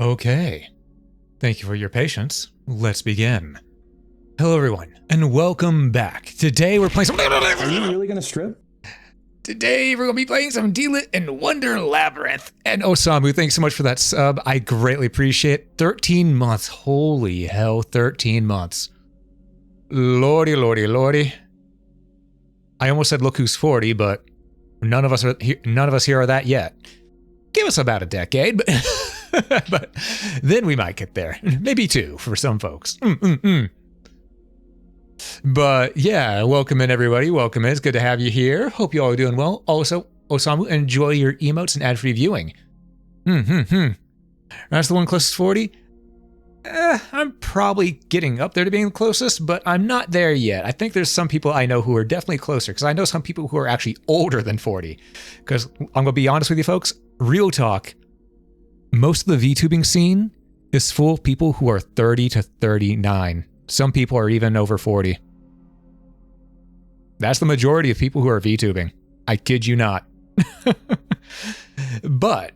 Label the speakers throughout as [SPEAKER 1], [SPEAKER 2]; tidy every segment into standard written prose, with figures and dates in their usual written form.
[SPEAKER 1] Okay. Thank you for your patience. Let's begin. Hello everyone, and welcome back. Today we're playing some...
[SPEAKER 2] Are you really gonna strip?
[SPEAKER 1] Today we're gonna be playing some Deedlit and Wonder Labyrinth. And Osamu, thanks so much for that sub. I greatly appreciate it. 13 months. Holy hell, 13 months. Lordy, lordy, lordy. I almost said look who's 40, but none of us here are that yet. Give us about a decade, but but then we might get there. Maybe 2 for some folks. But yeah, welcome in everybody. Welcome in. It's good to have you here. Hope you all are doing well. Also, Osamu, enjoy your emotes and ad-free viewing. That's the one closest 40. I'm probably getting up there to being the closest, but I'm not there yet. I think there's some people I know who are definitely closer, because I know some people who are actually older than 40. Because I'm going to be honest with you folks, real talk, most of the VTubing scene is full of people who are 30 to 39. Some people are even over 40. That's the majority of people who are VTubing. I kid you not. But,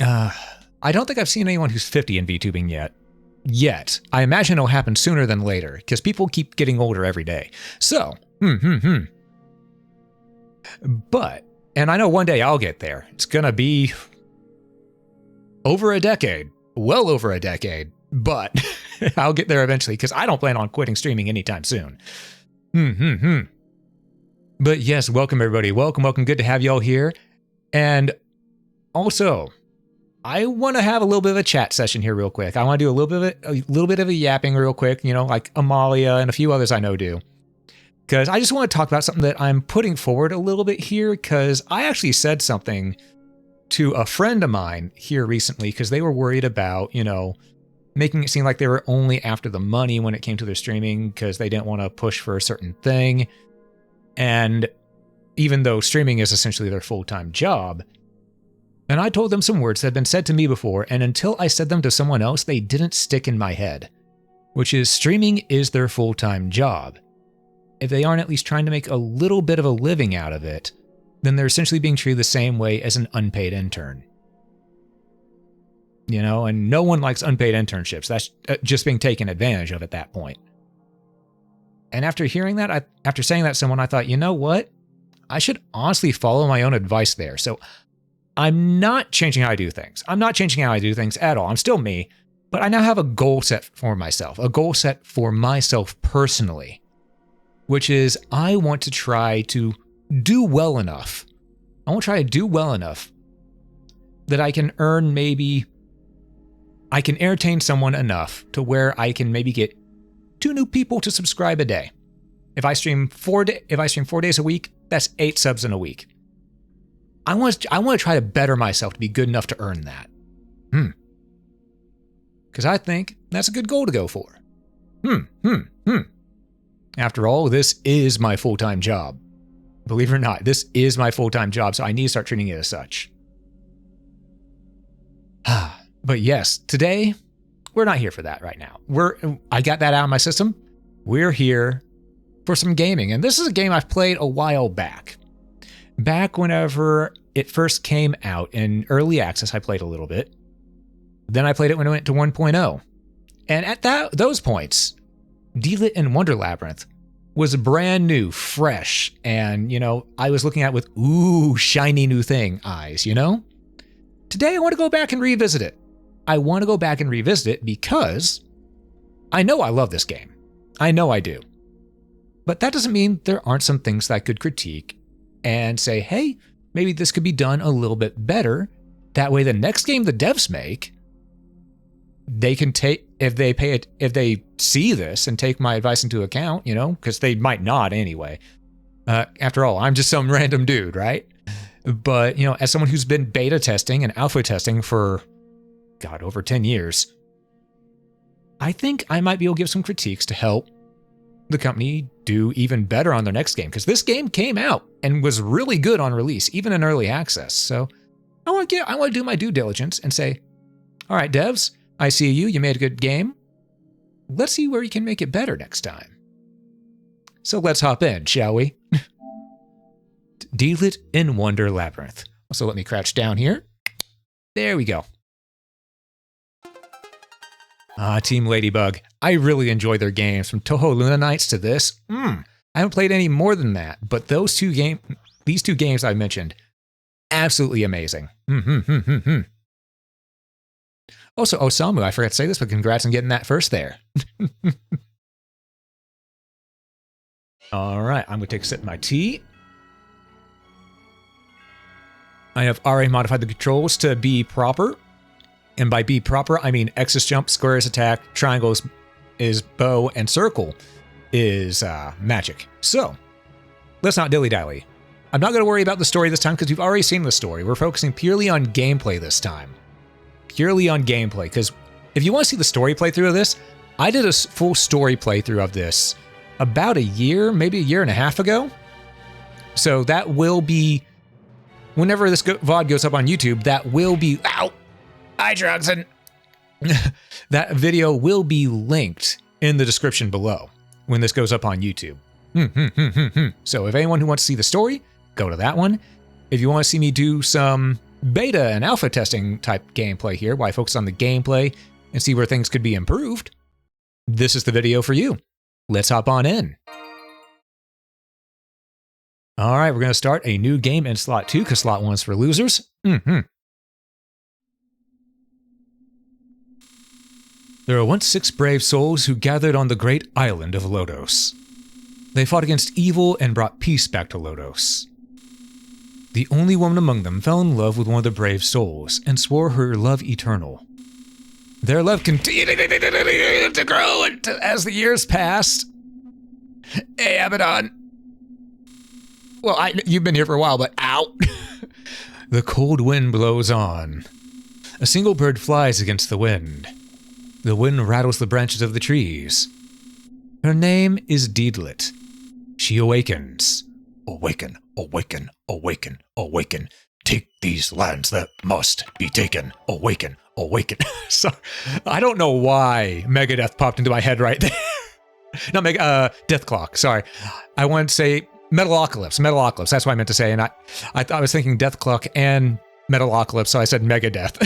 [SPEAKER 1] I don't think I've seen anyone who's 50 in VTubing yet. I imagine it'll happen sooner than later, because people keep getting older every day. So, But, and I know one day I'll get there. It's gonna be over a decade. Well over a decade. But I'll get there eventually, because I don't plan on quitting streaming anytime soon. But yes, welcome everybody. Welcome. Good to have you all here. And also, I want to have a little bit of a chat session here real quick. I want to do a little bit of a yapping real quick, you know, like Amalia and a few others I know do. Because I just want to talk about something that I'm putting forward a little bit here, because I actually said something to a friend of mine here recently, because they were worried about, you know, making it seem like they were only after the money when it came to their streaming, because they didn't want to push for a certain thing. And even though streaming is essentially their full-time job, and I told them some words that had been said to me before, and until I said them to someone else, they didn't stick in my head, which is streaming is their full-time job. If they aren't at least trying to make a little bit of a living out of it, then they're essentially being treated the same way as an unpaid intern. You know, and no one likes unpaid internships. That's just being taken advantage of at that point. And after hearing that, after saying that to someone, I thought, you know what? I should honestly follow my own advice there. So I'm not changing how I do things. I'm not changing how I do things at all. I'm still me, but I now have a goal set for myself, personally, which is I want to try to do well enough. I want to try to do well enough that I can entertain someone enough to where I can maybe get 2 new people to subscribe a day. If I stream 4 days a week, that's 8 subs in a week. I want to try to better myself to be good enough to earn that. Because I think that's a good goal to go for. After all, this is my full-time job. Believe it or not, this is my full-time job, so I need to start treating it as such. But yes, today, we're not here for that right now. I got that out of my system. We're here for some gaming, and this is a game I've played a while back. Back whenever it first came out in early access, I played a little bit. Then I played it when it went to 1.0. And at those points, Deedlit and Wonder Labyrinth was brand new, fresh, and, you know, I was looking at it with, ooh, shiny new thing eyes, you know? Today, I want to go back and revisit it. I want to go back and revisit it because I know I love this game. I know I do. But that doesn't mean there aren't some things that I could critique and say, hey, maybe this could be done a little bit better. That way, the next game the devs make, they can take, if they see this and take my advice into account, you know, because they might not anyway. After all, I'm just some random dude, right? But, you know, as someone who's been beta testing and alpha testing for, God, over 10 years, I think I might be able to give some critiques to help the company do even better on their next game. Because this game came out and was really good on release, even in early access. So I want to do my due diligence and say, all right, devs, I see you made a good game. Let's see where you can make it better next time. So let's hop in, shall we? Deedlit in Wonder Labyrinth. Also, let me crouch down here. There we go. Team Ladybug. I really enjoy their games, from Toho Luna Nights to this. I haven't played any more than that, but these two games I mentioned, absolutely amazing. Also, Osamu, I forgot to say this, but congrats on getting that first there. All right, I'm going to take a sip of my tea. I have already modified the controls to be proper. And by be proper, I mean X is jump, square is attack, triangles is bow, and circle is magic. So, let's not dilly-dally. I'm not going to worry about the story this time because we've already seen the story. We're focusing purely on gameplay this time. Purely on gameplay, because if you want to see the story playthrough of this, I did a full story playthrough of this about a year, maybe a year and a half ago. So that will be, whenever this VOD goes up on YouTube, that will be, ow, hi Drogson. That video will be linked in the description below when this goes up on YouTube. So if anyone who wants to see the story, go to that one. If you want to see me do some beta and alpha testing type gameplay here, where I focus on the gameplay and see where things could be improved, this is the video for you. Let's hop on in. All right, we're going to start a new game in slot 2 because slot 1's for losers. There were once 6 brave souls who gathered on the great island of Lodoss. They fought against evil and brought peace back to Lodoss. The only woman among them fell in love with one of the brave souls and swore her love eternal. Their love continued to grow as the years passed. Hey, Abaddon. Well, you've been here for a while, but ow. The cold wind blows on. A single bird flies against the wind. The wind rattles the branches of the trees. Her name is Deedlit. She awakens. Awaken, awaken, awaken, awaken. Take these lands that must be taken. Awaken, awaken. So, I don't know why Megadeth popped into my head right there. Not Death Clock, sorry. I wanted to say Metalocalypse, Metalocalypse, that's what I meant to say, and I thought I was thinking Death Clock and Metalocalypse, so I said Megadeth.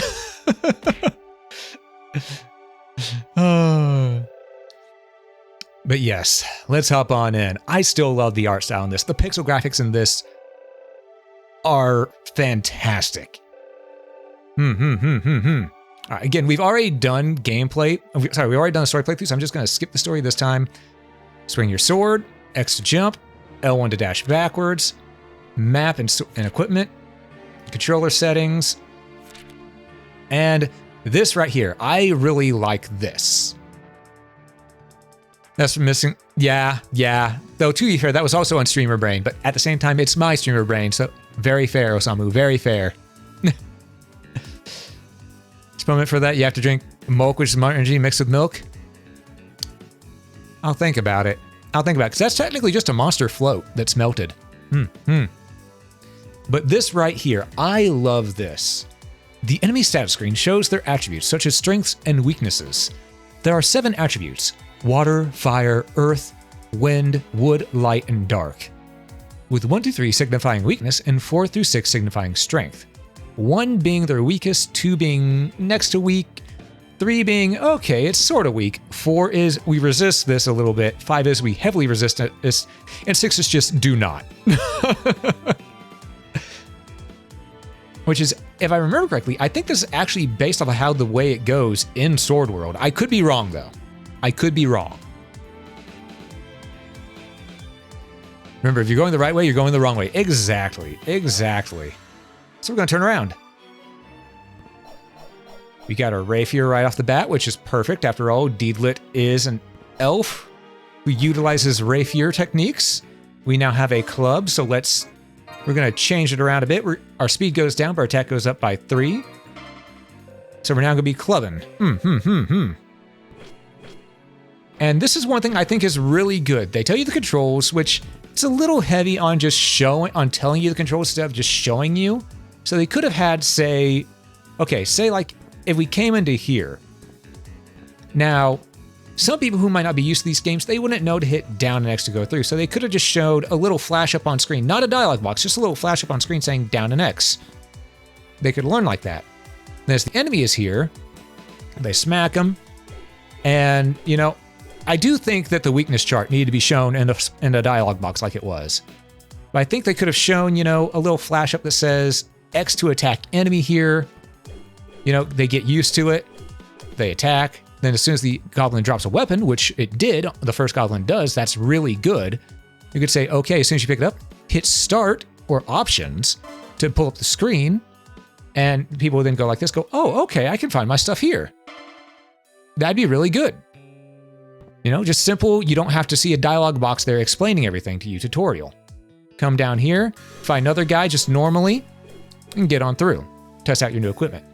[SPEAKER 1] But yes, let's hop on in. I still love the art style in this. The pixel graphics in this are fantastic. Again, we've already done gameplay. Sorry, we've already done a story playthrough, so I'm just going to skip the story this time. Swing your sword, X to jump, L1 to dash backwards, map and equipment, controller settings, and this right here. I really like this. That's missing. Yeah. Though, to be fair, that was also on Streamer Brain, but at the same time, it's my Streamer Brain, so very fair, Osamu, very fair. Experiment for that, you have to drink milk, which is more energy mixed with milk. I'll think about it. Because that's technically just a monster float that's melted. But this right here, I love this. The enemy status screen shows their attributes, such as strengths and weaknesses. There are 7 attributes: water, fire, earth, wind, wood, light, and dark. With 1 through 3 signifying weakness and 4 through 6 signifying strength. 1 being their weakest, 2 being next to weak, 3 being, okay, it's sort of weak, 4 is we resist this a little bit, 5 is we heavily resist it, and 6 is just do not. Which is, if I remember correctly, I think this is actually based off of how the way it goes in Sword World. I could be wrong, though. I could be wrong. Remember, if you're going the right way, you're going the wrong way. Exactly. So we're going to turn around. We got our Rapier right off the bat, which is perfect. After all, Deedlit is an elf who utilizes Rapier techniques. We now have a club, so we're going to change it around a bit. Our speed goes down, but our attack goes up by 3. So we're now going to be clubbing. And this is one thing I think is really good. They tell you the controls, which it's a little heavy on just telling you the controls instead of just showing you. So they could have had, say like if we came into here. Now, some people who might not be used to these games, they wouldn't know to hit down and X to go through. So they could have just showed a little flash up on screen, not a dialog box, just a little flash up on screen saying down and X. they could learn like that. And as the enemy is here, they smack them. And, you know, I do think that the weakness chart needed to be shown in a dialogue box like it was. But I think they could have shown, you know, a little flash up that says X to attack enemy here. You know, they get used to it. They attack. Then as soon as the goblin drops a weapon, which it did, the first goblin does, that's really good. You could say, okay, as soon as you pick it up, hit start or options to pull up the screen. And people would then go like this, go, oh, okay, I can find my stuff here. That'd be really good. You know, just simple. You don't have to see a dialogue box there explaining everything to you tutorial. Come down here, find another guy just normally, and get on through. Test out your new equipment.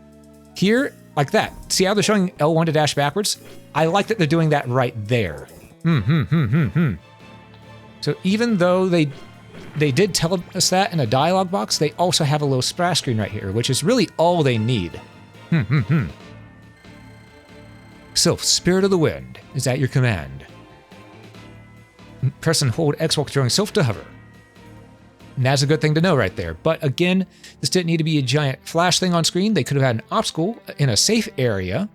[SPEAKER 1] Here, like that. See how they're showing L1 to dash backwards? I like that they're doing that right there. So even though they did tell us that in a dialogue box, they also have a little splash screen right here, which is really all they need. Sylph, Spirit of the Wind, is at your command. Press and hold X while controlling Sylph to hover. And that's a good thing to know right there. But again, this didn't need to be a giant flash thing on screen. They could have had an obstacle in a safe area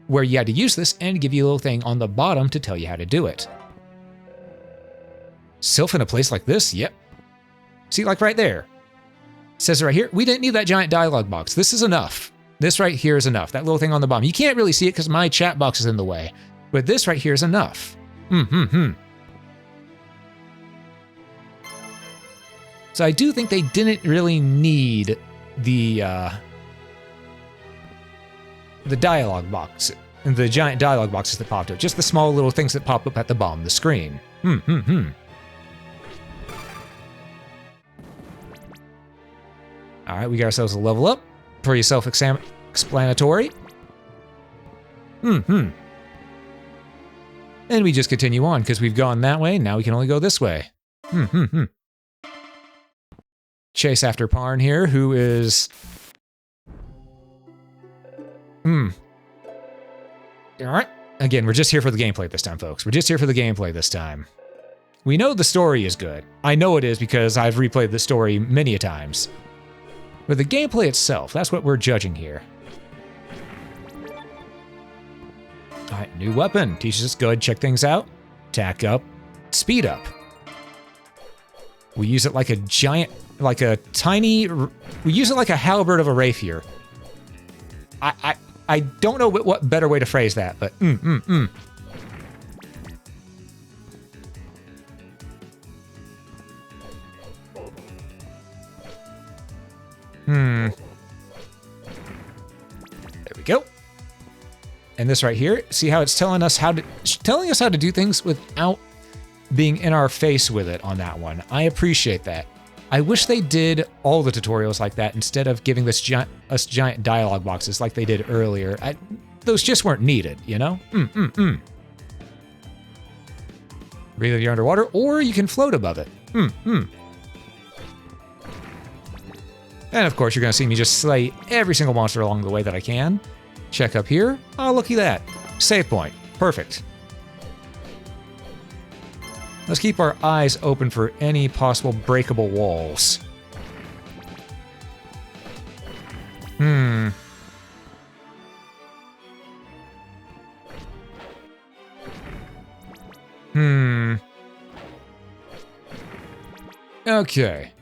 [SPEAKER 1] where you had to use this and give you a little thing on the bottom to tell you how to do it. Sylph in a place like this? Yep. See, like right there. It says it right here. We didn't need that giant dialogue box. This is enough. This right here is enough. That little thing on the bottom. You can't really see it because my chat box is in the way. But this right here is enough. So I do think they didn't really need the dialogue box, the giant dialogue boxes that popped up. Just the small little things that pop up at the bottom of the screen. All right, we got ourselves a level up. Pretty self-explanatory. And we just continue on because we've gone that way. Now we can only go this way. Chase after Parn here, who is... All right. Again, we're just here for the gameplay this time, folks. We're just here for the gameplay this time. We know the story is good. I know it is because I've replayed the story many a times. But the gameplay itself, that's what we're judging here. All right, new weapon. Teaches us good. Check things out. Attack up. Speed up. We use it like a giant, like a tiny, we use it like a halberd of a rapier. I don't know what better way to phrase that, but There we go. And this right here, see how it's telling us how to do things without being in our face with it on that one. I appreciate that. I wish they did all the tutorials like that instead of giving us giant dialogue boxes like they did earlier. Those just weren't needed, you know? Breathe if you're underwater, or you can float above it. And of course, you're gonna see me just slay every single monster along the way that I can. Check up here. Oh, looky that. Save point. Perfect. Let's keep our eyes open for any possible breakable walls. Okay.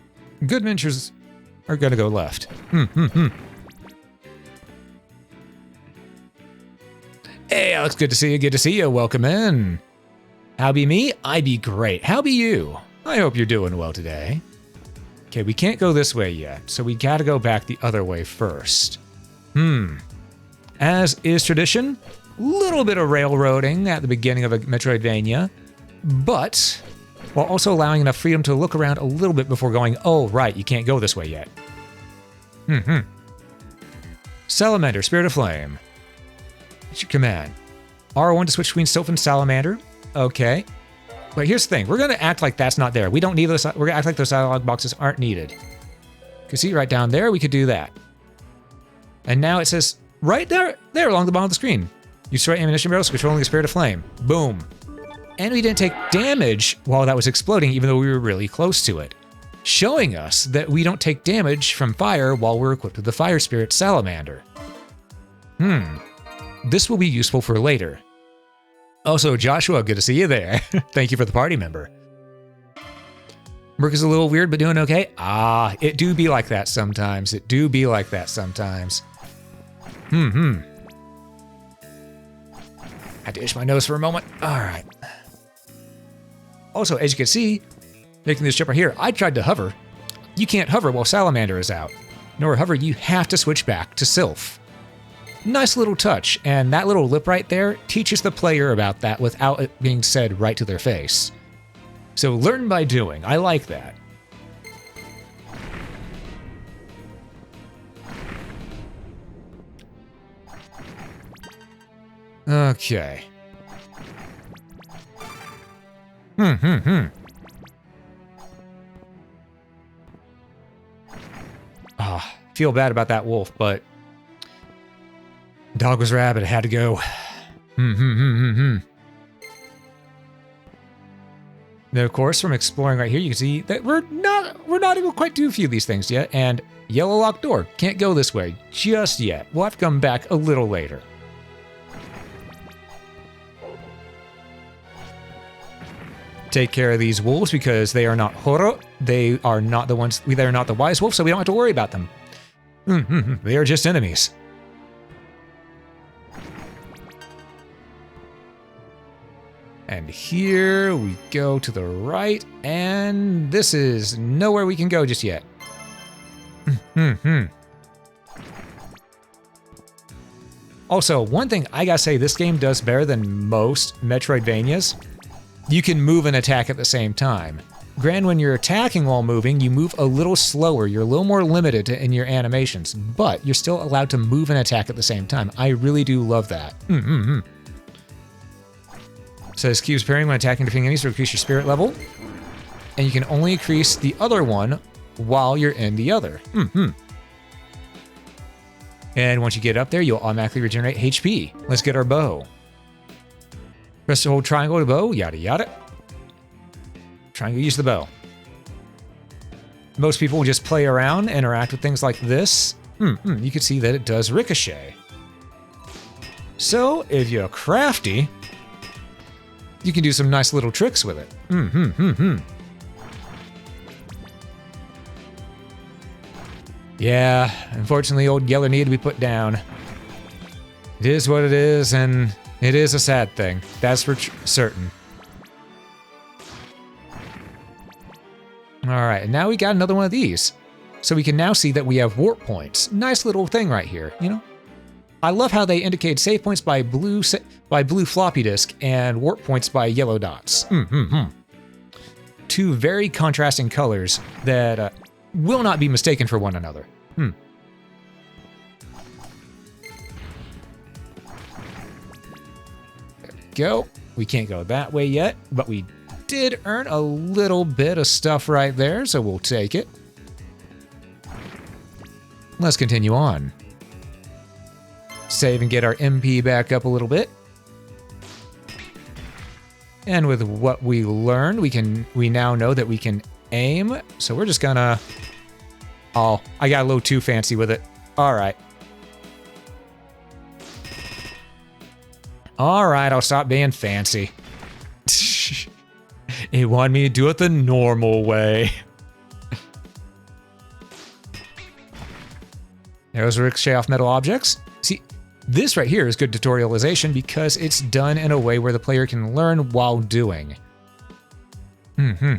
[SPEAKER 1] Good ventures are gonna go left. Hey, Alex, good to see you. Good to see you. Welcome in. How be me? I be great. How be you? I hope you're doing well today. Okay, we can't go this way yet, so we gotta go back the other way first. As is tradition, little bit of railroading at the beginning of a Metroidvania, but while also allowing enough freedom to look around a little bit before going, oh, right, you can't go this way yet. Salamander, Spirit of Flame. What's your command? R1 to switch between Sylph and Salamander. Okay. But here's the thing. We're going to act like that's not there. We don't need those. We're going to act like those dialogue boxes aren't needed. You can see right down there, we could do that. And now it says right there along the bottom of the screen. Use the right ammunition barrels controlling the Spirit of Flame. Boom. And we didn't take damage while that was exploding, even though we were really close to it. showing us that we don't take damage from fire while we're equipped with the Fire Spirit Salamander. This will be useful for later. Also, Joshua, good to see you there. Thank you for the party member. Work is a little weird, but doing okay? Ah, it do be like that sometimes. It do be like that sometimes. Had to itch my nose for a moment. All right. Also, as you can see, making this jump right here, I tried to hover. You can't hover while Salamander is out. Nor hover, you have to switch back to Sylph. Nice little touch, and that little lip right there teaches the player about that without it being said right to their face. So learn by doing. I like that. Okay. Ah, feel bad about that wolf, but dog was rabid, had to go. Now, of course, from exploring right here, you can see that we're not even quite to a few of these things yet, and yellow locked door. Can't go this way just yet. We'll have to come back a little later. Take care of these wolves because they are not horo. They are not the ones. They are not the wise wolves, so we don't have to worry about them. They are just enemies. And here we go to the right, and this is nowhere we can go just yet. Also, one thing I gotta say this game does better than most Metroidvanias, you can move and attack at the same time. Granted, when you're attacking while moving, you move a little slower, you're a little more limited in your animations, but you're still allowed to move and attack at the same time. I really do love that. Says keeps pairing when attacking defeating enemies to increase your spirit level, and you can only increase the other one while you're in the other. And once you get up there, you'll automatically regenerate HP. Let's get our bow. Press the hold triangle to bow, yada yada. Triangle, use the bow. Most people will just play around, interact with things like this. You can see that it does ricochet. So if you're crafty, you can do some nice little tricks with it. Yeah, unfortunately, old Yeller needed to be put down. It is what it is, and it is a sad thing. That's for certain. All right, and now we got another one of these. So we can now see that we have warp points. Nice little thing right here, you know? I love how they indicate save points by blue floppy disk and warp points by yellow dots. Two very contrasting colors that will not be mistaken for one another. There we go. We can't go that way yet, but we did earn a little bit of stuff right there, so we'll take it. Let's continue on. Save and get our MP back up a little bit. And with what we learned, we now know that we can aim. So we're just gonna... Oh, I got a little too fancy with it. All right. All right, I'll stop being fancy. It wanted me to do it the normal way. There's ricochet off metal objects. See, this right here is good tutorialization because it's done in a way where the player can learn while doing. Alright,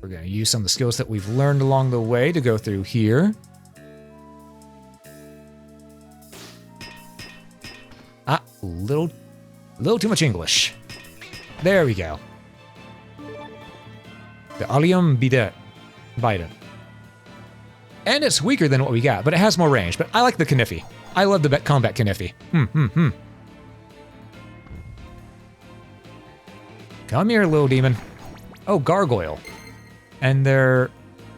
[SPEAKER 1] we're going to use some of the skills that we've learned along the way to go through here. Ah, little too much English. There we go. The Allium Bidet. Biden. And it's weaker than what we got, but it has more range. But I like the Kniffy. I love the combat Kniffy. Come here, little demon. Oh, gargoyle. And they're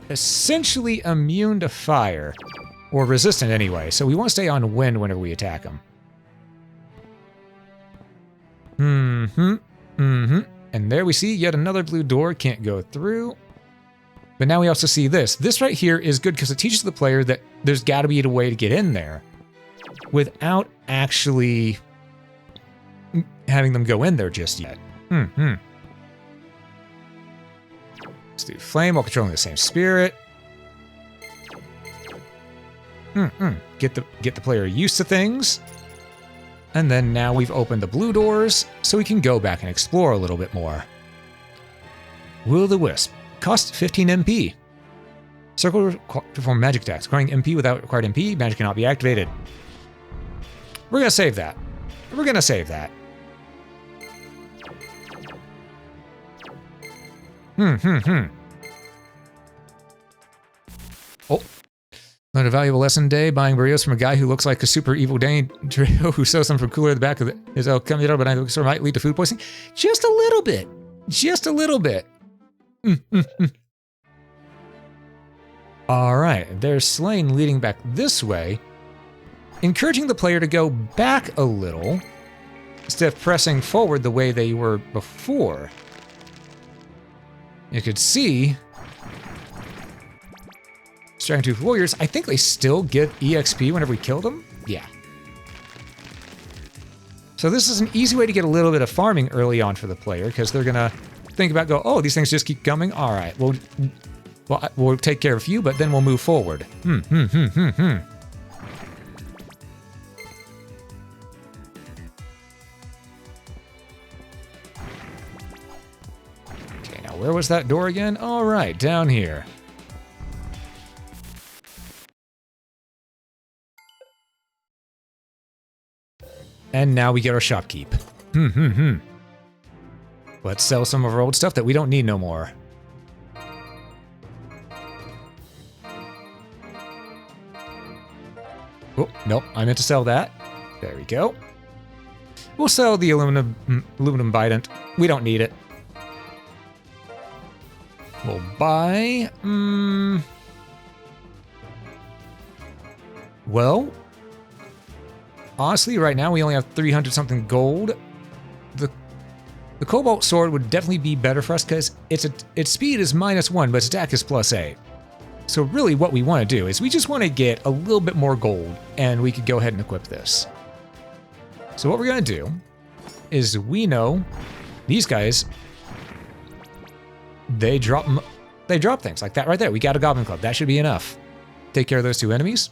[SPEAKER 1] essentially immune to fire. Or resistant anyway, so we want to stay on wind whenever we attack them. Mm-hmm. Mm-hmm. And there we see yet another blue door. Can't go through. But now we also see this. This right here is good because it teaches the player that there's got to be a way to get in there without actually having them go in there just yet. Mm-hmm. Let's do flame while controlling the same spirit. Get the player used to things. And then now we've opened the blue doors, so we can go back and explore a little bit more. Will-o'-the-wisp. Cost 15 MP. Circle to perform magic attacks. Acquiring MP without required MP, magic cannot be activated. We're gonna save that. We're gonna save that. Oh. Learned a valuable lesson today, buying burritos from a guy who looks like a super evil Dane trio who sells them from cooler at the back of his El Camino, but I think it might lead to food poisoning. Just a little bit. Just a little bit. All right, there's Slain leading back this way, encouraging the player to go back a little instead of pressing forward the way they were before. You could see Dragontooth Warriors, I think they still get EXP whenever we kill them. Yeah. So this is an easy way to get a little bit of farming early on for the player, because they're gonna think about, oh, these things just keep coming. All right, we'll take care of a few, but then we'll move forward. Okay, now where was that door again? All right, down here. And now we get our shopkeep. Let's sell some of our old stuff that we don't need no more. Oh, nope, I meant to sell that. There we go. We'll sell the aluminum bident. We don't need it. We'll buy... Well... Honestly, right now we only have 300 something gold. The Cobalt Sword would definitely be better for us because its speed is -1, but its attack is +8. So really what we want to do is we just want to get a little bit more gold, and we could go ahead and equip this. So what we're going to do is we know these guys, they drop things like that right there. We got a Goblin Club. That should be enough. Take care of those two enemies.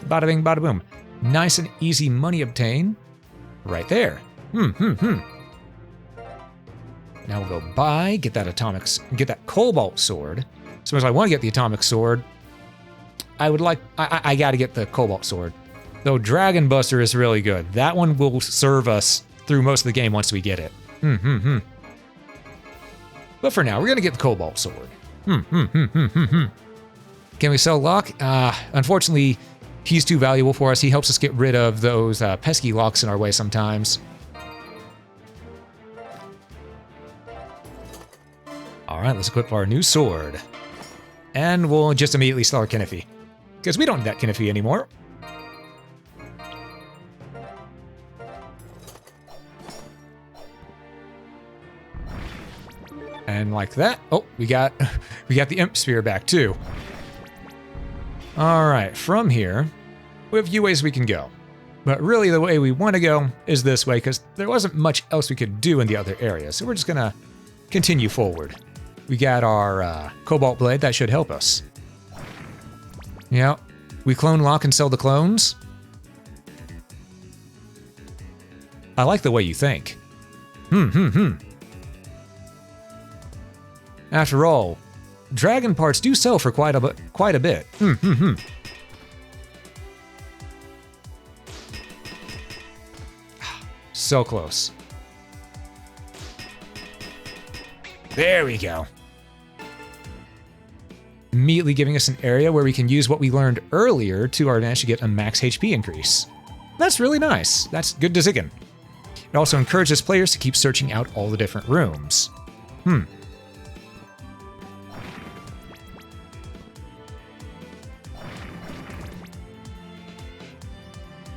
[SPEAKER 1] Bada bing, bada boom. Nice and easy money obtain right there. Now we'll go buy, get that Cobalt Sword. So as I want to get the Atomic Sword, I gotta get the Cobalt Sword. Though Dragon Buster is really good. That one will serve us through most of the game once we get it. But for now, we're gonna get the Cobalt Sword. Can we sell Locke? Unfortunately, he's too valuable for us. He helps us get rid of those pesky locks in our way sometimes. All right, let's equip our new sword. And we'll just immediately sell our Kniffy, because we don't need that Kniffy anymore. And like that, oh, we got the Imp Spear back too. All right, from here, we have a few ways we can go. But really the way we want to go is this way, because there wasn't much else we could do in the other area. So we're just gonna continue forward. We got our Cobalt Blade, that should help us. Yeah, we clone Locke and sell the clones. I like the way you think. After all, dragon parts do sell for quite a bit. So close. There we go. Immediately giving us an area where we can use what we learned earlier to our advantage to get a max HP increase. That's really nice. That's good decision. It also encourages players to keep searching out all the different rooms.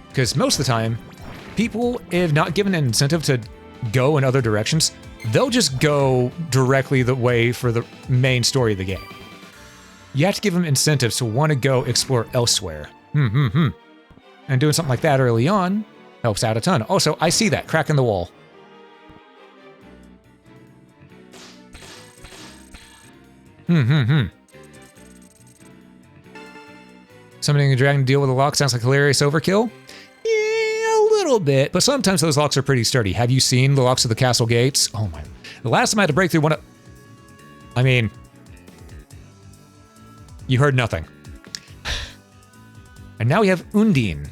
[SPEAKER 1] Because most of the time, people, if not given an incentive to go in other directions, they'll just go directly the way for the main story of the game. You have to give them incentives to want to go explore elsewhere. And doing something like that early on helps out a ton. Also, I see that crack in the wall. Summoning a dragon to deal with a lock sounds like hilarious overkill. Yeah, a little bit, but sometimes those locks are pretty sturdy. Have you seen the locks of the castle gates? Oh my. The last time I had to break through one of... I mean... You heard nothing. And now we have Undine.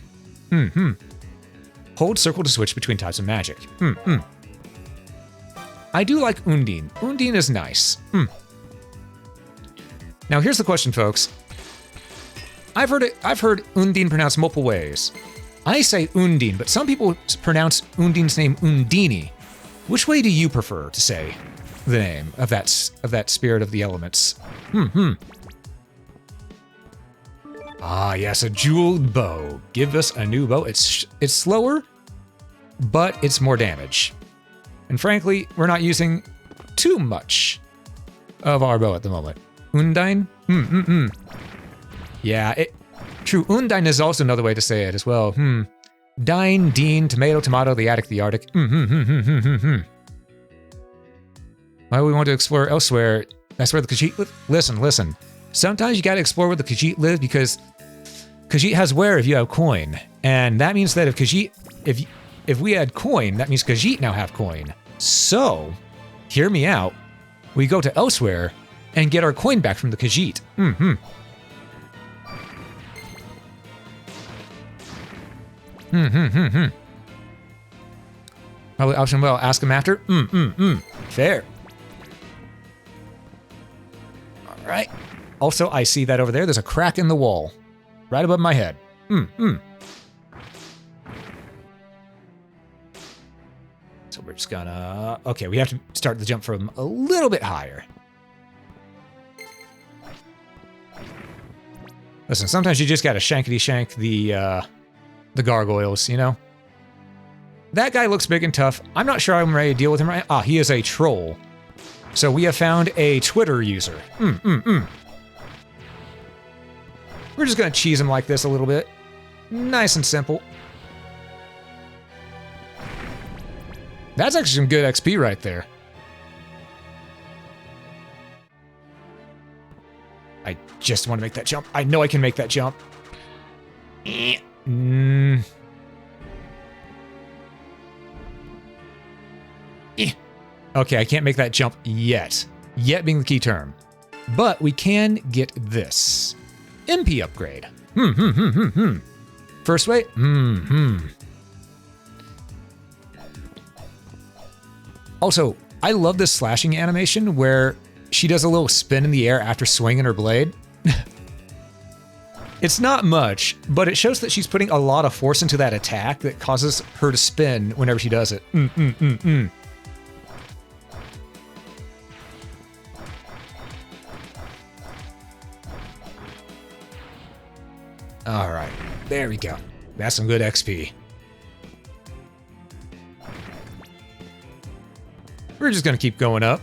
[SPEAKER 1] Hold circle to switch between types of magic. I do like Undine. Undine is nice. Now here's the question, folks. I've heard Undine pronounced multiple ways. I say Undine, but some people pronounce Undine's name Undini. Which way do you prefer to say the name of that spirit of the elements? Ah, yes, a jeweled bow. Give us a new bow. It's slower, but it's more damage. And frankly, we're not using too much of our bow at the moment. Undine? Yeah, true. Undine is also another way to say it as well. Dine, Dean, tomato, tomato, the attic, the Arctic. Why do we want to explore elsewhere? That's where the Khajiit live. Listen. Sometimes you gotta explore where the Khajiit live because Khajiit has where if you have coin. And that means that if we had coin, that means Khajiit now have coin. So, hear me out. We go to elsewhere and get our coin back from the Khajiit. Probably option well, ask him after. Fair. All right. Also, I see that over there. There's a crack in the wall. Right above my head. So we're just gonna... Okay, we have to start the jump from a little bit higher. Listen, sometimes you just gotta shankety-shank the gargoyles, you know? That guy looks big and tough. I'm not sure I'm ready to deal with him right now. Ah, he is a troll. So we have found a Twitter user. We're just gonna cheese him like this a little bit. Nice and simple. That's actually some good XP right there. I just want to make that jump. I know I can make that jump. Okay, I can't make that jump yet. Yet being the key term. But we can get this. MP upgrade. First way. Also, I love this slashing animation where she does a little spin in the air after swinging her blade. It's not much, but it shows that she's putting a lot of force into that attack that causes her to spin whenever she does it. All right, there we go. That's some good XP. We're just gonna keep going up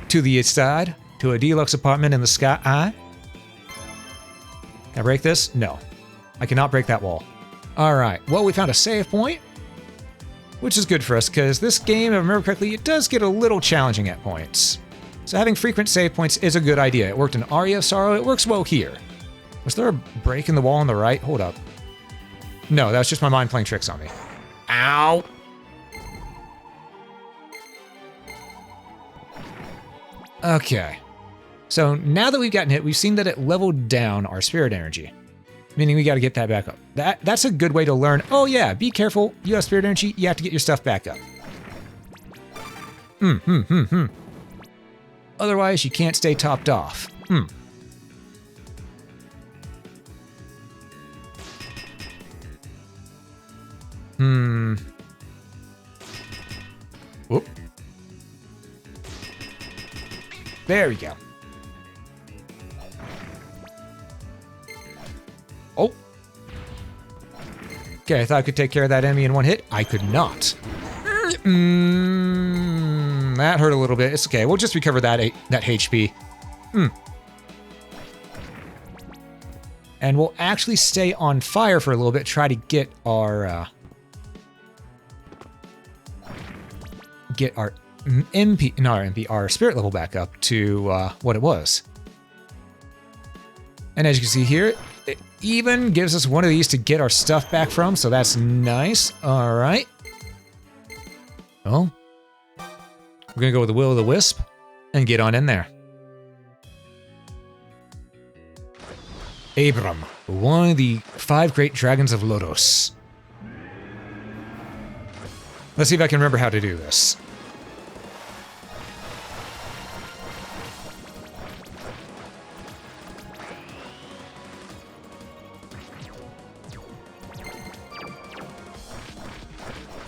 [SPEAKER 1] to the east side, to a deluxe apartment in the sky. Can I break this? No, I cannot break that wall. All right, well, we found a save point, which is good for us because this game, if I remember correctly, it does get a little challenging at points. So having frequent save points is a good idea. It worked in Aria of Sorrow, it works well here. Was there a break in the wall on the right? Hold up. No, that was just my mind playing tricks on me. Ow! Okay. So now that we've gotten hit, we've seen that it leveled down our spirit energy. Meaning we gotta get that back up. That's a good way to learn. Oh yeah, be careful. You have spirit energy, you have to get your stuff back up. Otherwise, you can't stay topped off. Whoop. There we go. Oh. Okay, I thought I could take care of that enemy in one hit. I could not. That hurt a little bit. It's okay. We'll just recover that HP. And we'll actually stay on fire for a little bit. Try to get our MP, not our MP, our spirit level back up to what it was. And as you can see here, it even gives us one of these to get our stuff back from, so that's nice. All right. Well, we're gonna go with the Will-o'-the-Wisp and get on in there. Abram, one of the 5 great dragons of Lodoss. Let's see if I can remember how to do this.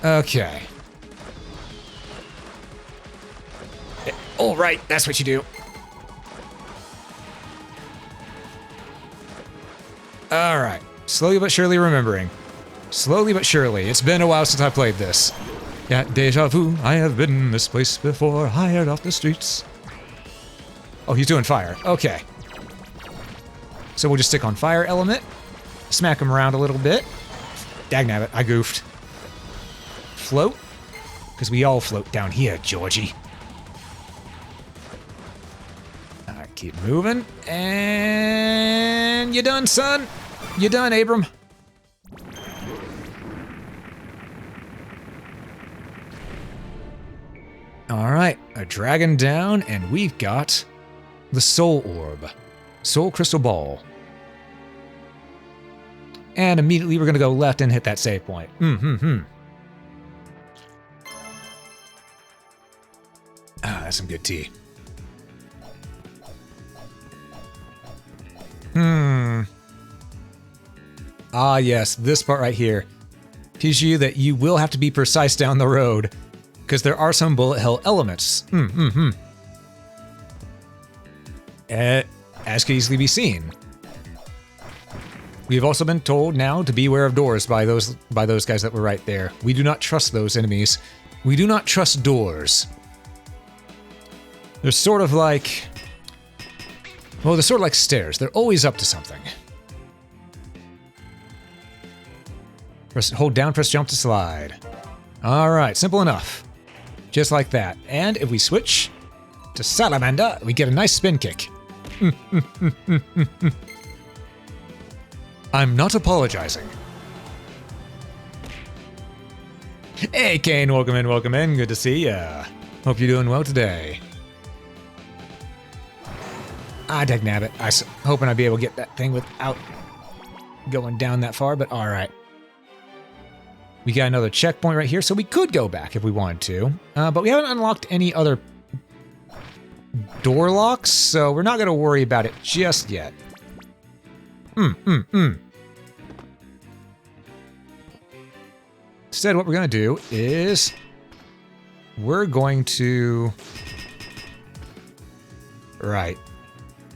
[SPEAKER 1] Okay. All right, that's what you do. All right, slowly but surely remembering. Slowly but surely. It's been a while since I played this. Yeah, deja vu. I have been in this place before, hired off the streets. Oh, he's doing fire. Okay. So we'll just stick on fire element. Smack him around a little bit. Dagnabbit, I goofed. Float. Because we all float down here, Georgie. Alright, keep moving. And you done, son? You done, Abram? Alright, a dragon down, and we've got the Soul Orb. Soul Crystal Ball. And immediately we're going to go left and hit that save point. Ah, that's some good tea. Ah, yes, this part right here teaches you that you will have to be precise down the road, because there are some bullet hell elements. As can easily be seen. We've also been told now to beware of doors by those guys that were right there. We do not trust those enemies. We do not trust doors. They're sort of like... well, they're sort of like stairs. They're always up to something. Hold down, press jump to slide. Alright, simple enough. Just like that. And if we switch to Salamander, we get a nice spin kick. I'm not apologizing. Hey, Kane, welcome in, welcome in. Good to see ya. Hope you're doing well today. Ah, dagnabbit. I was hoping I'd be able to get that thing without going down that far, but alright. We got another checkpoint right here, so we could go back if we wanted to. But we haven't unlocked any other door locks, so we're not going to worry about it just yet. Instead, what we're going to do is we're going to... right.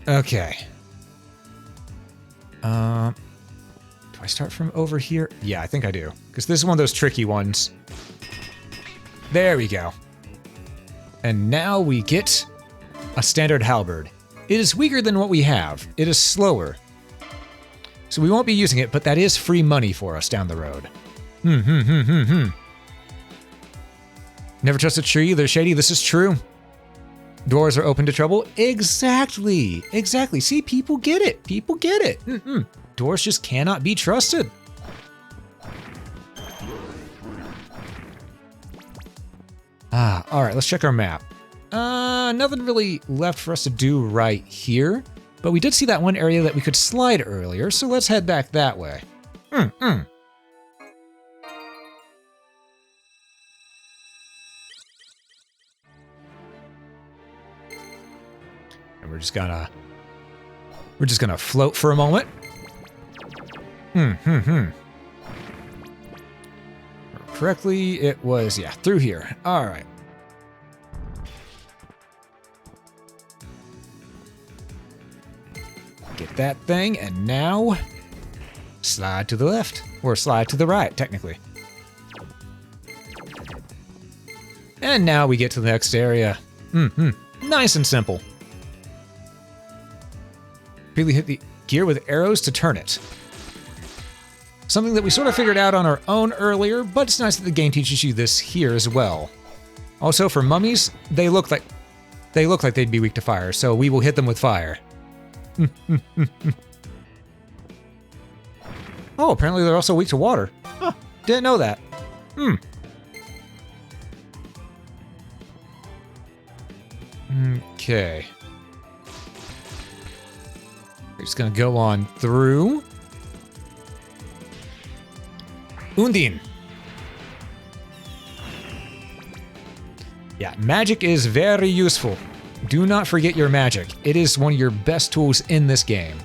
[SPEAKER 1] Okay. Do I start from over here? Yeah, I think I do. Because this is one of those tricky ones. There we go. And now we get a standard halberd. It is weaker than what we have. It is slower. So we won't be using it, but that is free money for us down the road. Never trust a tree, they're shady. This is true. Doors are open to trouble. Exactly. Exactly. See, people get it. People get it. Doors just cannot be trusted. Ah, all right, let's check our map. Nothing really left for us to do right here, but we did see that one area that we could slide earlier, so let's head back that way. And we're just gonna float for a moment. Correctly, it was, yeah, through here. All right. Get that thing, and now slide to the left, or slide to the right, technically. And now we get to the next area. Nice and simple. Really hit the gear with arrows to turn it. Something that we sort of figured out on our own earlier, but it's nice that the game teaches you this here as well. Also, for mummies, they look like they'd be weak to fire, so we will hit them with fire. Oh, apparently they're also weak to water. Huh, didn't know that. Okay. We're just gonna go on through. Undine. Yeah, magic is very useful. Do not forget your magic. It is one of your best tools in this game.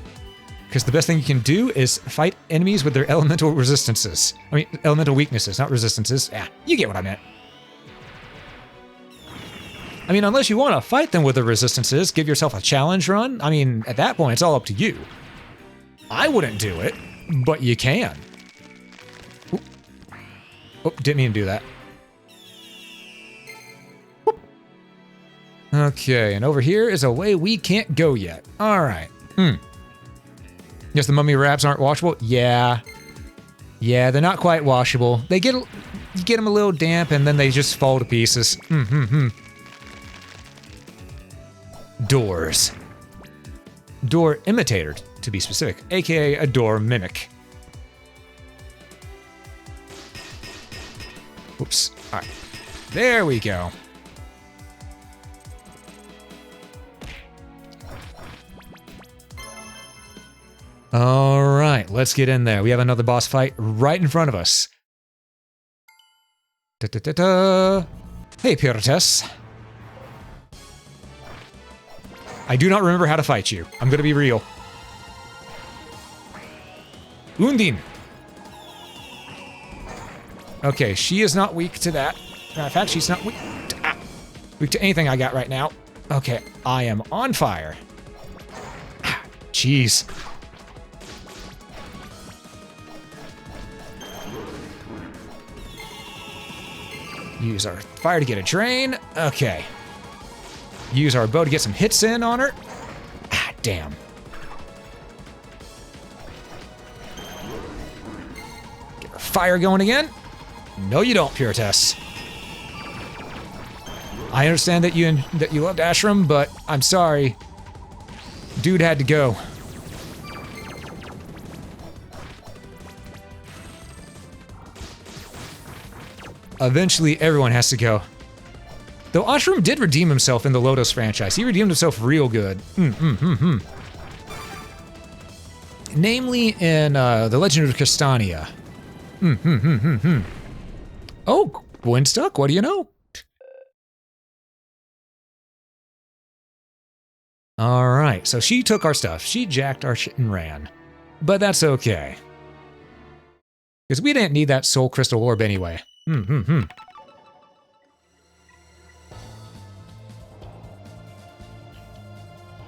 [SPEAKER 1] Because the best thing you can do is fight enemies with their elemental resistances. I mean, elemental weaknesses, not resistances. Yeah, you get what I meant. I mean, unless you want to fight them with the resistances, give yourself a challenge run. I mean, at that point, it's all up to you. I wouldn't do it, but you can. Ooh. Oh, didn't mean to do that. Okay, and over here is a way we can't go yet. All right. Yes, the mummy wraps aren't washable. Yeah. Yeah, they're not quite washable. They get you get them a little damp, and then they just fall to pieces. Doors. Door imitator, to be specific, aka a door mimic. Oops. All right. There we go. All right, let's get in there. We have another boss fight right in front of us. Hey, Pyrrhus. I do not remember how to fight you. I'm gonna be real. Undine. Okay, she is not weak to that. In fact, she's not weak to anything I got right now. Okay, I am on fire. Jeez. Use our fire to get a drain. Okay. Use our bow to get some hits in on her. Ah, damn. Get our fire going again. No, you don't, Pyrrhus. I understand that you loved Ashram, but I'm sorry. Dude had to go. Eventually, everyone has to go. Though Ashram did redeem himself in the Lodoss franchise. He redeemed himself real good. Namely in The Legend of Castania. Oh, Gwynstuck, what do you know? Alright, so she took our stuff. She jacked our shit and ran. But that's okay. Because we didn't need that soul crystal orb anyway.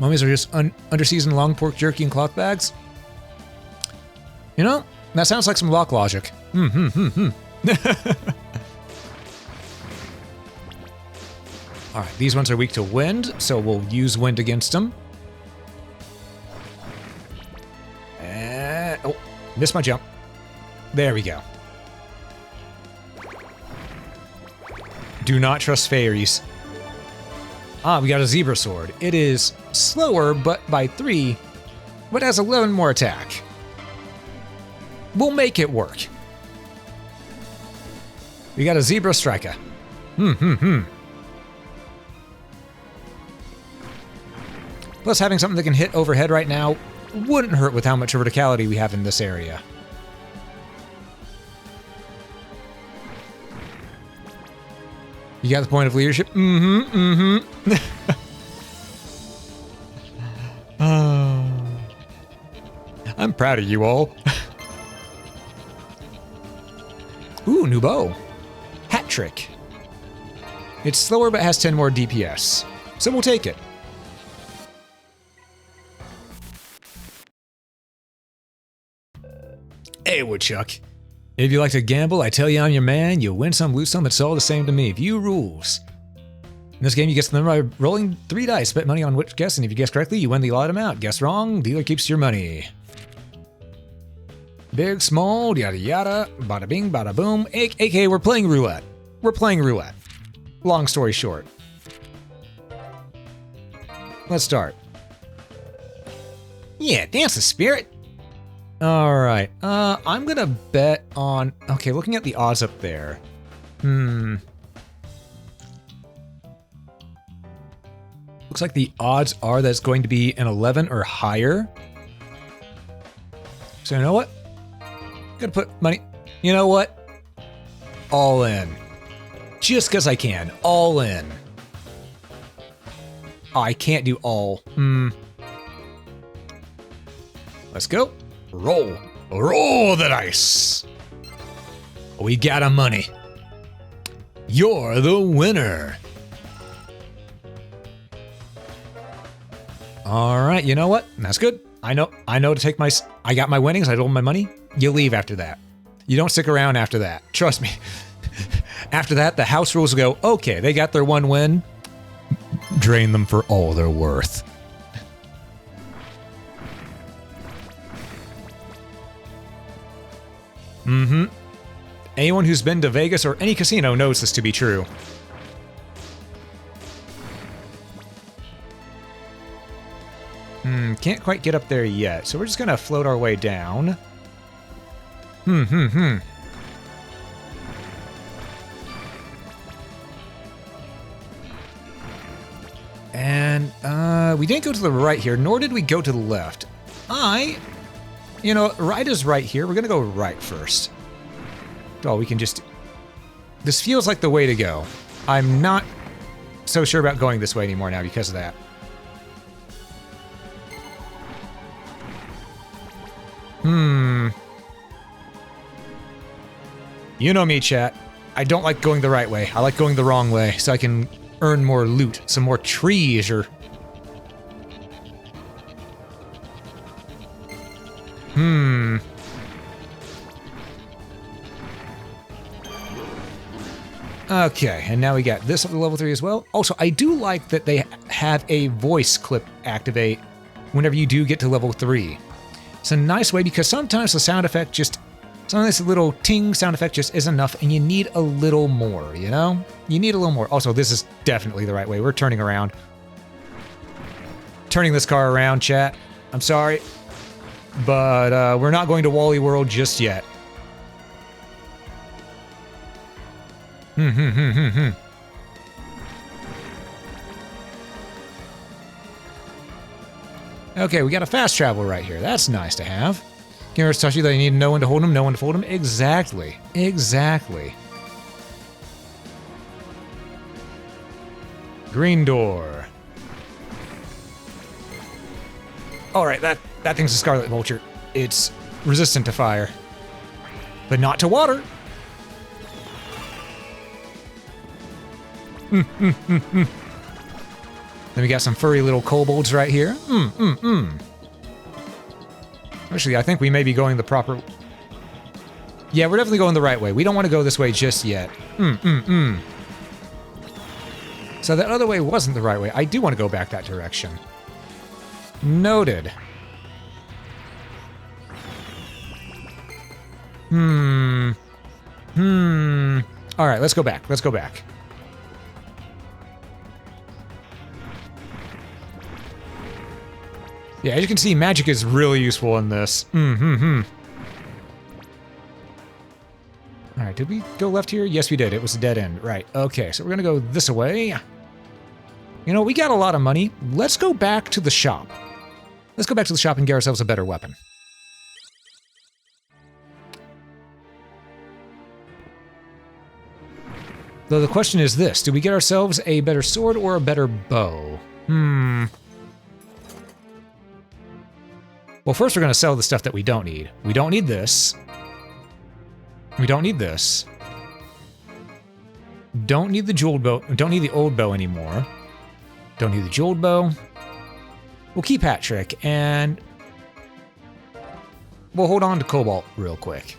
[SPEAKER 1] Mummies are just underseasoned long pork jerky and cloth bags? You know, that sounds like some lock logic. Alright, these ones are weak to wind, so we'll use wind against them. Oh, missed my jump. There we go. Do not trust fairies. Ah, we got a zebra sword. It is slower, but by 3, but has 11 more attack. We'll make it work. We got a zebra striker. Plus, having something that can hit overhead right now wouldn't hurt with how much verticality we have in this area. You got the point of leadership? I'm proud of you all. Ooh, new bow. Hat trick. It's slower but has 10 more DPS. So we'll take it. Hey, Woodchuck. If you like to gamble, I tell you I'm your man. You win some, lose some, it's all the same to me. View rules. In this game, you get some by rolling 3 dice. Bet money on which guess, and if you guess correctly, you win the allotted amount. Guess wrong, dealer keeps your money. Big, small, yada yada, bada bing, bada boom. AKA, we're playing roulette. We're playing roulette. Long story short. Let's start. Yeah, dance the spirit. All right. I'm gonna bet on. Okay, looking at the odds up there. Looks like the odds are that it's going to be an 11 or higher. So you know what? Gonna put money. You know what? All in. Just because I can. All in. Oh, I can't do all. Let's go. Roll. Roll the dice. We got a money. You're the winner. All right, you know what? That's good. I know to take my... I got my winnings. I told my money. You leave after that. You don't stick around after that. Trust me. After that, the house rules will go, okay, they got their 1 win. Drain them for all they're worth. Anyone who's been to Vegas or any casino knows this to be true. Can't quite get up there yet, so we're just gonna float our way down. And, we didn't go to the right here, nor did we go to the left. You know, right is right here. We're gonna go right first. Oh, we can just... This feels like the way to go. I'm not so sure about going this way anymore now because of that. You know me, chat. I don't like going the right way. I like going the wrong way so I can earn more loot, some more treasure. Okay, and now we got this up to level 3 as well. Also, I do like that they have a voice clip activate whenever you do get to level 3. It's a nice way because sometimes the sound effect just... Sometimes a little ting sound effect just isn't enough and you need a little more, you know? You need a little more. Also, this is definitely the right way. We're turning around. Turning this car around, chat. I'm sorry. But we're not going to Wally World just yet. Okay, we got a fast travel right here. That's nice to have. Garrett's taught you that you need to know when to hold him, know when to fold him. Exactly. Exactly. Green door. Alright, that thing's a Scarlet Vulture. It's resistant to fire. But not to water. Then we got some furry little kobolds right here. Actually, I think we may be going the proper... Yeah, we're definitely going the right way. We don't want to go this way just yet. So that other way wasn't the right way. I do want to go back that direction. Noted. Alright, let's go back. Let's go back. Yeah, as you can see, magic is really useful in this. Alright, did we go left here? Yes, we did. It was a dead end. Right, okay, so we're gonna go this way. You know, we got a lot of money. Let's go back to the shop. Let's go back to the shop and get ourselves a better weapon. Though the question is this, do we get ourselves a better sword or a better bow? Well, first we're going to sell the stuff that we don't need. We don't need this. We don't need this. Don't need the jeweled bow. Don't need the old bow anymore. Don't need the jeweled bow. We'll keep Hat Trick, and we'll hold on to Cobalt real quick.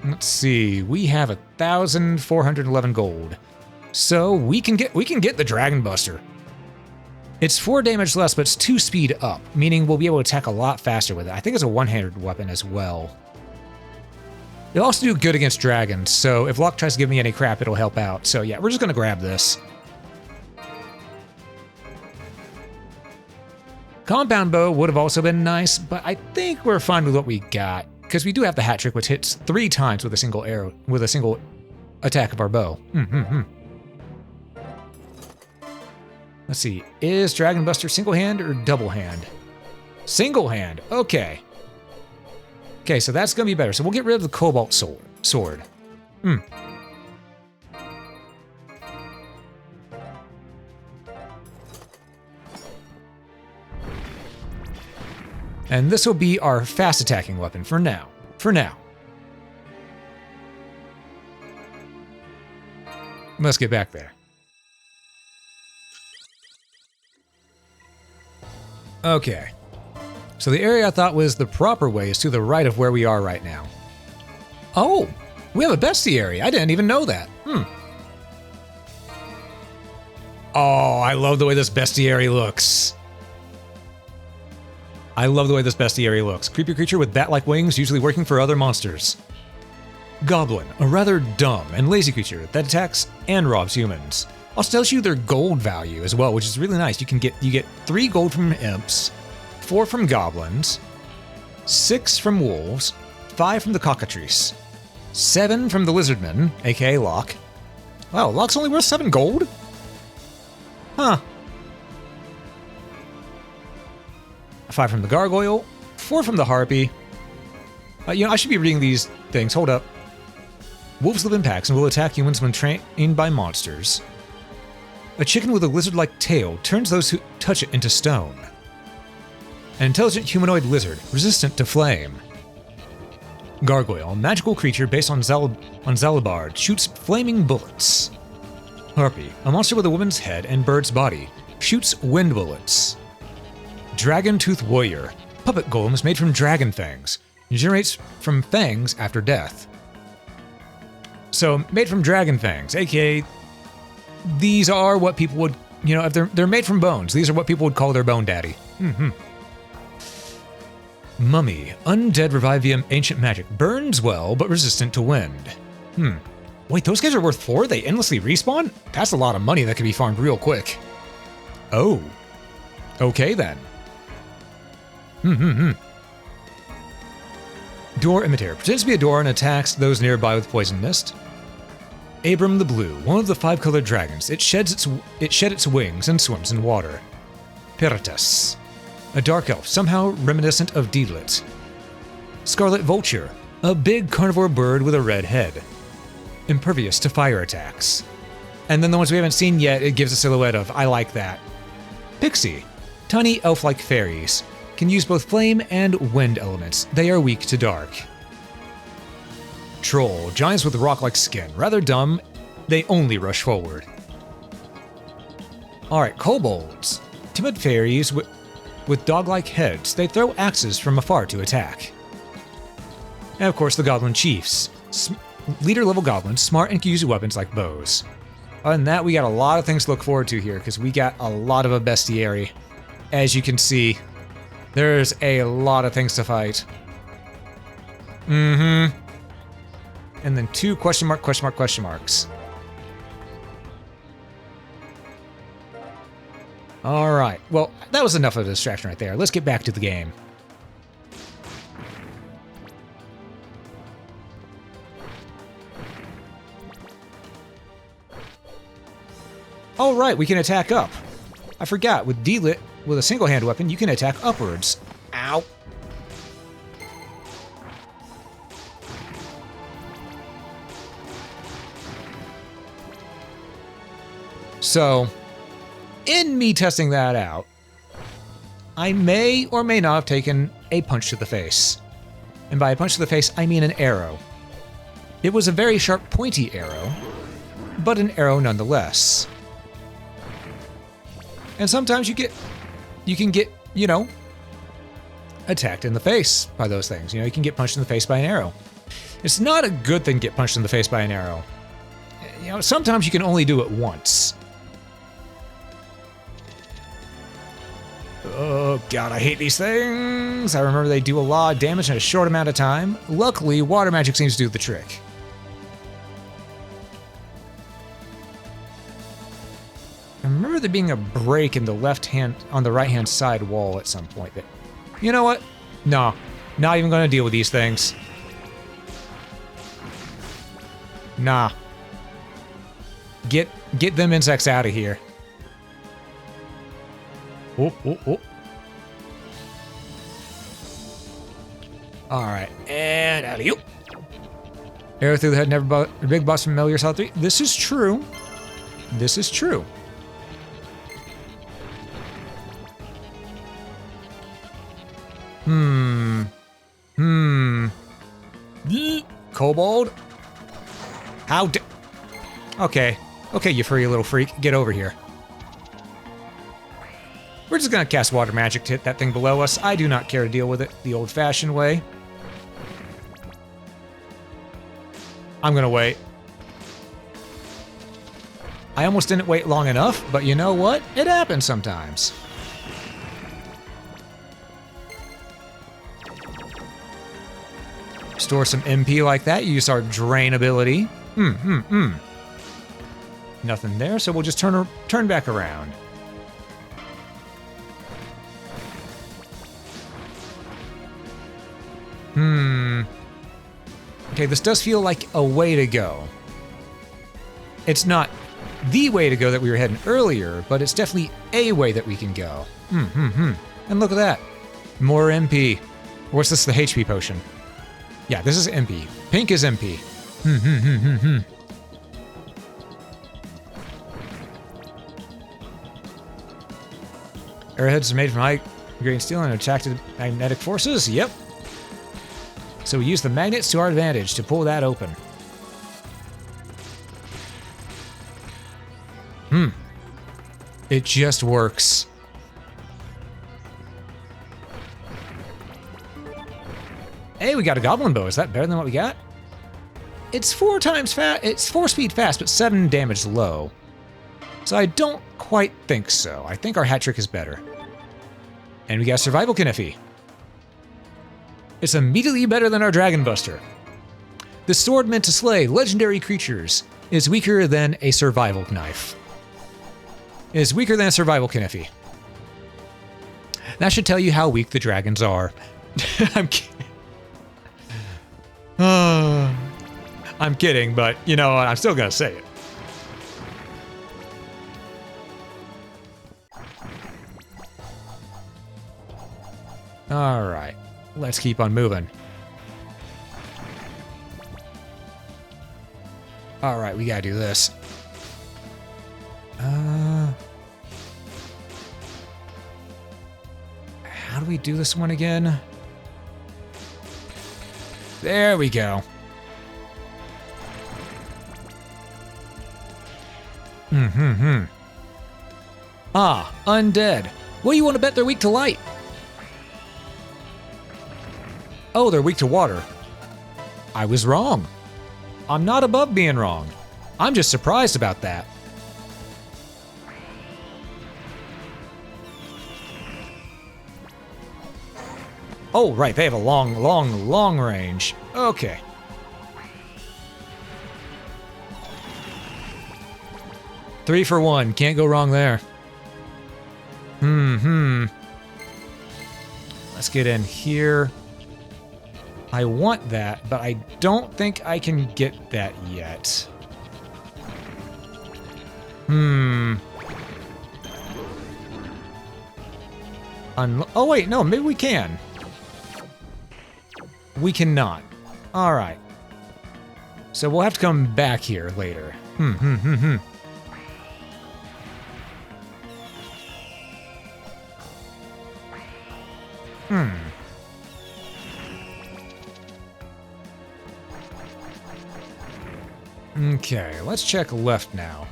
[SPEAKER 1] Let's see. We have 1,411 gold. So we can get the Dragon Buster. It's 4 damage less, but it's 2 speed up, meaning we'll be able to attack a lot faster with it. I think it's a one-handed weapon as well. It'll also do good against dragons, so if Locke tries to give me any crap, it'll help out. So yeah, we're just gonna grab this. Compound bow would have also been nice, but I think we're fine with what we got, because we do have the hat trick, which hits 3 times with a single arrow, with a single attack of our bow. Let's see, is Dragon Buster single hand or double hand? Single hand, okay. Okay, so that's gonna be better. So we'll get rid of the Cobalt sword. And this will be our fast attacking weapon for now. Let's get back there. Okay. So the area I thought was the proper way is to the right of where we are right now. Oh, we have a bestiary. I didn't even know that. Oh, I love the way this bestiary looks. Creepy creature with bat-like wings, usually working for other monsters. Goblin, a rather dumb and lazy creature that attacks and robs humans. Also tells you their gold value as well, which is really nice. You get 3 gold from imps, 4 from goblins, 6 from wolves, 5 from the cockatrice, 7 from the lizardmen, aka Locke. Wow, Locke's only worth 7 gold? Huh. 5 from the gargoyle, 4 from the harpy. I should be reading these things. Hold up. Wolves live in packs and will attack humans when trained by monsters. A chicken with a lizard-like tail turns those who touch it into stone. An intelligent humanoid lizard, resistant to flame. Gargoyle, a magical creature based on Zalabard, shoots flaming bullets. Harpy, a monster with a woman's head and bird's body, shoots wind bullets. Dragon Tooth Warrior, puppet golems made from dragon fangs, generates from fangs after death. So, made from dragon fangs, aka these are what people would, if they're made from bones, these are what people would call their bone daddy. Mummy, undead revived via ancient magic, burns well but resistant to wind. Wait, those guys are worth 4? They endlessly respawn? That's a lot of money that can be farmed real quick. Oh. Okay then. Door Imitator, pretends to be a door and attacks those nearby with poison mist. Abram the Blue, one of the 5 colored dragons. It shed its wings and swims in water. Piratus, a dark elf, somehow reminiscent of Deedlit. Scarlet Vulture, a big carnivore bird with a red head. Impervious to fire attacks. And then the ones we haven't seen yet, it gives a silhouette of, I like that. Pixie, tiny elf-like fairies. Can use both flame and wind elements. They are weak to dark. Troll, giants with rock-like skin. Rather dumb, they only rush forward. Alright, kobolds. Timid fairies with dog-like heads. They throw axes from afar to attack. And of course the goblin chiefs. Leader-level goblins, smart and can use weapons like bows. Other than that, we got a lot of things to look forward to here, because we got a lot of a bestiary. As you can see, there's a lot of things to fight. And then 2 question marks. Alright, well, that was enough of a distraction right there. Let's get back to the game. Alright, we can attack up. I forgot, with Deedlit, with a single-hand weapon, you can attack upwards. Ow. So, in me testing that out, I may or may not have taken a punch to the face. And by a punch to the face, I mean an arrow. It was a very sharp, pointy arrow, but an arrow nonetheless. And sometimes you can get, attacked in the face by those things. You know, you can get punched in the face by an arrow. It's not a good thing to get punched in the face by an arrow. You know, sometimes you can only do it once. Oh god, I hate these things. I remember they do a lot of damage in a short amount of time. Luckily, water magic seems to do the trick. I remember there being a break in the on the right-hand side wall at some point. But you know what? No, not even going to deal with these things. Nah. Get them insects out of here. Oh, oh, oh. All right, and out of you. Arrow through the head, never a big boss from Metal Gear Solid 3. This is true. This is true. Kobold? How Okay. Okay, you furry little freak. Get over here. We're just gonna cast water magic to hit that thing below us. I do not care to deal with it the old-fashioned way. I'm gonna wait. I almost didn't wait long enough, but you know what? It happens sometimes. Store some MP like that, use our drain ability. Nothing there, so we'll just turn back around. Okay, this does feel like a way to go. It's not the way to go that we were heading earlier, but it's definitely a way that we can go. And look at that. More MP. What's this, the HP potion? Yeah, this is MP. Pink is MP. Arrowheads are made from high-grade steel and attracted magnetic forces? Yep. So we use the magnets to our advantage to pull that open. It just works. Hey, we got a goblin bow. Is that better than what we got? It's 4 times fast. It's 4 speed fast, but 7 damage low. So I don't quite think so. I think our hat trick is better. And we got survival Kniffy. It's immediately better than our Dragon Buster. The sword meant to slay legendary creatures is weaker than a survival knife. It is weaker than a survival Kniffy. That should tell you how weak the dragons are. I'm kidding. I'm kidding, but you know what? I'm still gonna say it. All right, let's keep on moving. All right, we gotta do this. How do we do this one again? There we go. Ah, undead. What do you want to bet they're weak to light? Oh, they're weak to water. I was wrong. I'm not above being wrong. I'm just surprised about that. Oh, right, they have a long range. Okay. Three for one, can't go wrong there. Let's get in here. I want that, but I don't think I can get that yet. Oh wait, no, maybe we can. We cannot. All right. So we'll have to come back here later. Okay, let's check left now.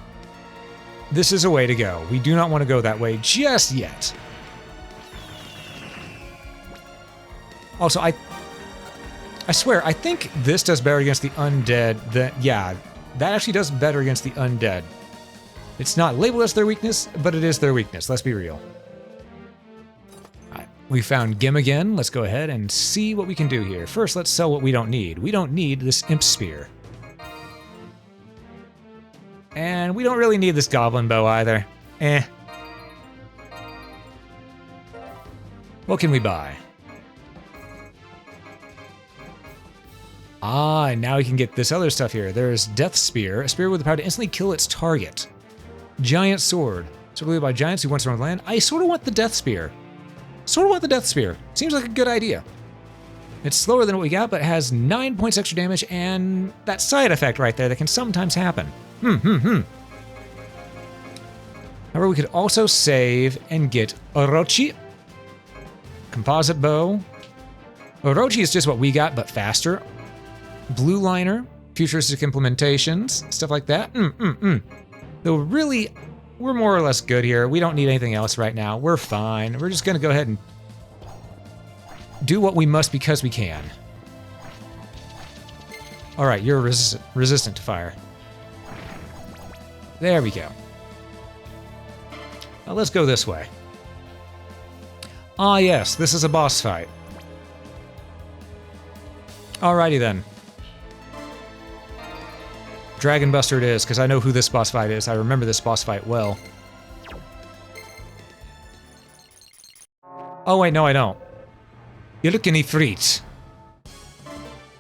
[SPEAKER 1] This is a way to go. We do not want to go that way just yet. Also, I swear, I think this does better against the undead than... Yeah, that actually does better against the undead. It's not labeled as their weakness, but it is their weakness. Let's be real. Alright, we found Gim again. Let's go ahead and see what we can do here. First, let's sell what we don't need. We don't need this Imp Spear. And we don't really need this Goblin Bow either. Eh. What can we buy? Ah, and now we can get this other stuff here. There's Death Spear, a spear with the power to instantly kill its target. Giant Sword, wielded by giants who once roamed the land. I sort of want the Death Spear. Seems like a good idea. It's slower than what we got, but it has 9 points extra damage and that side effect right there that can sometimes happen. However, we could also save and get Orochi. Composite Bow. Orochi is just what we got, but faster. Blue Liner, futuristic implementations, stuff like that. Though really, we're more or less good here. We don't need anything else right now. We're fine. We're just gonna go ahead and do what we must because we can. All right, you're resistant to fire. There we go. Now let's go this way. Ah yes, this is a boss fight. Alrighty then. Dragon Buster it is, because I know who this boss fight is. I remember this boss fight well. Oh wait, no I don't. You're looking Ifrit.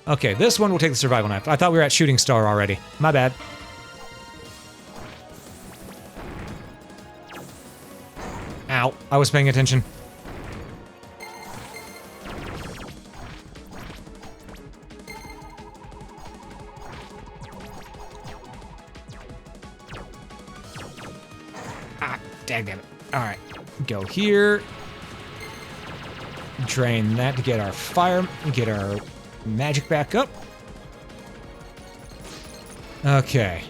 [SPEAKER 1] Okay, this one will take the survival knife. I thought we were at Shooting Star already. My bad. Ow, I was paying attention. Dang it. Alright, go here. Drain that to get our fire, get our magic back up. Okay.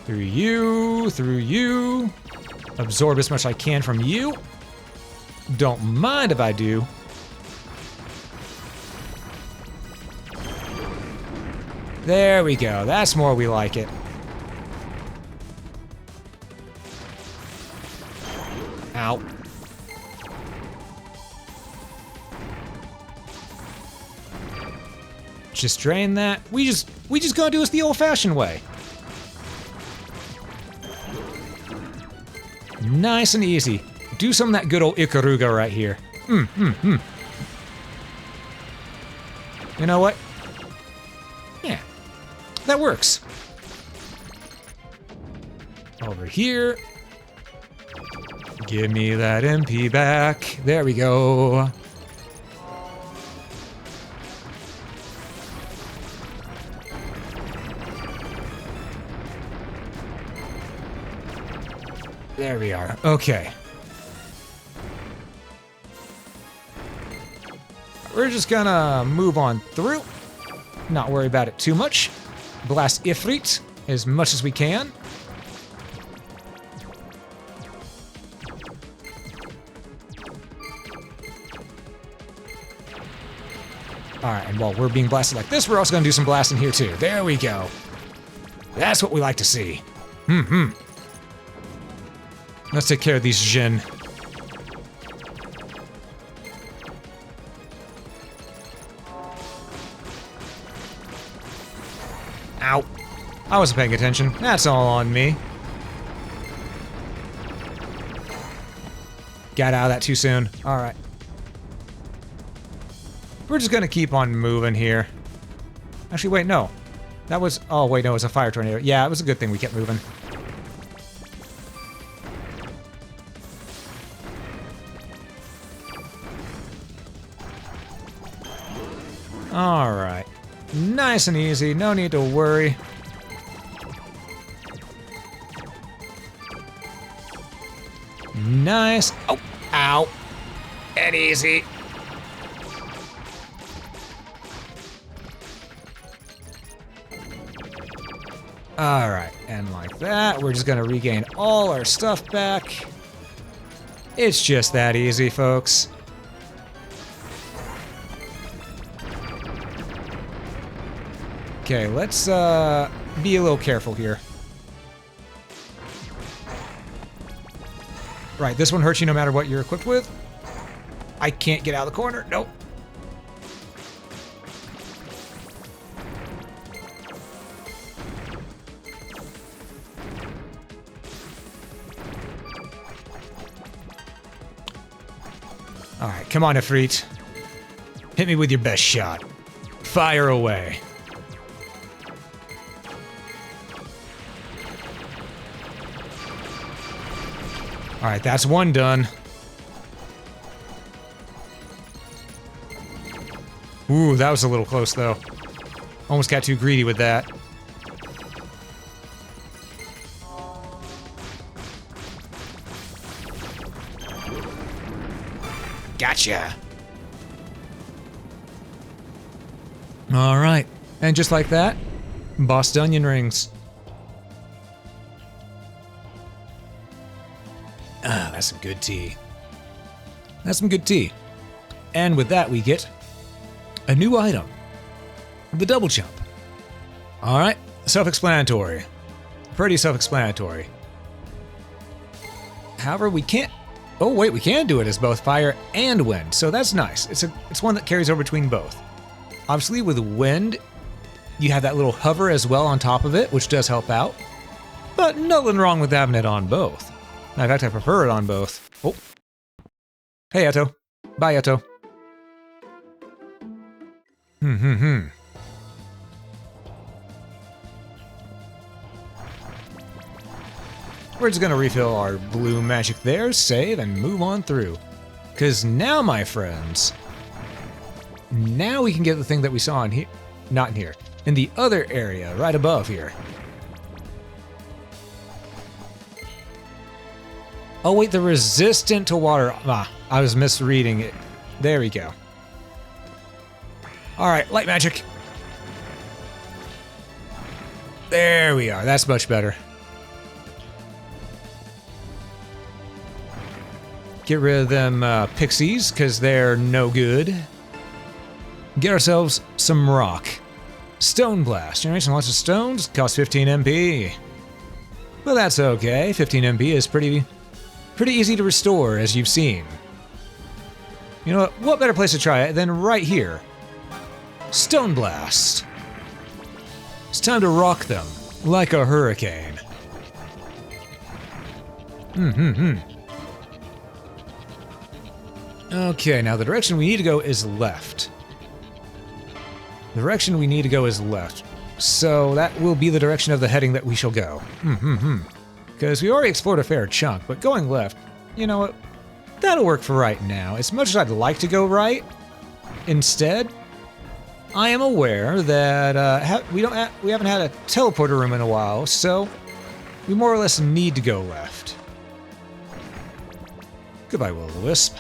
[SPEAKER 1] Through you. Absorb as much as I can from you. Don't mind if I do. There we go. That's more we like it. Ow. Just drain that. We just gonna do this the old-fashioned way. Nice and easy. Do some of that good old Ikaruga right here. You know what? Yeah, that works. Over here. Give me that MP back. There we go. There we are. Okay. We're just gonna move on through. Not worry about it too much. Blast Ifrit as much as we can. Alright, and while we're being blasted like this, we're also gonna do some blasting here too. There we go. That's what we like to see. Let's take care of these Jin. Ow. I wasn't paying attention. That's all on me. Got out of that too soon. Alright. We're just gonna keep on moving here. Actually, wait, no. That was... Oh, wait, no, it was a fire tornado. Yeah, it was a good thing we kept moving. Alright. Nice and easy, no need to worry. Nice. Oh, ow. And easy. Alright, and like that, we're just gonna regain all our stuff back. It's just that easy, folks. Okay, let's be a little careful here. Right, this one hurts you no matter what you're equipped with. I can't get out of the corner. Nope. Alright, come on, Ifrit. Hit me with your best shot. Fire away. Alright, that's one done. Ooh, that was a little close, though. Almost got too greedy with that. Gotcha! Alright, and just like that, bossed onion rings. Ah, that's some good tea. That's some good tea. And with that, we get a new item. The double jump. Alright, self-explanatory. Pretty self-explanatory. However, we can't... Oh wait, we can do it as both fire and wind, so that's nice. It's one that carries over between both. Obviously, with wind, you have that little hover as well on top of it, which does help out. But nothing wrong with having it on both. In fact, I prefer it on both. Oh. Hey, Eto. Bye, Eto. We're just gonna refill our blue magic there, save, and move on through. Because now, my friends, now we can get the thing that we saw in here. Not in here. In the other area, right above here. Oh wait, the resistant to water. Ah, I was misreading it. There we go. Alright, light magic. There we are, that's much better. Get rid of them pixies, because they're no good. Get ourselves some rock. Stone Blast. Generation lots of stones, costs 15 MP. Well, that's okay. 15 MP is pretty easy to restore, as you've seen. You know what better place to try it than right here? Stone Blast. It's time to rock them, like a hurricane. Okay, now the direction we need to go is left. The direction we need to go is left. So that will be the direction of the heading that we shall go. Because we already explored a fair chunk, but going left, you know what? That'll work for right now. As much as I'd like to go right, instead, I am aware that we haven't had a teleporter room in a while, so we more or less need to go left. Goodbye, Will-o-the-Wisp.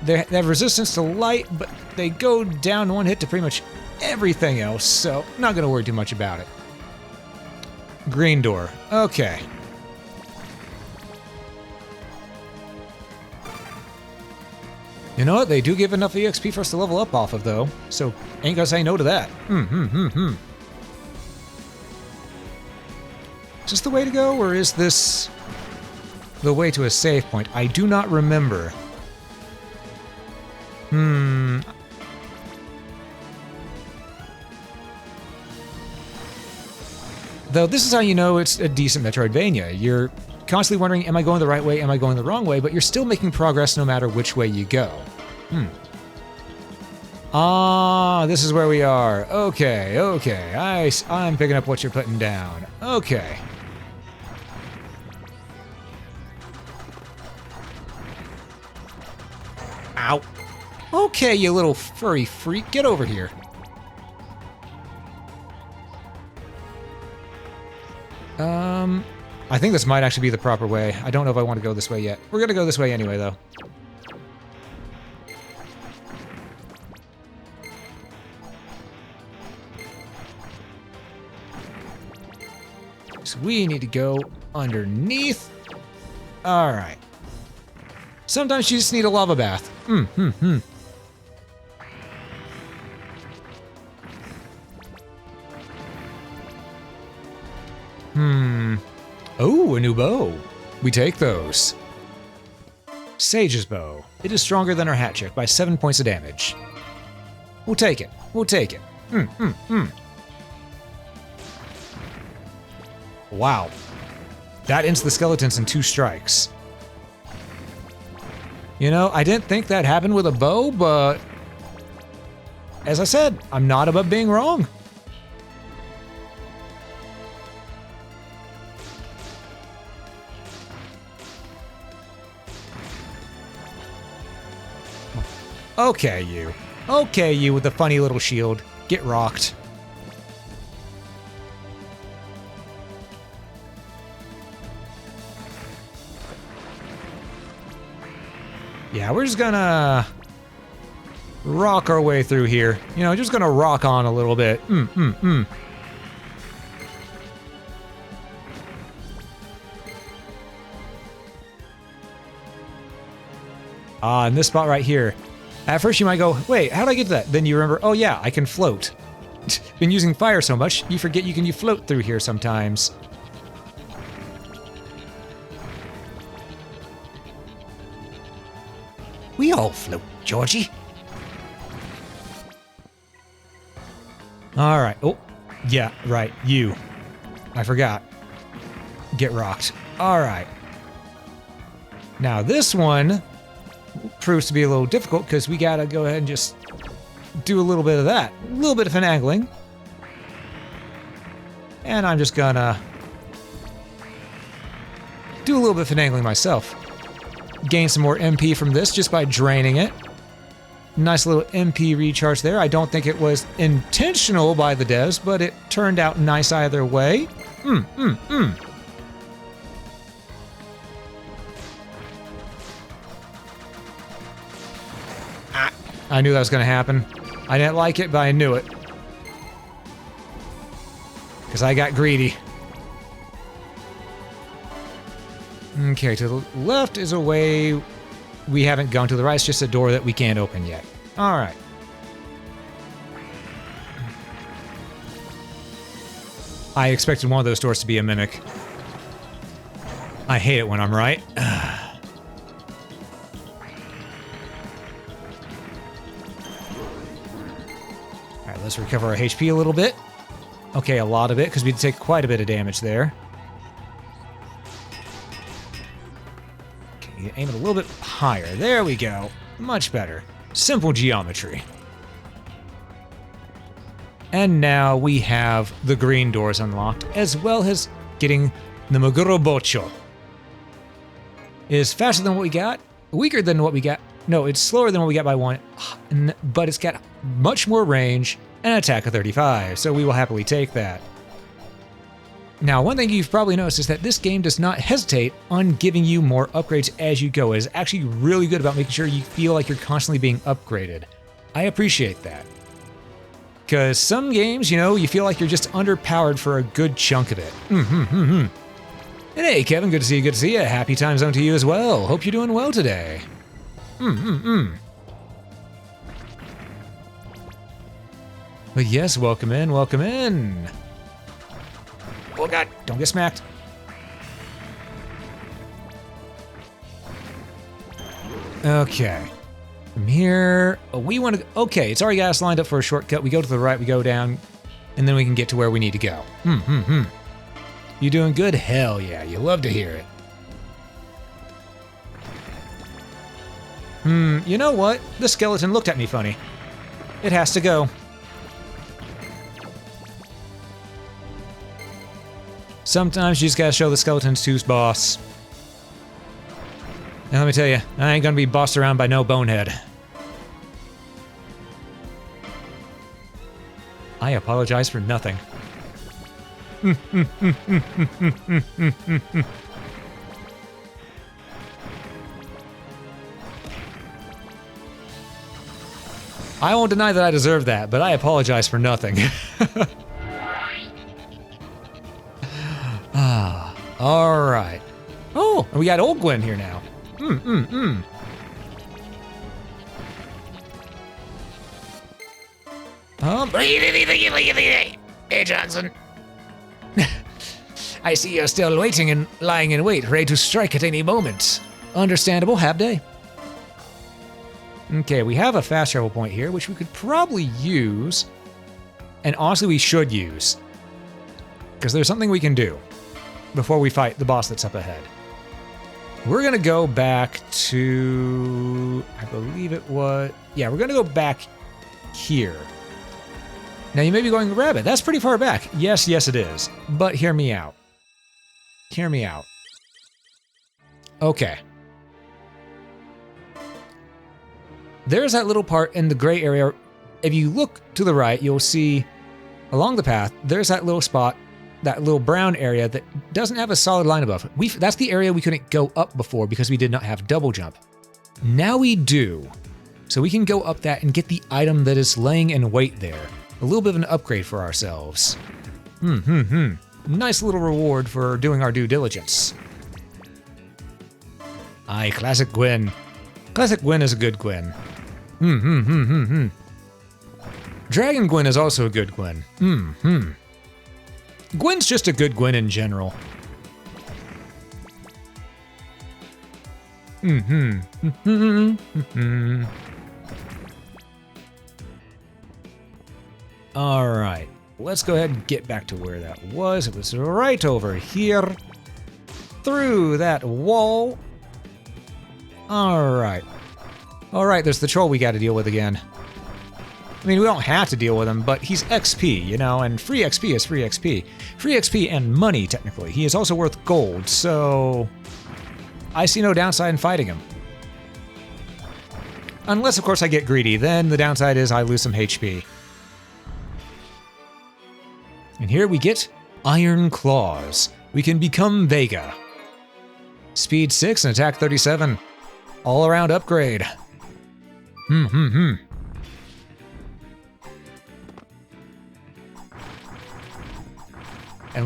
[SPEAKER 1] They have resistance to light, but they go down one hit to pretty much everything else, so not gonna worry too much about it. Green door. Okay. You know what? They do give enough EXP for us to level up off of, though, so ain't gonna say no to that. Is this the way to go, or is this the way to a save point? I do not remember. Though this is how you know it's a decent Metroidvania. You're constantly wondering, am I going the right way, am I going the wrong way, but you're still making progress no matter which way you go. Ah, this is where we are. Okay, okay. I'm picking up what you're putting down. Okay. Ow. Okay, you little furry freak, get over here. I think this might actually be the proper way. I don't know if I want to go this way yet. We're gonna go this way anyway, though. So we need to go underneath. All right. Sometimes you just need a lava bath. Oh, a new bow. We take those. Sage's bow. It is stronger than our hat trick by 7 points of damage. We'll take it. We'll take it. Wow. That ends the skeletons in 2 strikes. You know, I didn't think that happened with a bow, but as I said, I'm not above being wrong. Okay, you. Okay, you with the funny little shield. Get rocked. Yeah, we're just gonna rock our way through here. You know, just gonna rock on a little bit. In this spot right here. At first you might go, wait, how did I get to that? Then you remember, oh yeah, I can float. Been using fire so much, you forget you can float through here sometimes. We all float, Georgie. All right. Oh, yeah, right. You. I forgot. Get rocked. All right. Now this one proves to be a little difficult because we gotta go ahead and just do a little bit of that. A little bit of finagling. And I'm just gonna do a little bit of finagling myself. Gain some more MP from this just by draining it. Nice little MP recharge there. I don't think it was intentional by the devs, but it turned out nice either way. I knew that was going to happen. I didn't like it, but I knew it. Because I got greedy. Okay, to the left is a way we haven't gone. To the right is just a door that we can't open yet. Alright. I expected one of those doors to be a mimic. I hate it when I'm right. Alright, let's recover our HP a little bit. Okay, a lot of it, because we did take quite a bit of damage there. Okay, aim it a little bit higher. There we go. Much better. Simple geometry. And now we have the green doors unlocked, as well as getting the Mogorobocho. It is faster than what we got, weaker than what we got. No, it's slower than what we got by 1, but it's got much more range and an attack of 35, so we will happily take that. Now, one thing you've probably noticed is that this game does not hesitate on giving you more upgrades as you go. It is actually really good about making sure you feel like you're constantly being upgraded. I appreciate that. Because some games, you know, you feel like you're just underpowered for a good chunk of it. And hey, Kevin, good to see you, good to see you. Happy time zone to you as well. Hope you're doing well today. But yes, welcome in, welcome in. Oh god, don't get smacked. Okay. From here, we want to, okay, it's already got us lined up for a shortcut. We go to the right, we go down, and then we can get to where we need to go. You doing good? Hell yeah, you love to hear it. You know what? The skeleton looked at me funny. It has to go. Sometimes you just gotta show the skeletons who's boss. And let me tell you, I ain't gonna be bossed around by no bonehead. I apologize for nothing. I won't deny that I deserve that, but I apologize for nothing. Alright. Oh, and we got old Gwen here now. Hey, Johnson. I see you're still waiting and lying in wait, ready to strike at any moment. Understandable, have day. Okay, we have a fast travel point here, which we could probably use. And honestly, we should use. Because there's something we can do before we fight the boss that's up ahead. We're going to go back to... I believe it was... Yeah, we're going to go back here. Now, you may be going, Rabbit, that's pretty far back. Yes, yes, it is. But hear me out. Hear me out. Okay. There's that little part in the gray area. If you look to the right, you'll see along the path, there's that little spot, that little brown area that doesn't have a solid line above. That's the area we couldn't go up before because we did not have double jump. Now we do. So we can go up that and get the item that is laying in wait there. A little bit of an upgrade for ourselves. Nice little reward for doing our due diligence. Aye, classic Gwen. Classic Gwen is a good Gwen. Dragon Gwen is also a good Gwen. Gwen's just a good Gwen in general. Alright, let's go ahead and get back to where that was. It was right over here. Through that wall. Alright. Alright, there's the troll we gotta deal with again. I mean, we don't have to deal with him, but he's XP, you know, and free XP is free XP. Free XP and money, technically. He is also worth gold, so... I see no downside in fighting him. Unless, of course, I get greedy. Then the downside is I lose some HP. And here we get Iron Claws. We can become Vega. Speed 6 and attack 37. All-around upgrade. And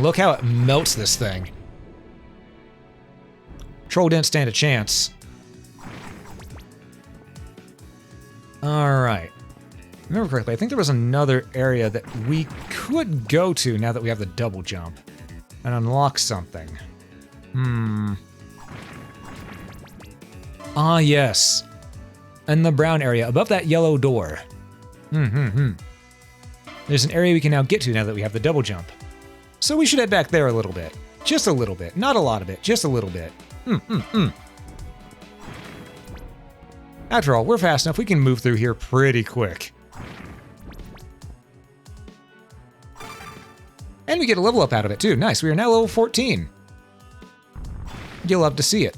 [SPEAKER 1] look how it melts this thing. Troll didn't stand a chance. Alright. Remember correctly, I think there was another area that we could go to now that we have the double jump. And unlock something. Ah, yes. In the brown area, above that yellow door. There's an area we can now get to now that we have the double jump. So we should head back there a little bit. Just a little bit. Not a lot of it, just a little bit. After all, we're fast enough, we can move through here pretty quick. And we get a level up out of it too. Nice, we are now level 14. You'll love to see it.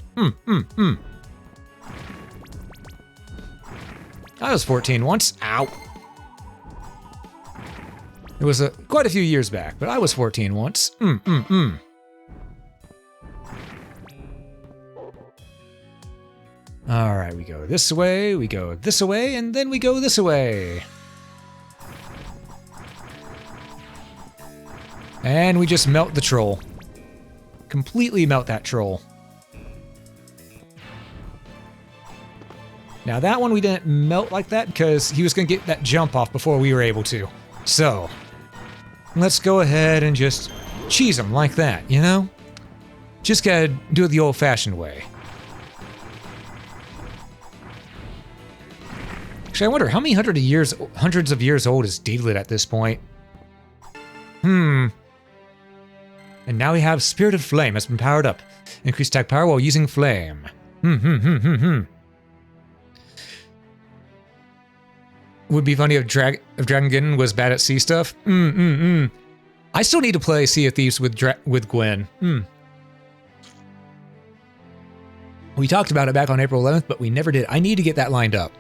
[SPEAKER 1] I was 14 once. Ow. It was quite a few years back, but I was 14 once. Alright, we go this way, we go this way, and then we go this way. And we just melt the troll. Completely melt that troll. Now that one we didn't melt like that because he was going to get that jump off before we were able to. So, let's go ahead and just cheese him like that, you know? Just gotta do it the old-fashioned way. Actually, I wonder how many hundreds of years old is Deedlit at this point? And now we have Spirit of Flame has been powered up. Increase attack power while using flame. Would be funny if Dragon was bad at sea stuff. I still need to play Sea of Thieves with Gwen. We talked about it back on April 11th, but we never did. I need to get that lined up.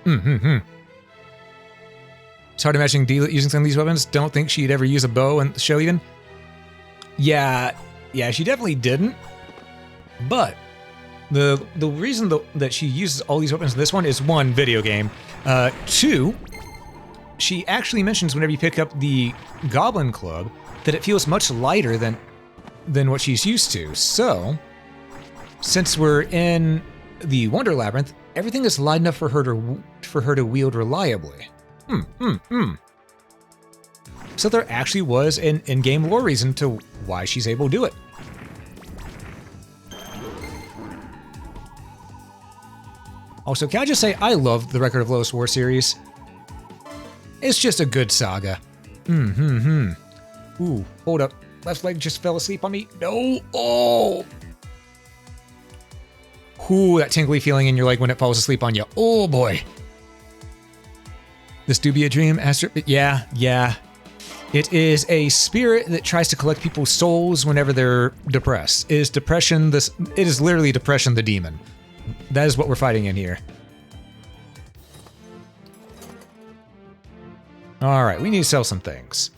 [SPEAKER 1] It's hard to imagine Deedlit using some of these weapons. Don't think she'd ever use a bow in the show even. Yeah, she definitely didn't. But the reason that she uses all these weapons in this one is one, video game. Two, she actually mentions whenever you pick up the Goblin Club that it feels much lighter than what she's used to. So, since we're in the Wonder Labyrinth, everything is light enough for her to wield reliably. So there actually was an in-game lore reason to why she's able to do it. Also, can I just say, I love the Record of Lodoss War series. It's just a good saga. Ooh, hold up. Left leg just fell asleep on me. No. Oh. Ooh, that tingly feeling in your leg when it falls asleep on you. Oh, boy. This do be a dream, Astro? Yeah. It is a spirit that tries to collect people's souls whenever they're depressed. Is depression this? It is literally depression the demon. That is what we're fighting in here. All right, we need to sell some things.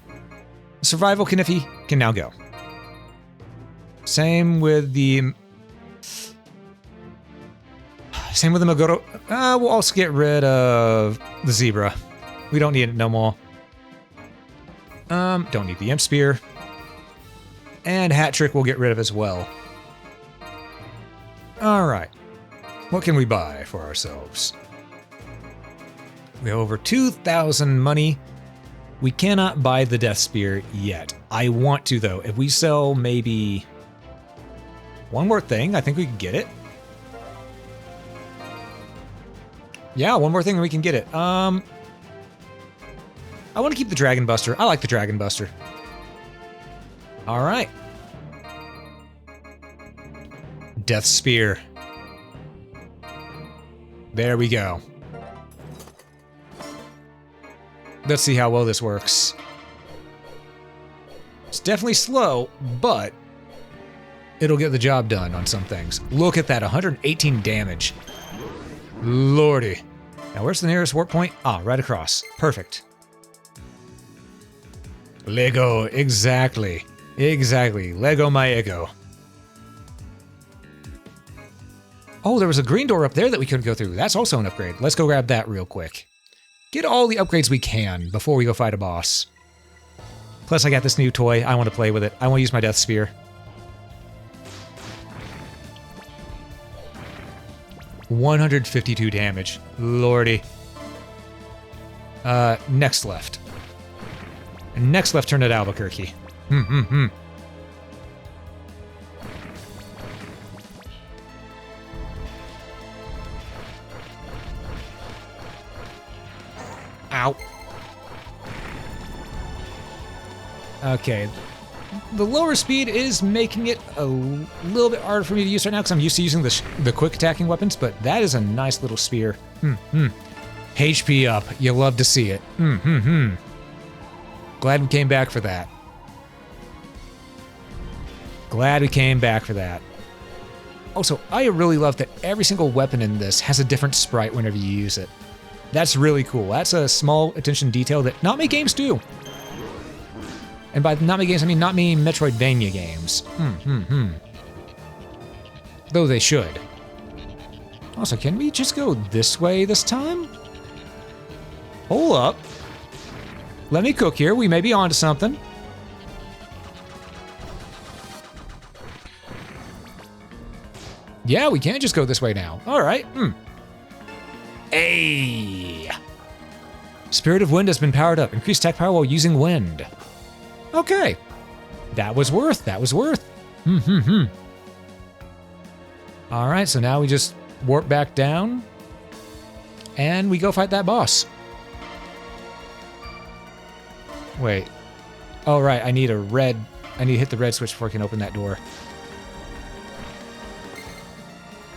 [SPEAKER 1] Survival Kniffy can now go. Same with the Megoro. We'll also get rid of the zebra. We don't need it no more. Don't need the Imp Spear. And Hat Trick we'll get rid of as well. Alright. What can we buy for ourselves? We have over 2,000 money. We cannot buy the Death Spear yet. I want to, though. If we sell maybe one more thing, I think we can get it. Yeah, one more thing and we can get it. I want to keep the Dragon Buster. I like the Dragon Buster. All right. Death Spear. There we go. Let's see how well this works. It's definitely slow, but it'll get the job done on some things. Look at that, 118 damage. Lordy. Now where's the nearest warp point? Ah, right across. Perfect. Lego, exactly. Exactly. Lego my ego. Oh, there was a green door up there that we couldn't go through. That's also an upgrade. Let's go grab that real quick. Get all the upgrades we can before we go fight a boss. Plus, I got this new toy. I want to play with it. I want to use my Death Spear. 152 damage. Lordy. Next left. Next left turn at Albuquerque. Ow. Okay. The lower speed is making it a little bit harder for me to use right now because I'm used to using the quick attacking weapons, but that is a nice little spear. HP up. You love to see it. Glad we came back for that. Glad we came back for that. Also, I really love that every single weapon in this has a different sprite whenever you use it. That's really cool. That's a small attention detail that not many games do. And by not many games, I mean not many Metroidvania games. Though they should. Also, can we just go this way this time? Hold up. Let me cook here. We may be onto something. Yeah, we can just go this way now. All right. Hey! Spirit of Wind has been powered up. Increased attack power while using wind. Okay. That was worth. All right, so now we just warp back down. And we go fight that boss. Wait. Oh, right, I need to hit the red switch before I can open that door.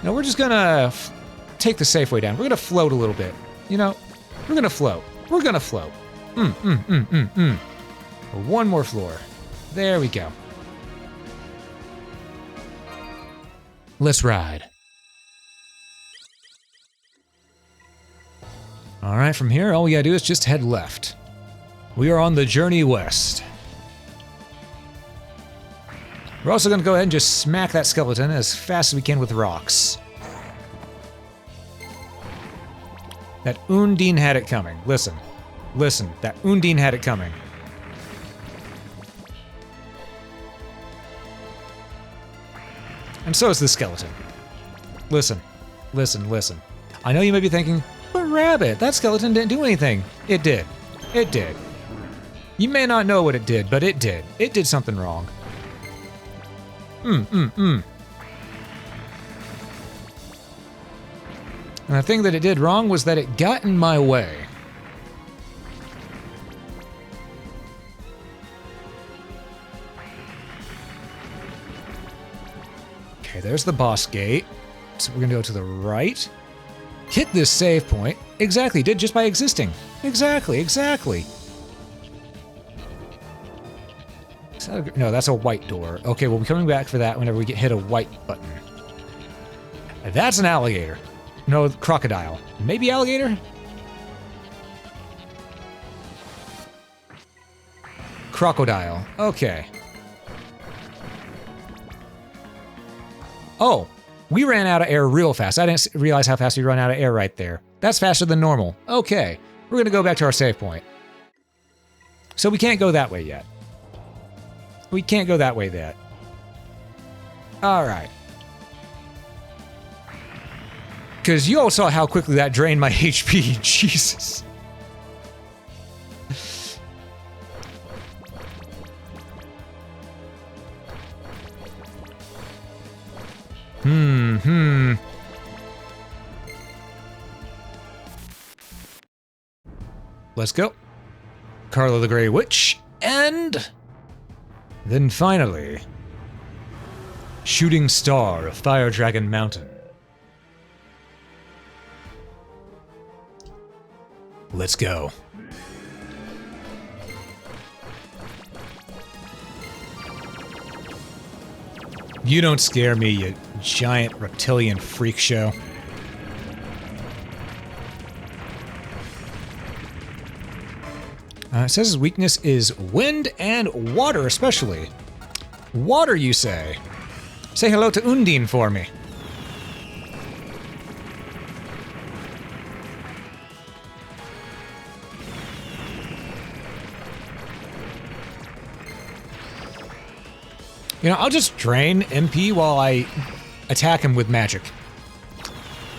[SPEAKER 1] Now we're just gonna take the safe way down. We're gonna float a little bit. You know, we're gonna float. We're gonna float. One more floor. There we go. Let's ride. All right, from here, all we gotta do is just head left. We are on the journey west. We're also gonna go ahead and just smack that skeleton as fast as we can with rocks. That Undine had it coming. Listen. That Undine had it coming. And so is the skeleton. Listen. I know you may be thinking, but Rabbit, that skeleton didn't do anything. It did. You may not know what it did, but it did. It did something wrong. And the thing that it did wrong was that it got in my way. Okay, there's the boss gate. So we're gonna go to the right. Hit this save point. Exactly, did just by existing. Exactly. No, that's a white door. Okay, we'll be coming back for that whenever we hit a white button. That's an alligator. No, crocodile. Maybe alligator? Crocodile. Okay. Oh, we ran out of air real fast. I didn't realize how fast we run out of air right there. That's faster than normal. Okay, we're gonna go back to our save point. So we can't go that way yet. We can't go that way yet. All right. Because you all saw how quickly that drained my HP. Jesus. Let's go. Carla the Grey Witch, and then finally, Shooting Star of Fire Dragon Mountain. Let's go. You don't scare me, you giant reptilian freak show. It says his weakness is wind and water, especially. Water, you say? Say hello to Undine for me. You know, I'll just drain MP while I attack him with magic.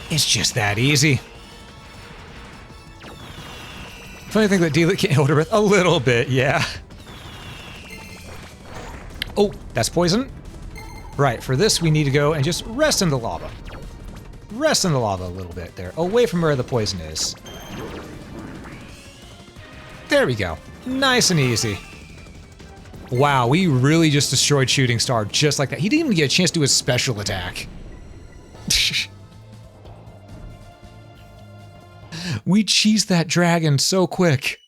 [SPEAKER 1] It's just that easy. Funny thing that Deedlit can't hold her breath a little bit, yeah. Oh, that's poison. Right, for this we need to go and just rest in the lava. Rest in the lava a little bit there, away from where the poison is. There we go. Nice and easy. Wow, we really just destroyed Shooting Star just like that. He didn't even get a chance to do his special attack. We cheesed that dragon so quick.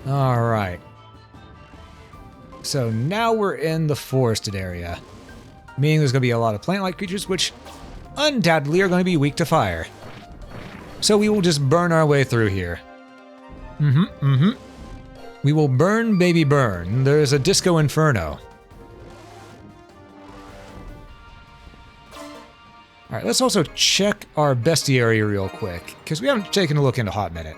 [SPEAKER 1] All right. So now we're in the forested area, meaning there's going to be a lot of plant-like creatures, which undoubtedly are going to be weak to fire. So we will just burn our way through here. We will burn, baby, burn. There's a disco inferno. All right, let's also check our bestiary real quick, because we haven't taken a look in a hot minute.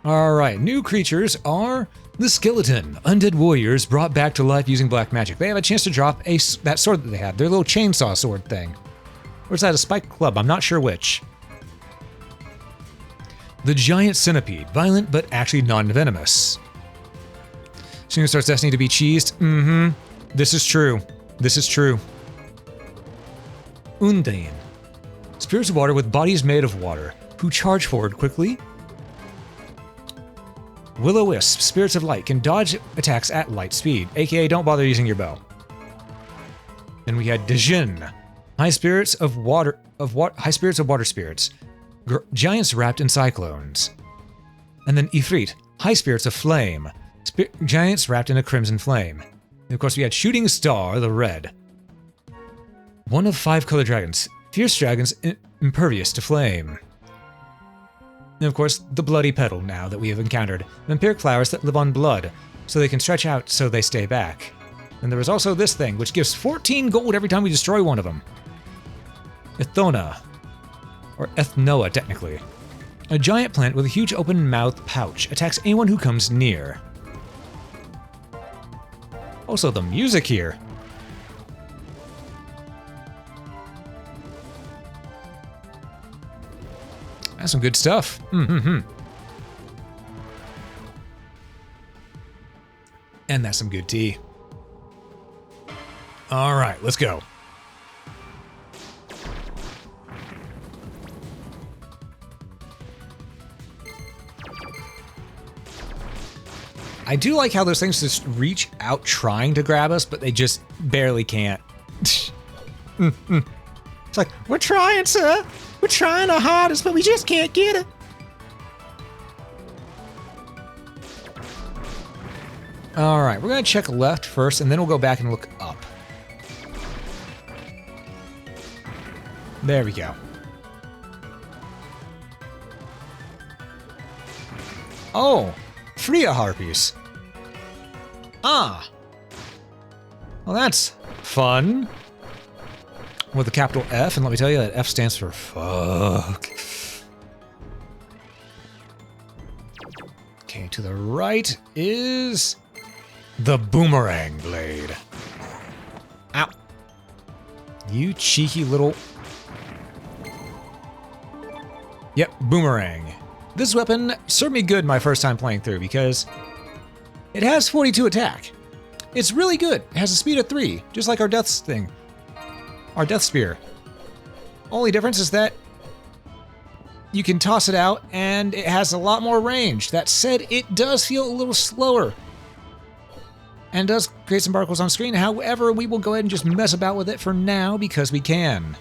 [SPEAKER 1] All right, new creatures are the skeleton, undead warriors brought back to life using black magic. They have a chance to drop that sword that they have, their little chainsaw sword thing. Or is that a spiked club? I'm not sure which. The giant centipede, violent but actually non-venomous. Shooting Star's destiny to be cheesed. This is true. This is true. Undine. Spirits of water with bodies made of water, who charge forward quickly. Will-o-wisp, spirits of light, can dodge attacks at light speed, aka don't bother using your bow. Then we had Djinn, high spirits of water spirits, giants wrapped in cyclones. And then Ifrit, high spirits of flame, giants wrapped in a crimson flame. And of course we had Shooting Star, the red. One of 5 color dragons, fierce dragons impervious to flame. And of course, the bloody petal now that we have encountered. Vampiric flowers that live on blood, so they can stretch out so they stay back. And there was also this thing, which gives 14 gold every time we destroy one of them. Ethona, or Ethnoa technically. A giant plant with a huge open mouth pouch attacks anyone who comes near. Also the music here. That's some good stuff. Mm-hmm. And that's some good tea. All right, let's go. I do like how those things just reach out trying to grab us, but they just barely can't. It's like, we're trying, sir. We're trying our hardest, but we just can't get it. All right, we're gonna check left first, and then we'll go back and look up. There we go. Oh, Freya harpies. Ah. Well, that's fun. With a capital F, and let me tell you that F stands for fuck. Okay, to the right is the boomerang blade. Ow. You cheeky little... Yep, boomerang. This weapon served me good my first time playing through because it has 42 attack. It's really good. It has a speed of 3, just like our death thing. Our death spear. Only difference is that you can toss it out and it has a lot more range. That said, it does feel a little slower and does create some particles on screen. However, we will go ahead and just mess about with it for now because we can.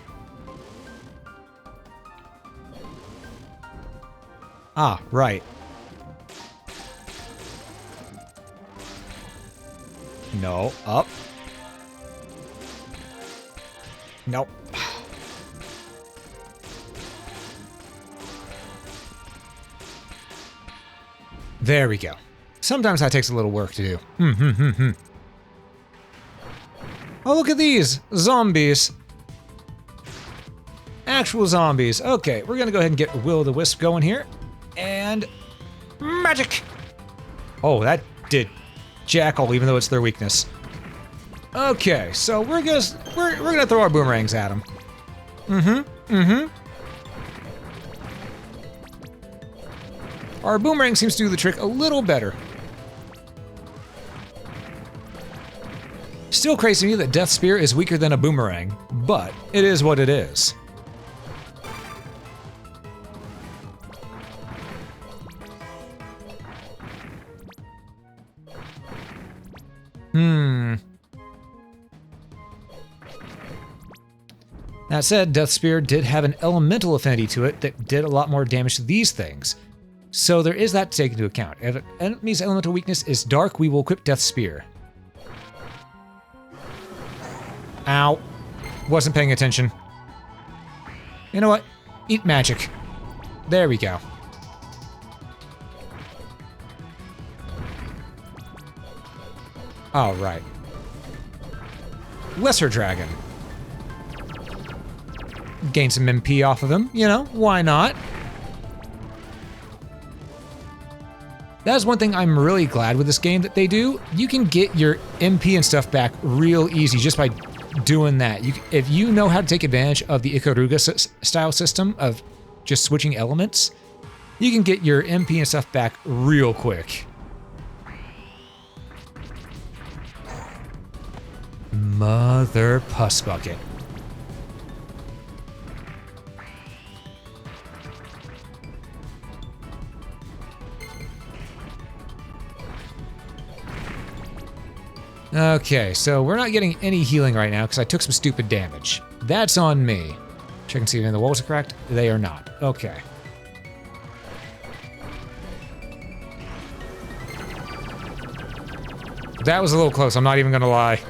[SPEAKER 1] Ah, right. No, up. Nope. There we go. Sometimes that takes a little work to do. Oh, look at these zombies. Actual zombies. Okay, we're gonna go ahead and get Will-o'-the-Wisp going here. And magic. Oh, that did jackal, even though it's their weakness. Okay, so we're gonna throw our boomerangs at them. Our boomerang seems to do the trick a little better. Still crazy to me that Death Spear is weaker than a boomerang, but it is what it is. That said, Death Spear did have an elemental affinity to it that did a lot more damage to these things. So there is that to take into account. If an enemy's elemental weakness is dark, we will equip Death Spear. Ow. Wasn't paying attention. You know what? Eat magic. There we go. All right. Lesser Dragon. Gain some MP off of him, you know, why not? That's one thing I'm really glad with this game that they do. You can get your MP and stuff back real easy just by doing that. If you know how to take advantage of the Ikaruga style system of just switching elements, you can get your MP and stuff back real quick. Mother puss bucket. Okay, so we're not getting any healing right now because I took some stupid damage. That's on me. Check and see if any of the walls are cracked. They are not. Okay. That was a little close, I'm not even gonna lie.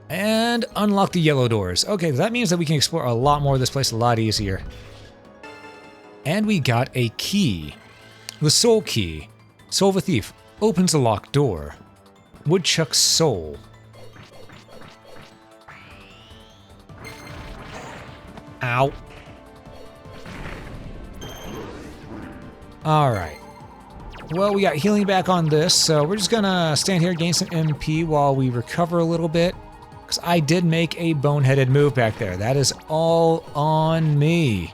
[SPEAKER 1] And unlock the yellow doors. Okay, that means that we can explore a lot more of this place a lot easier. And we got a key. The soul key. Soul of a thief. Opens a locked door. Woodchuck's soul. Ow. Alright. Well, we got healing back on this, so we're just gonna stand here, gain some MP while we recover a little bit. I did make a boneheaded move back there. That is all on me.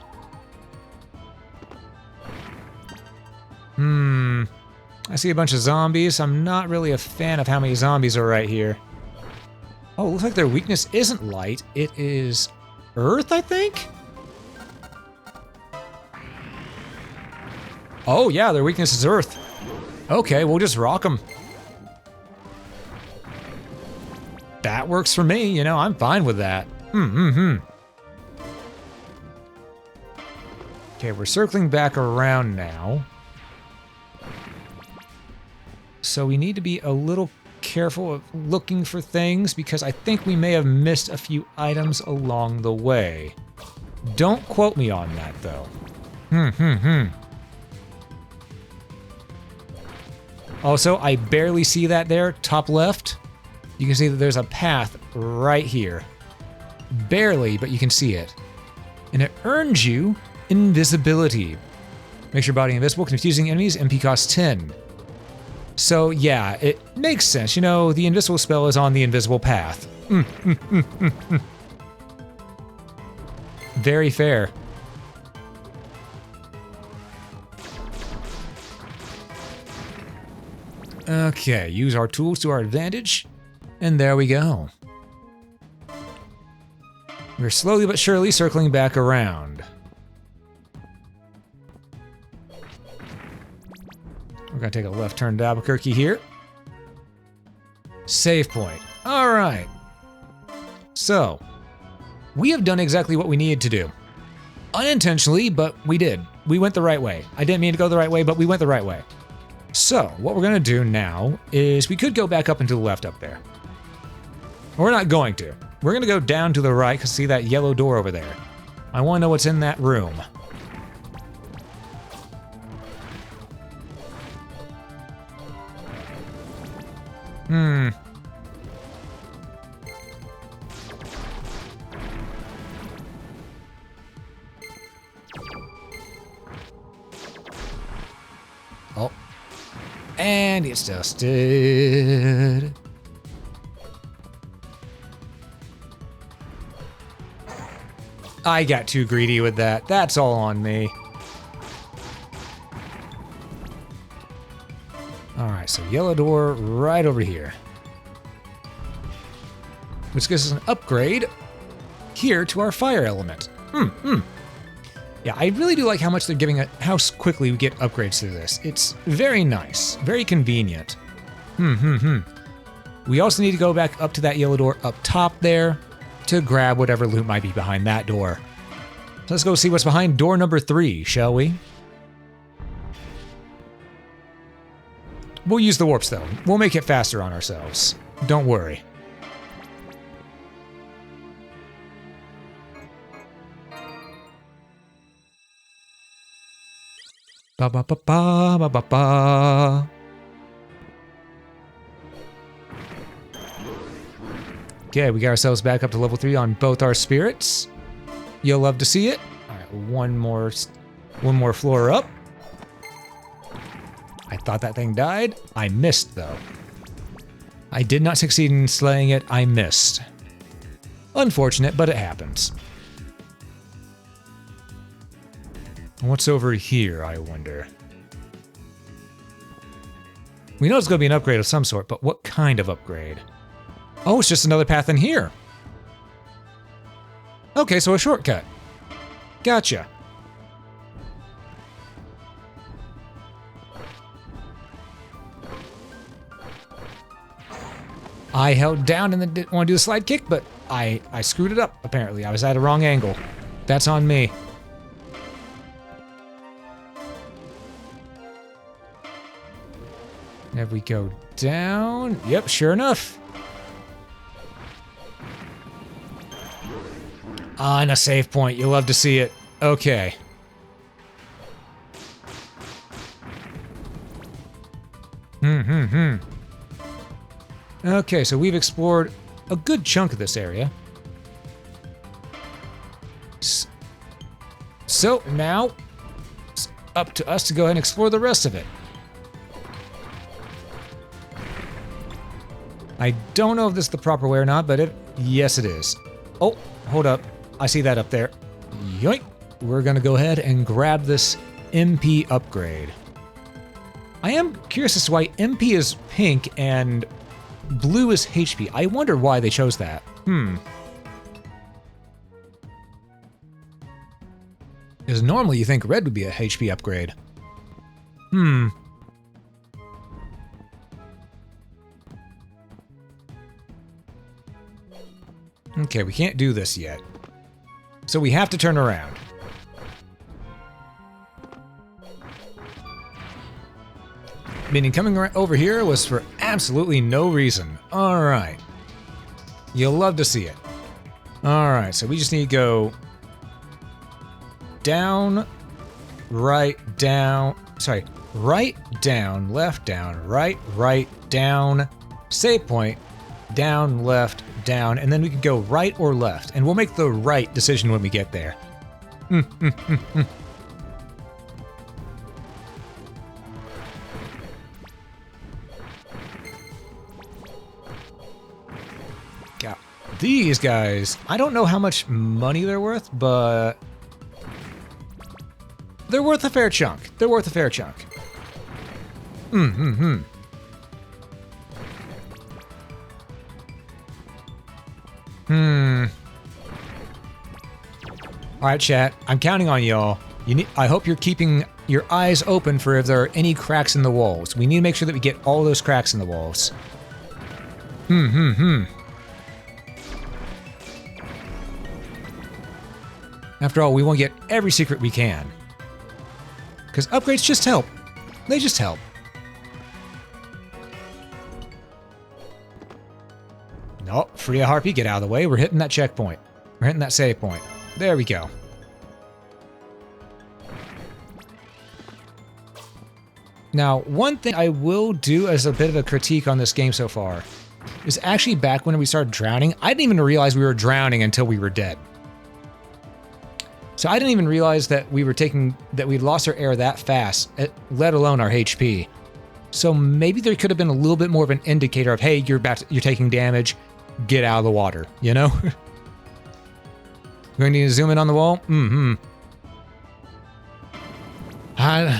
[SPEAKER 1] I see a bunch of zombies. I'm not really a fan of how many zombies are right here. Oh, looks like their weakness isn't light. It is earth, I think? Oh, yeah, their weakness is earth. Okay, we'll just rock them. That works for me, you know, I'm fine with that. Okay, we're circling back around now. So we need to be a little careful of looking for things because I think we may have missed a few items along the way. Don't quote me on that, though. Also, I barely see that there, top left. You can see that there's a path right here. Barely, but you can see it. And it earns you invisibility. Makes your body invisible, confusing enemies, MP costs 10. So yeah, it makes sense. You know, the invisible spell is on the invisible path. Very fair. Okay, use our tools to our advantage. And there we go. We're slowly but surely circling back around. We're gonna take a left turn to Albuquerque here. Save point. All right. So, we have done exactly what we needed to do. Unintentionally, but we did. We went the right way. I didn't mean to go the right way, but we went the right way. So, what we're gonna do now is we could go back up and to the left up there. We're not going to. We're gonna go down to the right because see that yellow door over there. I wanna know what's in that room. Oh. And it's dusted. I got too greedy with that. That's all on me. Alright, so yellow door right over here. Which gives us an upgrade here to our fire element. Yeah, I really do like how much they're giving it, how quickly we get upgrades through this. It's very nice, very convenient. We also need to go back up to that yellow door up top there to grab whatever loot might be behind that door. So let's go see what's behind door number 3, shall we? We'll use the warps though. We'll make it faster on ourselves. Don't worry. Ba ba ba ba ba ba ba. Okay, we got ourselves back up to level 3 on both our spirits. You'll love to see it. All right, one more floor up. I thought that thing died. I missed though. I did not succeed in slaying it. I missed. Unfortunate, but it happens. What's over here, I wonder? We know it's going to be an upgrade of some sort, but what kind of upgrade? Oh, it's just another path in here. Okay, so a shortcut. Gotcha. I held down and then didn't want to do the slide kick, but I screwed it up, apparently. I was at a wrong angle. That's on me. There we go down. Yep, sure enough. Ah, and a save point. You'll love to see it. Okay. Okay, so we've explored a good chunk of this area. So now, it's up to us to go ahead and explore the rest of it. I don't know if this is the proper way or not, but Yes, it is. Oh, hold up. I see that up there. Yoink. We're going to go ahead and grab this MP upgrade. I am curious as to why MP is pink and blue is HP. I wonder why they chose that. Because normally you think red would be a HP upgrade. Okay, we can't do this yet. So we have to turn around. Meaning coming over here was for absolutely no reason. Alright. You'll love to see it. Alright, so we just need to go down, right, down, sorry, right, down, left, down, right, down, save point, down, left, down, and then we can go right or left, and we'll make the right decision when we get there. Yeah. These guys, I don't know how much money they're worth, but they're worth a fair chunk. They're worth a fair chunk. Alright, chat. I'm counting on y'all. I hope you're keeping your eyes open for if there are any cracks in the walls. We need to make sure that we get all those cracks in the walls. After all, we want to get every secret we can. Because upgrades just help. They just help. No, Freya Harpy, get out of the way. We're hitting that checkpoint. We're hitting that save point. There we go. Now, one thing I will do as a bit of a critique on this game so far is actually back when we started drowning, I didn't even realize we were drowning until we were dead. So I didn't even realize that we we'd lost our air that fast, let alone our HP. So maybe there could have been a little bit more of an indicator of, hey, you're taking damage, get out of the water, you know? Going to need to zoom in on the wall?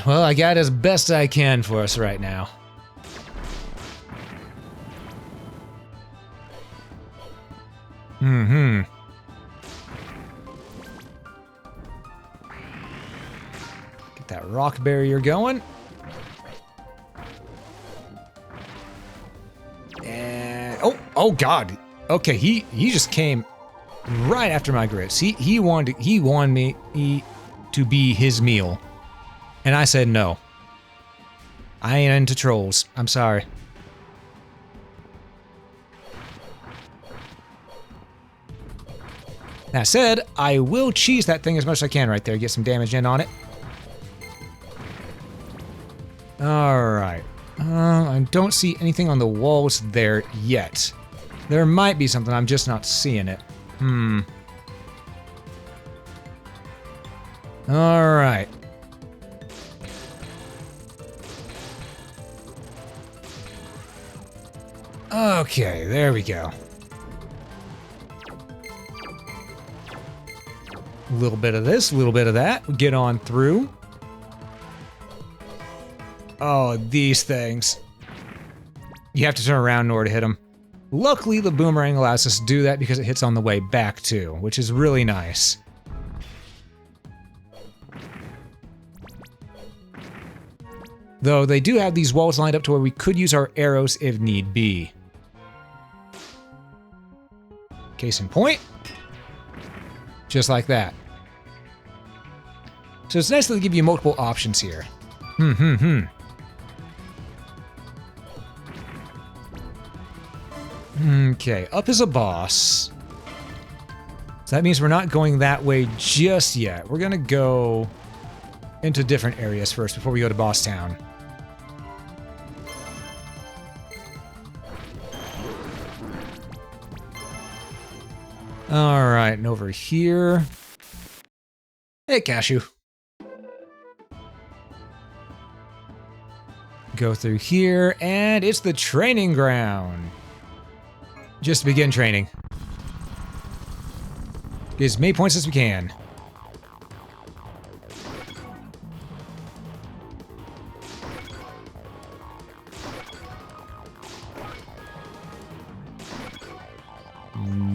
[SPEAKER 1] Well, I got as best I can for us right now. Get that rock barrier going. And oh god. Okay, he just came right after my grits. He wanted me to be his meal. And I said no. I ain't into trolls. I'm sorry. That said, I will cheese that thing as much as I can right there. Get some damage in on it. Alright. I don't see anything on the walls there yet. There might be something, I'm just not seeing it. Alright. Okay, there we go. A little bit of this, a little bit of that. Get on through. Oh, these things. You have to turn around in order to hit them. Luckily, the boomerang allows us to do that because it hits on the way back too, which is really nice. Though they do have these walls lined up to where we could use our arrows if need be. Case in point. Just like that. So it's nice that they give you multiple options here. Okay, up is a boss. So that means we're not going that way just yet. We're gonna go into different areas first before we go to Boss Town. Alright, and over here. Hey, Cashew. Go through here, and it's the training ground. Just to begin training. Get as many points as we can.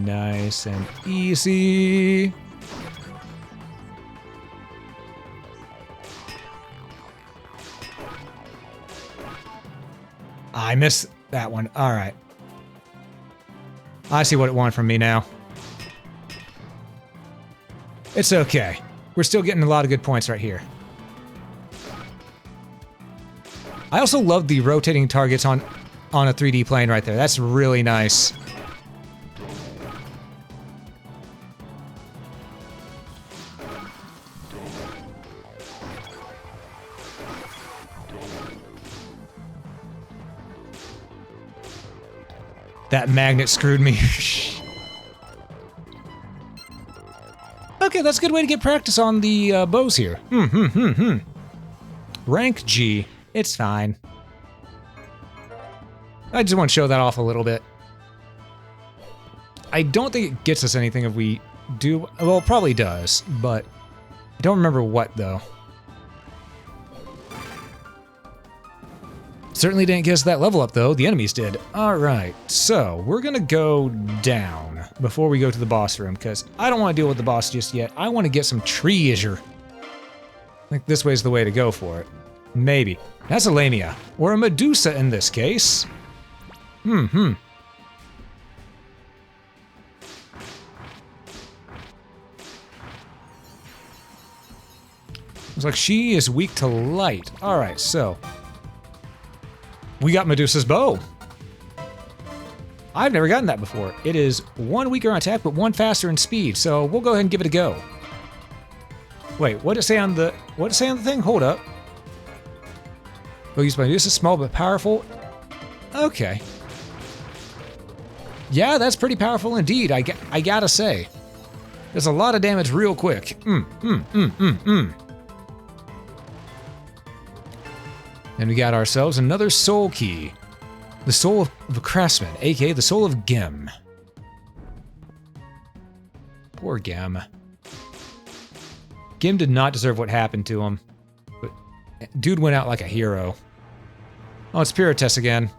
[SPEAKER 1] Nice and easy. I missed that one. All right. I see what it wanted from me now. It's okay. We're still getting a lot of good points right here. I also love the rotating targets on a 3D plane right there. That's really nice. That magnet screwed me. Okay, that's a good way to get practice on the bows here. Rank G. It's fine. I just want to show that off a little bit. I don't think it gets us anything if we do... Well, it probably does, but I don't remember what, though. Certainly didn't get us that level up, though. The enemies did. Alright, so we're gonna go down before we go to the boss room, because I don't want to deal with the boss just yet. I want to get some treasure. I think this way's the way to go for it. Maybe. That's a Lamia. Or a Medusa in this case. Looks like she is weak to light. Alright, so... we got Medusa's bow. I've never gotten that before. It is 1 weaker on attack, but 1 faster in speed, so we'll go ahead and give it a go. Wait, what did it say on the thing? Hold up. We'll use Medusa, small but powerful. Okay. Yeah, that's pretty powerful indeed, I gotta say. There's a lot of damage real quick. And we got ourselves another soul key. The soul of a craftsman, aka the soul of Gem. Poor Gem. Gem did not deserve what happened to him. But dude went out like a hero. Oh, it's Pyrotes again.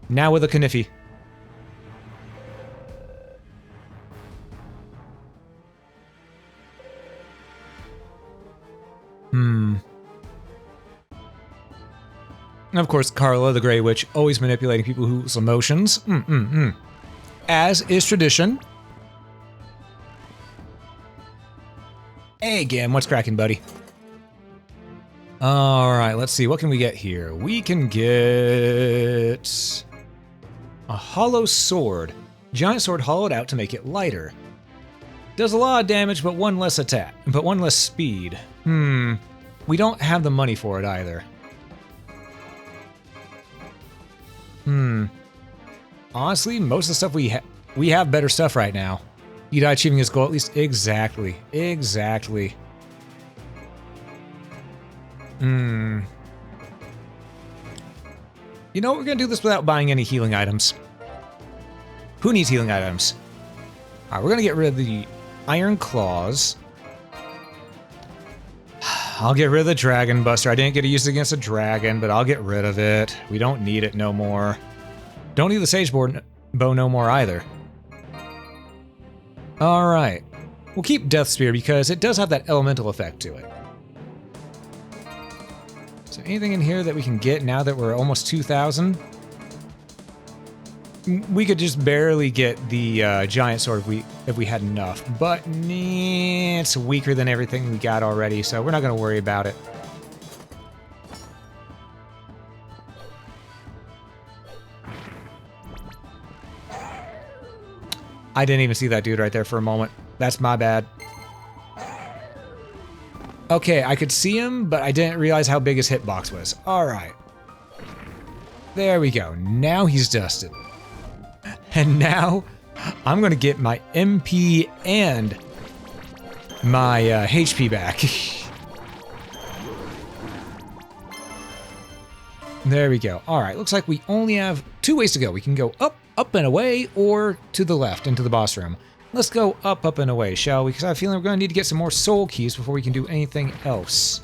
[SPEAKER 1] Now with a Kniffy. And of course, Carla, the Grey Witch, always manipulating people's emotions. As is tradition. Hey, Gam, what's cracking, buddy? Alright, let's see. What can we get here? We can get... a hollow sword. Giant sword hollowed out to make it lighter. Does a lot of damage, but 1 less attack. But 1 less speed. We don't have the money for it either. Honestly, most of the stuff we have better stuff right now. You die achieving his goal at least. Exactly. Exactly. You know, we're gonna do this without buying any healing items. Who needs healing items? Alright, we're gonna get rid of the Iron Claws. I'll get rid of the Dragon Buster. I didn't get to use it against a dragon, but I'll get rid of it. We don't need it no more. Don't need the Sage Bow no more either. Alright. We'll keep Death Spear because it does have that elemental effect to it. Is there anything in here that we can get now that we're almost 2,000? We could just barely get the giant sword if we had enough, but it's weaker than everything we got already, so we're not going to worry about it. I didn't even see that dude right there for a moment. That's my bad. Okay, I could see him, but I didn't realize how big his hitbox was. Alright. There we go. Now he's dusted. And now, I'm gonna get my MP and my HP back. There we go. Alright, looks like we only have 2 ways to go. We can go up and away, or to the left into the boss room. Let's go up, up, and away, shall we? Because I have a feeling we're going to need to get some more soul keys before we can do anything else.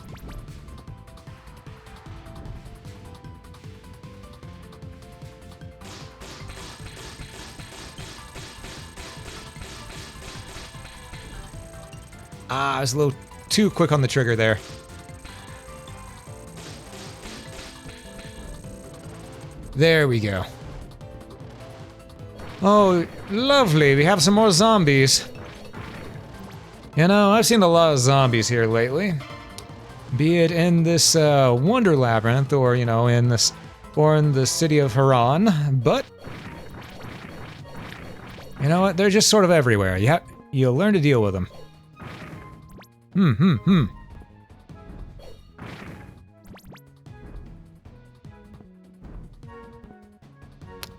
[SPEAKER 1] I was a little too quick on the trigger there. There we go. Oh, lovely. We have some more zombies. You know, I've seen a lot of zombies here lately. Be it in this Wonder Labyrinth or, you know, in this or in the city of Haran, but you know what? They're just sort of everywhere. You'll learn to deal with them.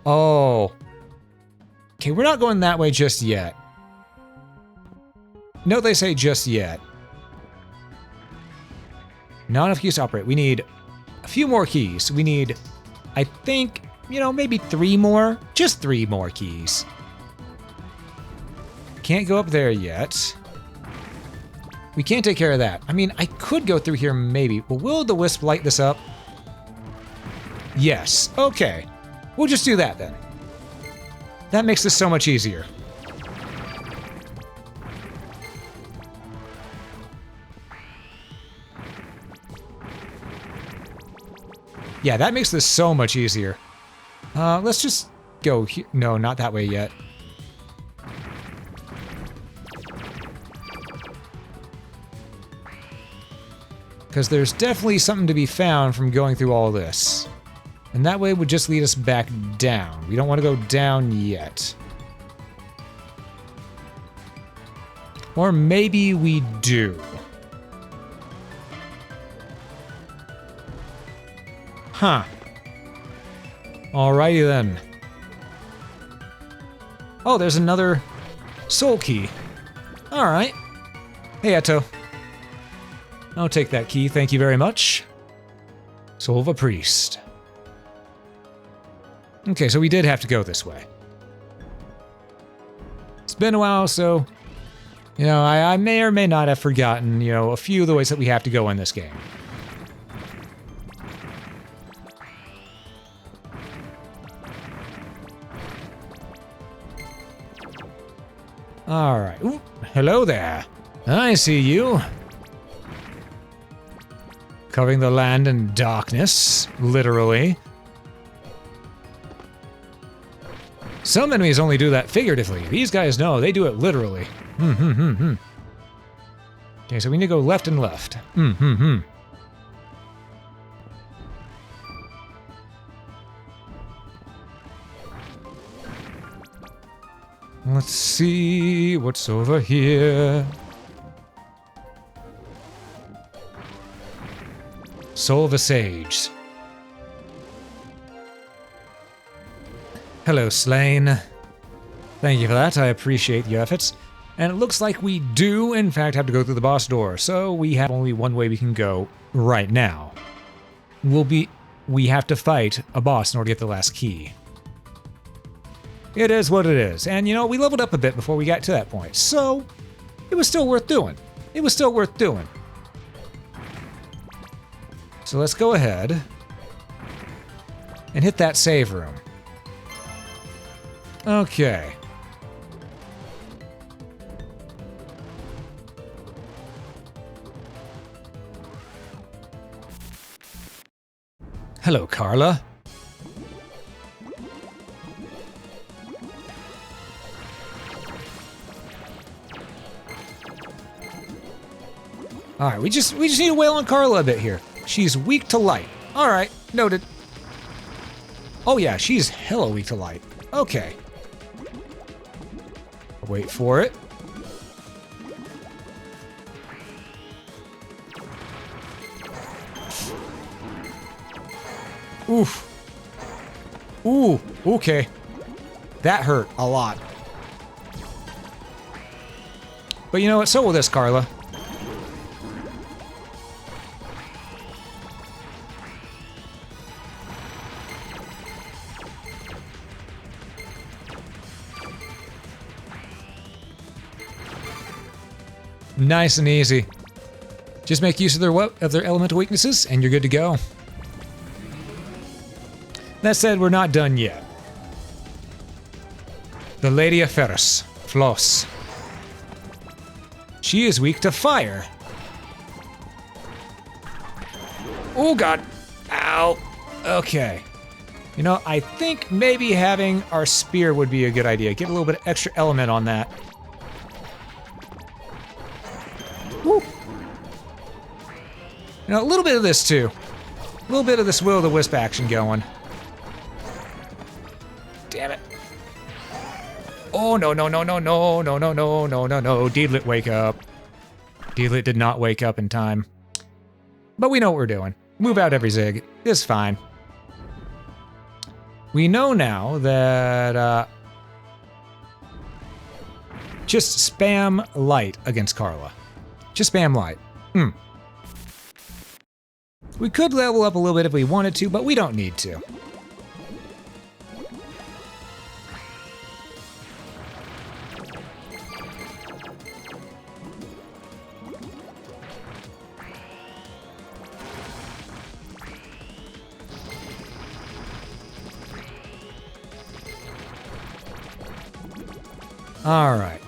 [SPEAKER 1] Oh. Okay, we're not going that way just yet. No, they say just yet. Not enough keys to operate. We need a few more keys. We need, I think, you know, maybe 3 more. Just 3 more keys. Can't go up there yet. We can't take care of that. I mean, I could go through here maybe. Well, will the wisp light this up? Yes. Okay. We'll just do that then. That makes this so much easier. Yeah, that makes this so much easier. Let's just go here. No, not that way yet. Because there's definitely something to be found from going through all this. And that way would just lead us back down. We don't want to go down yet. Or maybe we do. Huh. Alrighty then. Oh, there's another soul key. Alright. Hey, Eto. I'll take that key, thank you very much. Soul of a priest. Okay, so we did have to go this way. It's been a while, so, you know, I may or may not have forgotten, you know, a few of the ways that we have to go in this game. Alright. Ooh, hello there. I see you. Covering the land in darkness, literally. Some enemies only do that figuratively. These guys know, they do it literally. Okay, so we need to go left and left. Let's see what's over here. Soul of a Sage. Hello, Slain. Thank you for that. I appreciate your efforts. And it looks like we do, in fact, have to go through the boss door. So we have only one way we can go right now. We have to fight a boss in order to get the last key. It is what it is. And, you know, we leveled up a bit before we got to that point. So it was still worth doing. It was still worth doing. So let's go ahead and hit that save room. Okay. Hello, Carla. All right, we just need to wail on Carla a bit here. She's weak to light. All right, noted. Oh yeah, she's hella weak to light. Okay. Wait for it. Oof. Ooh, okay. That hurt a lot. But you know what? So will this, Carla. Nice and easy. Just make use of their elemental weaknesses, and you're good to go. That said, we're not done yet. The Lady of Ferris, Floss. She is weak to fire. Oh god. Ow. Okay. You know, I think maybe having our spear would be a good idea. Get a little bit of extra element on that. Woo. You know, a little bit of this too. A little bit of this will-o'-the-wisp action going. Damn it. Oh, no, no, no, no, no, no, no, no, no, no, no. Deedlit, wake up. Deedlit did not wake up in time. But we know what we're doing. Move out every zig. It's fine. We know now that, just spam light against Carla. Just spam light. We could level up a little bit if we wanted to, but we don't need to. All right.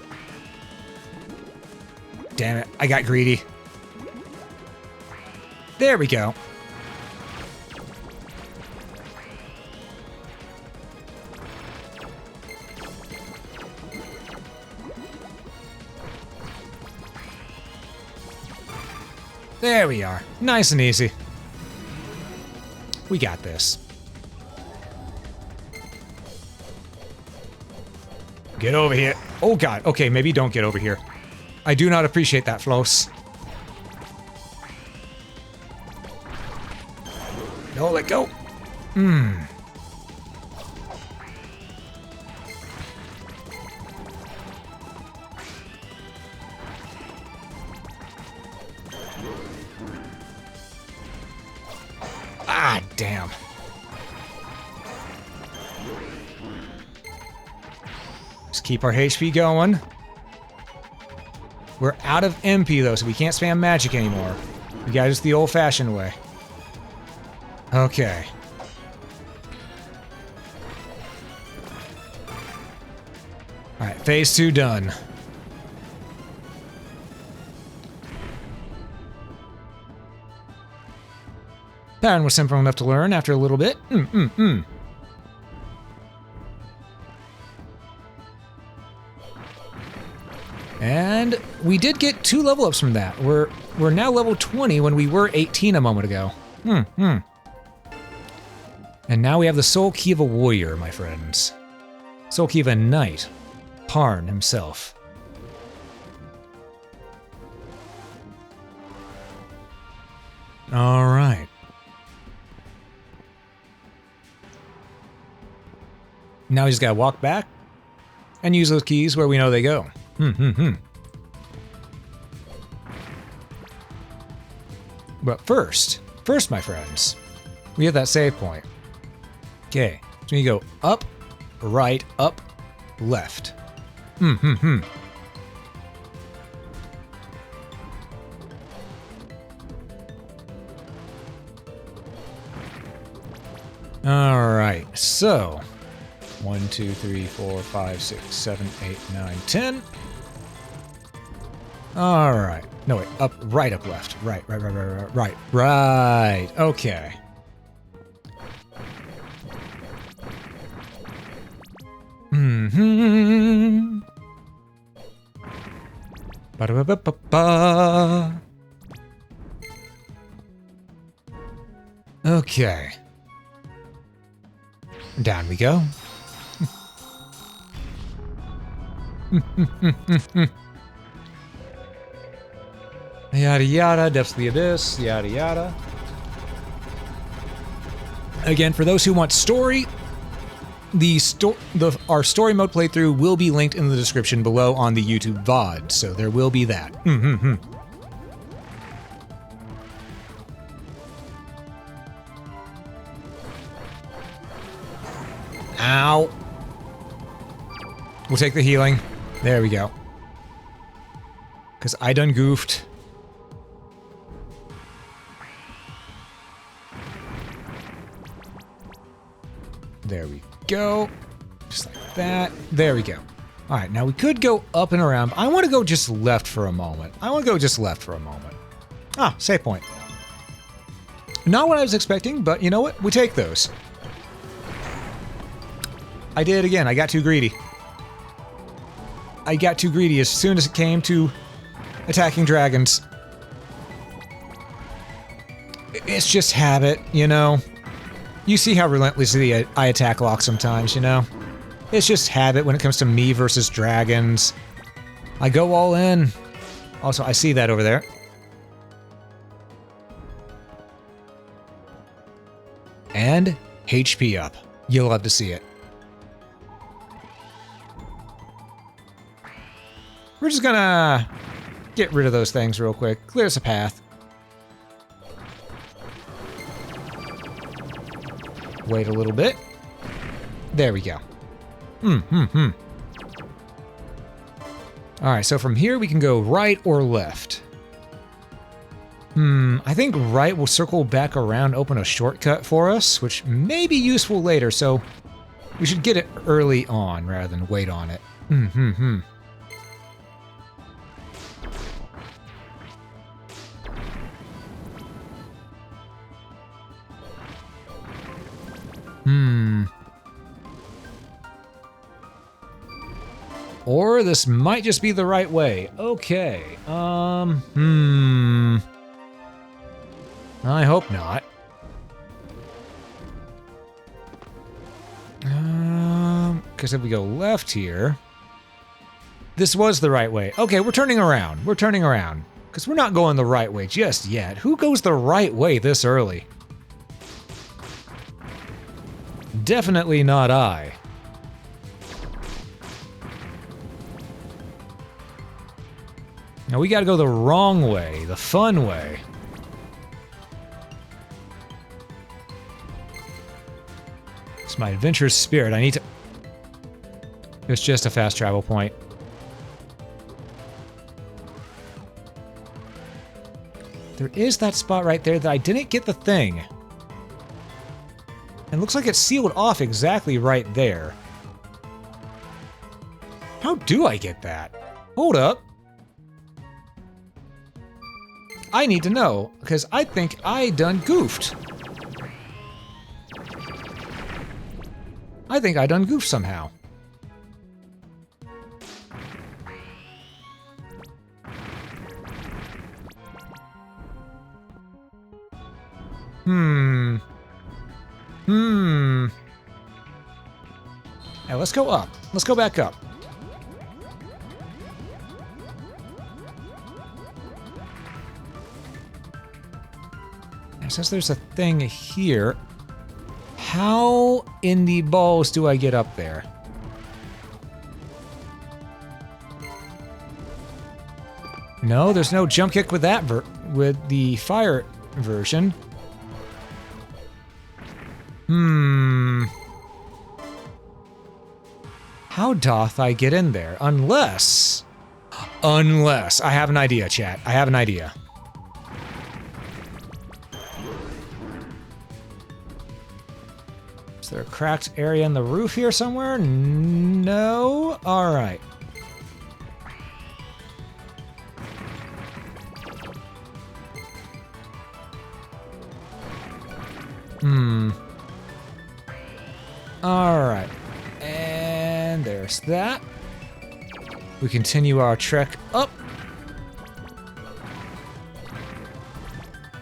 [SPEAKER 1] Damn it, I got greedy. There we go. There we are. Nice and easy. We got this. Get over here. Oh god. Okay, maybe don't get over here. I do not appreciate that, Floss. No, let go. Ah, damn. Just keep our HP going. We're out of MP though, so we can't spam magic anymore. We got just the old-fashioned way. Okay. Alright, phase 2 done. Pattern was simple enough to learn after a little bit. And we did get 2 level ups from that. We're now level 20 when we were 18 a moment ago. And now we have the Soul Key of a Warrior, my friends. Soul Key of a Knight. Parn himself. All right. Now we just gotta walk back and use those keys where we know they go. But first, my friends, we have that save point. Okay, so you go up, right, up, left. All right, so 1, 2, 3, 4, 5, 6, 7, 8, 9, 10. All right. No, wait. Up, right, up, left. Right. Okay. Ba-da-ba-ba-ba-ba. Okay. Down we go. Yada yada, depths of the abyss, yada yada. Again, for those who want story, our story mode playthrough will be linked in the description below on the YouTube VOD, so there will be that. Ow. We'll take the healing. There we go. Because I done goofed. There we go. Just like that. There we go. All right, now we could go up and around. But I want to go just left for a moment. Ah, save point. Not what I was expecting, but you know what? We take those. I did it again. I got too greedy. As soon as it came to attacking dragons. It's just habit, you know? You see how relentlessly I attack lock sometimes, you know? It's just habit when it comes to me versus dragons. I go all in. Also, I see that over there. And HP up. You'll love to see it. We're just gonna get rid of those things real quick. Clear us a path. Wait a little bit. There we go. Alright, so from here we can go right or left. I think right will circle back around, open a shortcut for us, which may be useful later, so we should get it early on rather than wait on it. Or this might just be the right way. Okay. I hope not. Because if we go left here, this was the right way. Okay, we're turning around. Because we're not going the right way just yet. Who goes the right way this early? Definitely not I. Now we gotta go the wrong way, the fun way. It's my adventurous spirit. I need to... It's just a fast travel point. There is that spot right there that I didn't get the thing. And it looks like it's sealed off exactly right there. How do I get that? Hold up. I need to know, because I think I done goofed. I think I done goofed somehow. Hey, let's go up. Let's go back up. Since there's a thing here, how in the balls do I get up there? No, there's no jump kick with that with the fire version. How doth I get in there? Unless I have an idea, chat. I have an idea. Is there a cracked area in the roof here somewhere? No? Alright. Alright. And there's that. We continue our trek up.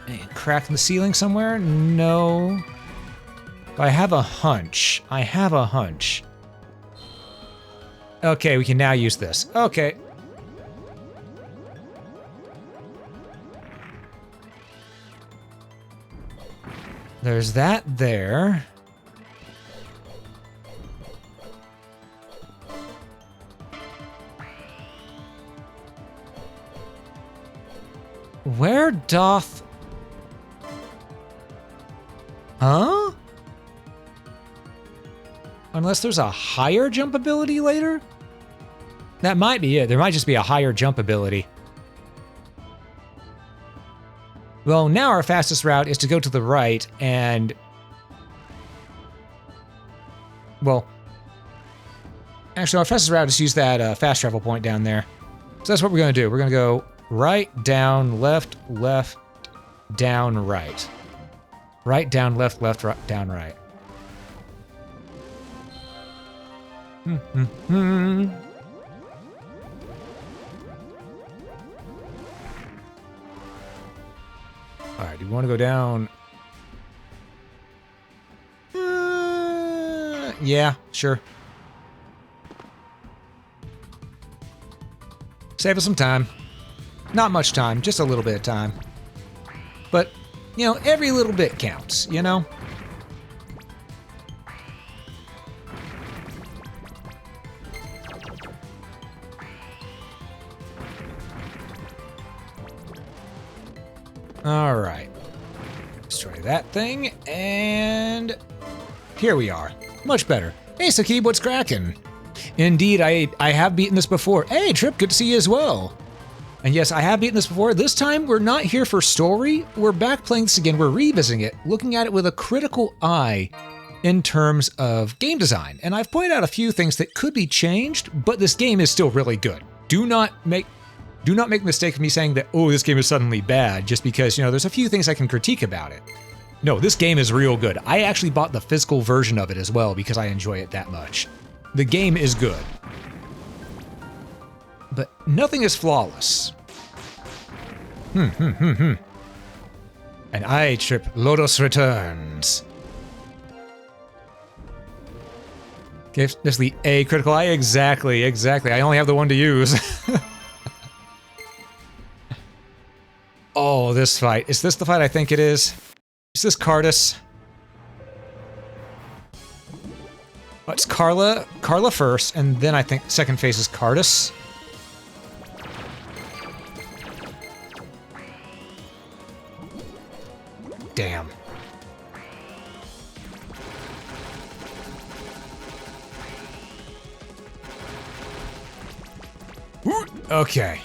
[SPEAKER 1] And crack in the ceiling somewhere? No. But I have a hunch. Okay, we can now use this. Okay. There's that there. Where doth... Huh? Unless there's a higher jump ability later? That might be it. There might just be a higher jump ability. Well, now our fastest route is to go to the right and... Well... Actually, our fastest route is to use that fast travel point down there. So that's what we're going to do. We're going to go right, down, left, left, down, right. Right, down, left, left, right, down, right. Alright, do we want to go down? Yeah, sure. Save us some time. Not much time, just a little bit of time. But, you know, every little bit counts, you know? All right. Destroy that thing, and here we are. Much better. Hey, Sakib, what's cracking? Indeed, I have beaten this before. Hey, Trip, good to see you as well. And yes, I have beaten this before. This time, we're not here for story. We're back playing this again. We're revisiting it, looking at it with a critical eye in terms of game design. And I've pointed out a few things that could be changed, but this game is still really good. Do not make the mistake of me saying that, oh, this game is suddenly bad, just because, you know, there's a few things I can critique about it. No, this game is real good. I actually bought the physical version of it as well because I enjoy it that much. The game is good. But nothing is flawless. And I Trip Lodoss returns. Give this the A critical eye? Exactly. I only have the one to use. Oh, this fight. Is this the fight I think it is? Is this Cardus? Oh, it's Carla first, and then I think second phase is Cardus. Damn. Okay.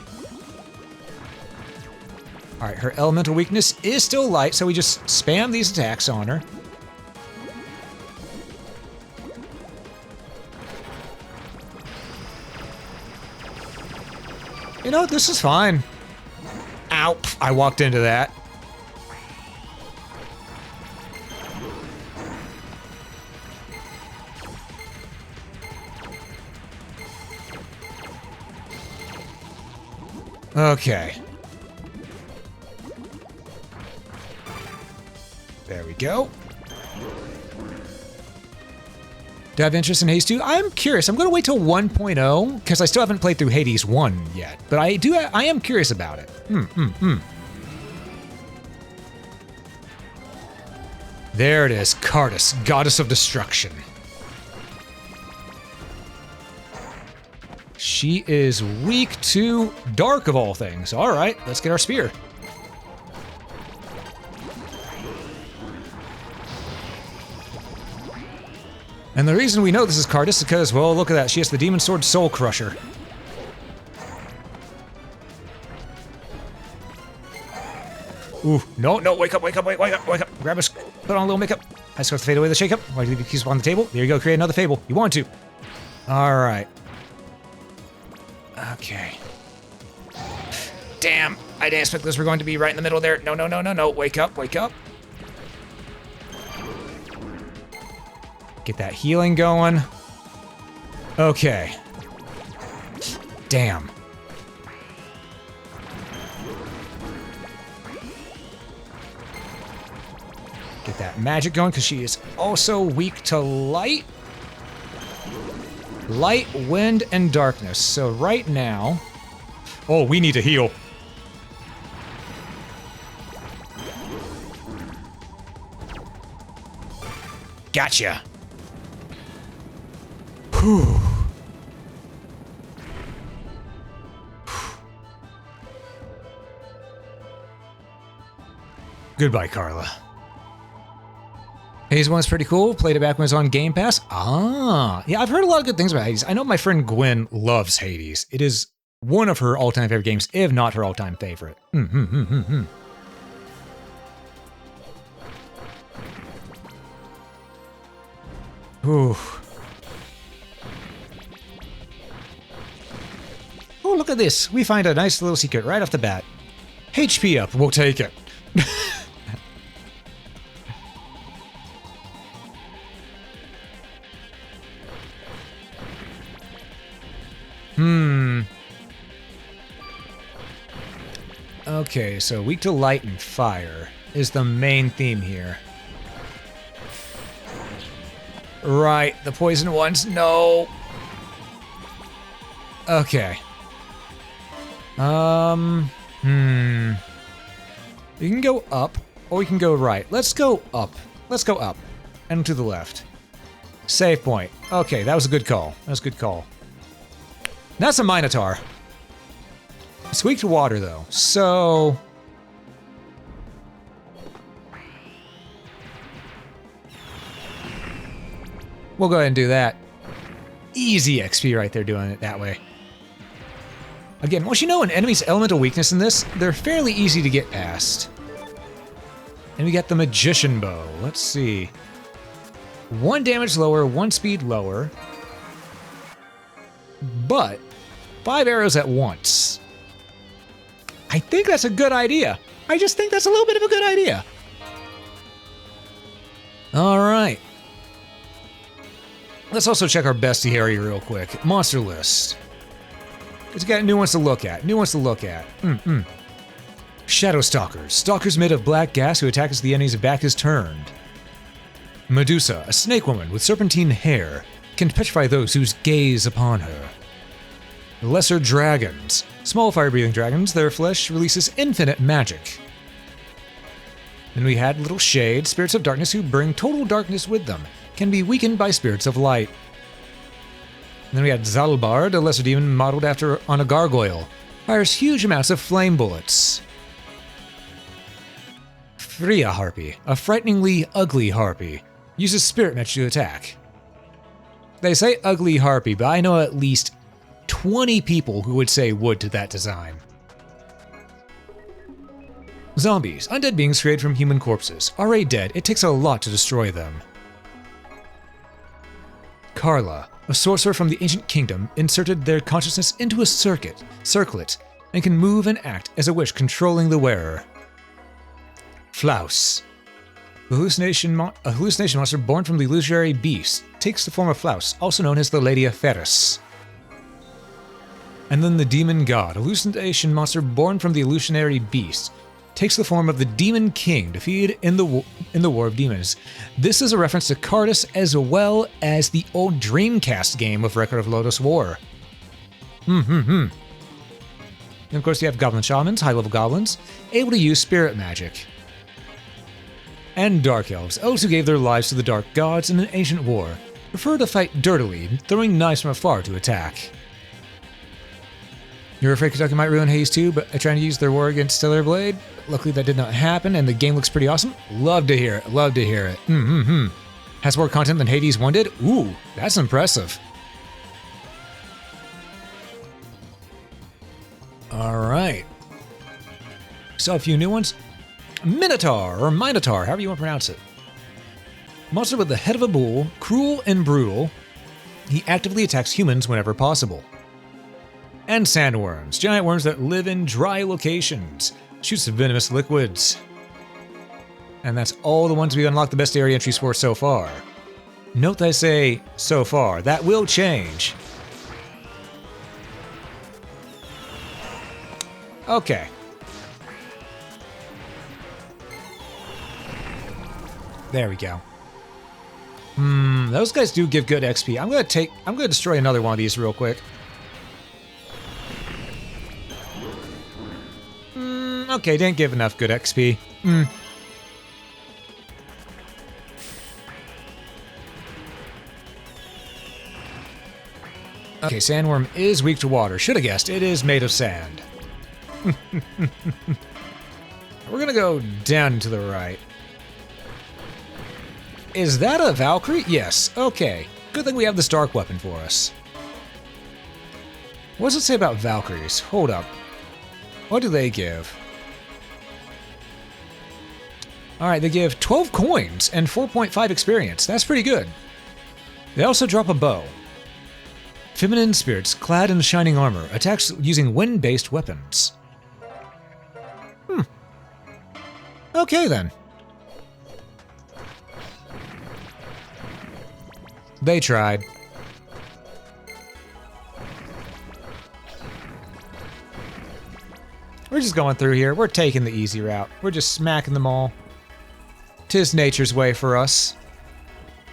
[SPEAKER 1] Alright, her elemental weakness is still light, so we just spam these attacks on her. You know, this is fine. Ow, I walked into that. Okay. There we go. Do I have interest in Hades 2? I'm curious. I'm going to wait till 1.0 because I still haven't played through Hades 1 yet. But I am curious about it. There it is. Cardus, Goddess of Destruction. She is weak to dark of all things. All right, let's get our spear. And the reason we know this is Cardus is because, well, look at that. She has the Demon Sword Soul Crusher. Ooh, no, wake up. Grab us, put on a little makeup. I just got to fade away the shake-up. Why do you keep on the table? There you go, create another fable. You want to. All right. Okay. Damn, I didn't expect this. We're going to be right in the middle there. No. Wake up. Get that healing going. Okay. Damn. Get that magic going, because she is also weak to light. Light, wind, and darkness. So right now... Oh, we need to heal. Gotcha. Whew. Goodbye, Carla. Hades 1 is pretty cool. Played it back when it was on Game Pass. Ah, yeah, I've heard a lot of good things about Hades. I know my friend Gwen loves Hades. It is one of her all-time favorite games, if not her all-time favorite. Ooh. Oh, look at this. We find a nice little secret right off the bat. HP up. We'll take it. Okay, so weak to light and fire is the main theme here. Right, the poison ones. No. Okay. You can go up, or we can go right. Let's go up. Let's go up. And to the left. Save point. Okay, that was a good call. That was a good call. That's a Minotaur. It's weak to water, though, so... we'll go ahead and do that. Easy XP right there doing it that way. Again, once you know an enemy's elemental weakness in this, they're fairly easy to get past. And we got the Magician Bow. Let's see. 1 damage lower, 1 speed lower. But 5 arrows at once. I think that's a good idea. I just think that's a little bit of a good idea. All right. Let's also check our bestie area real quick. Monster list. It's got new ones to look at. New ones to look at. Shadow Stalkers. Stalkers made of black gas who attack as the enemy's back is turned. Medusa, a snake woman with serpentine hair, can petrify those who gaze upon her. Lesser dragons. Small fire-breathing dragons, their flesh releases infinite magic. Then we had Little Shade, spirits of darkness who bring total darkness with them, can be weakened by spirits of light. And then we had Zalbard, a lesser demon modeled on a gargoyle, fires huge amounts of flame bullets. Freya Harpy, a frighteningly ugly harpy, uses spirit magic to attack. They say ugly harpy, but I know at least 20 people who would say wood to that design. Zombies, undead beings created from human corpses. Already dead, it takes a lot to destroy them. Carla, a sorcerer from the ancient kingdom, inserted their consciousness into a circlet, and can move and act as a witch controlling the wearer. Flaus, a hallucination monster born from the illusionary beast, takes the form of Flaus, also known as the Lady of Ferris. And then the Demon God, a hallucination monster born from the illusionary beast, takes the form of the Demon King, defeated in the War of Demons. This is a reference to Cardus as well as the old Dreamcast game of Record of Lodoss War. And of course you have Goblin Shamans, high-level goblins, able to use spirit magic. And Dark Elves, elves who gave their lives to the Dark Gods in an ancient war, prefer to fight dirtily, throwing knives from afar to attack. You're afraid Kentucky might ruin Hades 2, but trying to use their war against Stellar Blade? Luckily that did not happen, and the game looks pretty awesome. Love to hear it, love to hear it. Has more content than Hades 1 did? Ooh, that's impressive. Alright. So a few new ones. Minotaur, or Minotaur, however you want to pronounce it. Monster with the head of a bull, cruel and brutal. He actively attacks humans whenever possible. And sandworms, giant worms that live in dry locations. Shoots venomous liquids. And that's all the ones we've unlocked the best area entries for so far. Note that I say so far. That will change. Okay. There we go. Those guys do give good XP. I'm gonna destroy another one of these real quick. Okay, didn't give enough good XP. Okay, sandworm is weak to water. Should have guessed, it is made of sand. We're gonna go down to the right. Is that a Valkyrie? Yes, okay. Good thing we have this dark weapon for us. What does it say about Valkyries? Hold up. What do they give? Alright, they give 12 coins and 4.5 experience. That's pretty good. They also drop a bow. Feminine spirits clad in shining armor, attacks using wind-based weapons. Okay then. They tried. We're just going through here. We're taking the easy route. We're just smacking them all. 'Tis nature's way for us.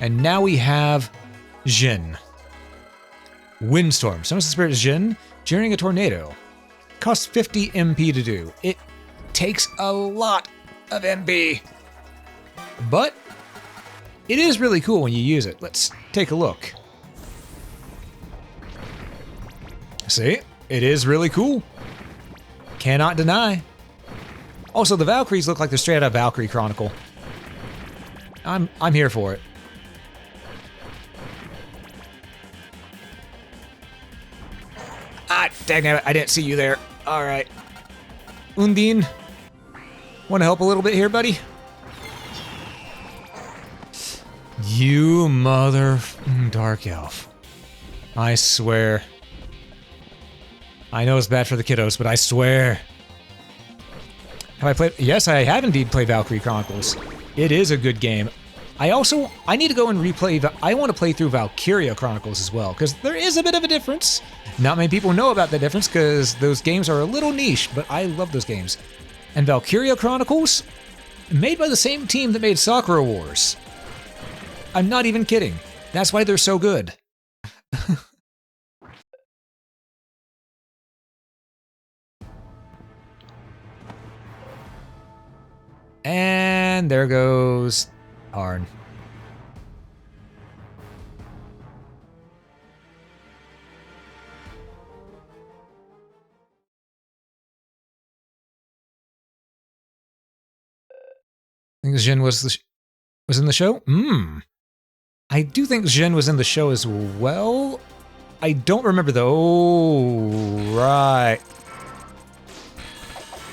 [SPEAKER 1] And now we have Jin. Windstorm. Summons the spirit Jin during a tornado. Costs 50 MP to do. It takes a lot of MP. But it is really cool when you use it. Let's take a look. See? It is really cool. Cannot deny. Also, the Valkyries look like they're straight out of Valkyrie Chronicle. I'm here for it. Ah, dang it, I didn't see you there. All right. Undine, want to help a little bit here, buddy? You mother dark elf. I swear. I know it's bad for the kiddos, but I swear. Have I played? Yes, I have indeed played Valkyrie Chronicles. It is a good game. I need to go and replay, I want to play through Valkyria Chronicles as well, because there is a bit of a difference. Not many people know about the difference, because those games are a little niche, but I love those games. And Valkyria Chronicles, made by the same team that made Sakura Wars. I'm not even kidding. That's why they're so good. And there goes Arn. I think Jin was in the show? I do think Jin was in the show as well. I don't remember though. Oh, right.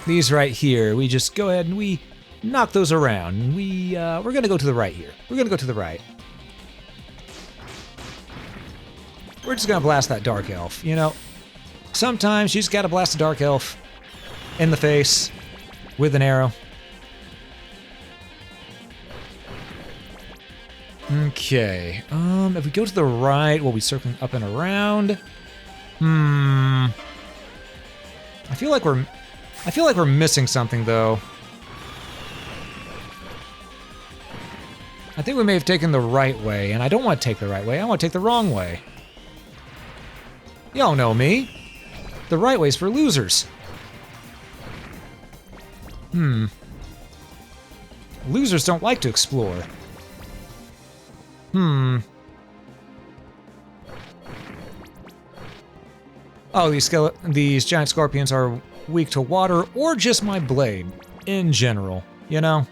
[SPEAKER 1] These right here, we just go ahead and we knock those around. We're gonna go to the right here. We're gonna go to the right. We're just gonna blast that dark elf. You know, sometimes you just gotta blast a dark elf in the face with an arrow. Okay. If we go to the right, we'll be circling up and around. I feel like we're missing something though. I think we may have taken the right way, and I don't want to take the right way. I want to take the wrong way. Y'all know me. The right way's for losers. Losers don't like to explore. Oh, these giant scorpions are weak to water, or just my blade in general, you know?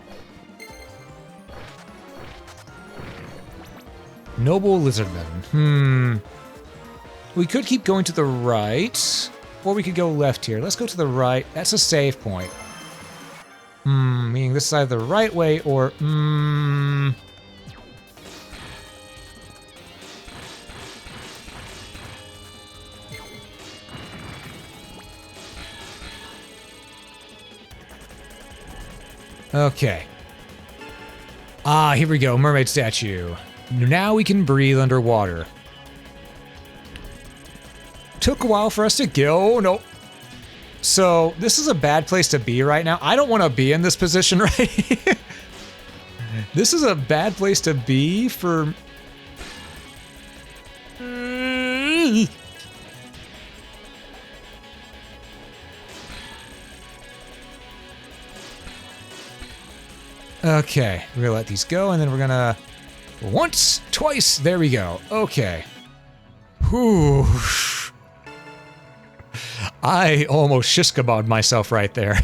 [SPEAKER 1] Noble lizardmen. We could keep going to the right, or we could go left here. Let's go to the right. That's a save point. Meaning this is either the right way or Okay. Ah, here we go. Mermaid statue. Now we can breathe underwater. Took a while for us to go. Oh, no. So, this is a bad place to be right now. I don't want to be in this position right here. This is a bad place to be for... Okay, we're gonna let these go, and then we're gonna... Once, twice, there we go. Okay. Whew. I almost shish-kebabbed myself right there.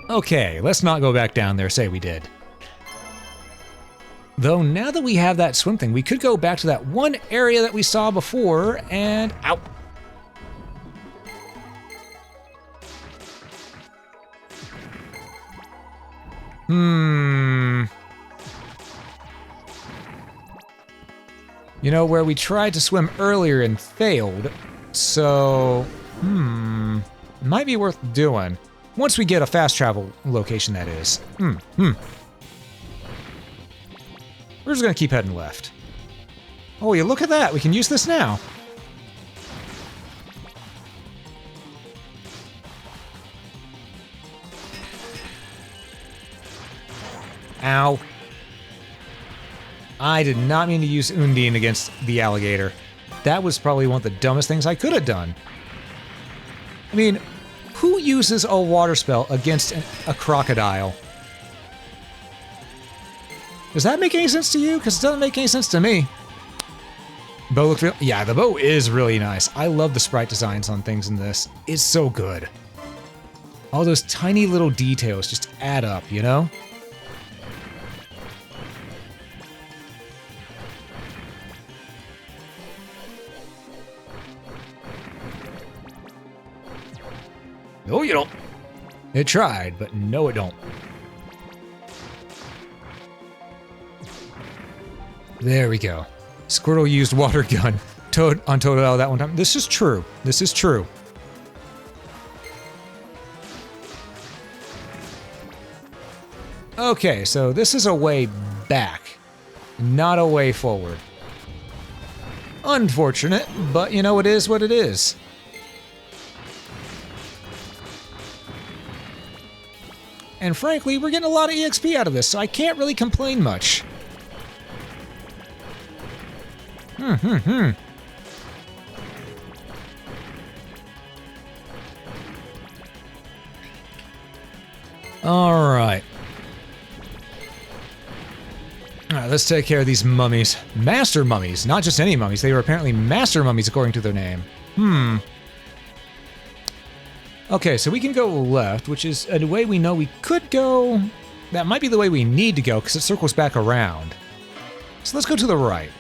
[SPEAKER 1] Okay, let's not go back down there, say we did. Though now that we have that swim thing, we could go back to that one area that we saw before, and... Ow! You know, where we tried to swim earlier and failed, so, might be worth doing. Once we get a fast travel location, that is. We're just gonna keep heading left. Oh, yeah, look at that. We can use this now. Ow. I did not mean to use Undine against the alligator. That was probably one of the dumbest things I could have done. I mean, who uses a water spell against a crocodile? Does that make any sense to you? Because it doesn't make any sense to me. Bow looks real. Yeah, the bow is really nice. I love the sprite designs on things in this. It's so good. All those tiny little details just add up, you know? No, you don't. It tried, but no, it don't. There we go. Squirtle used water gun. Toad on Totodile that one time. This is true. This is true. Okay, so this is a way back, not a way forward. Unfortunate, but you know, it is what it is. And frankly, we're getting a lot of EXP out of this, so I can't really complain much. Alright. Alright, let's take care of these mummies. Master mummies, not just any mummies. They were apparently master mummies according to their name. Okay, so we can go left, which is a way we know we could go. That might be the way we need to go, because it circles back around. So let's go to the right.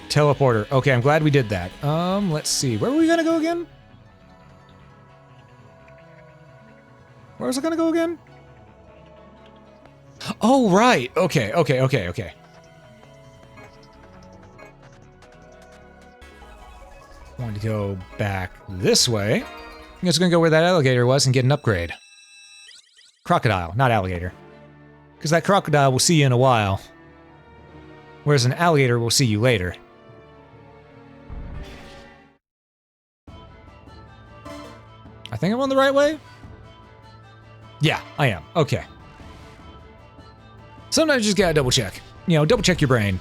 [SPEAKER 1] Teleporter. Okay, I'm glad we did that. Let's see. Where were we gonna go again? Where was I gonna go again? Oh, right. Okay. Want to go back this way. I guess we're gonna go where that alligator was and get an upgrade. Crocodile, not alligator. Because that crocodile will see you in a while. Whereas an alligator will see you later. I think I'm on the right way? Yeah, I am. Okay. Sometimes you just gotta double check. You know, double check your brain.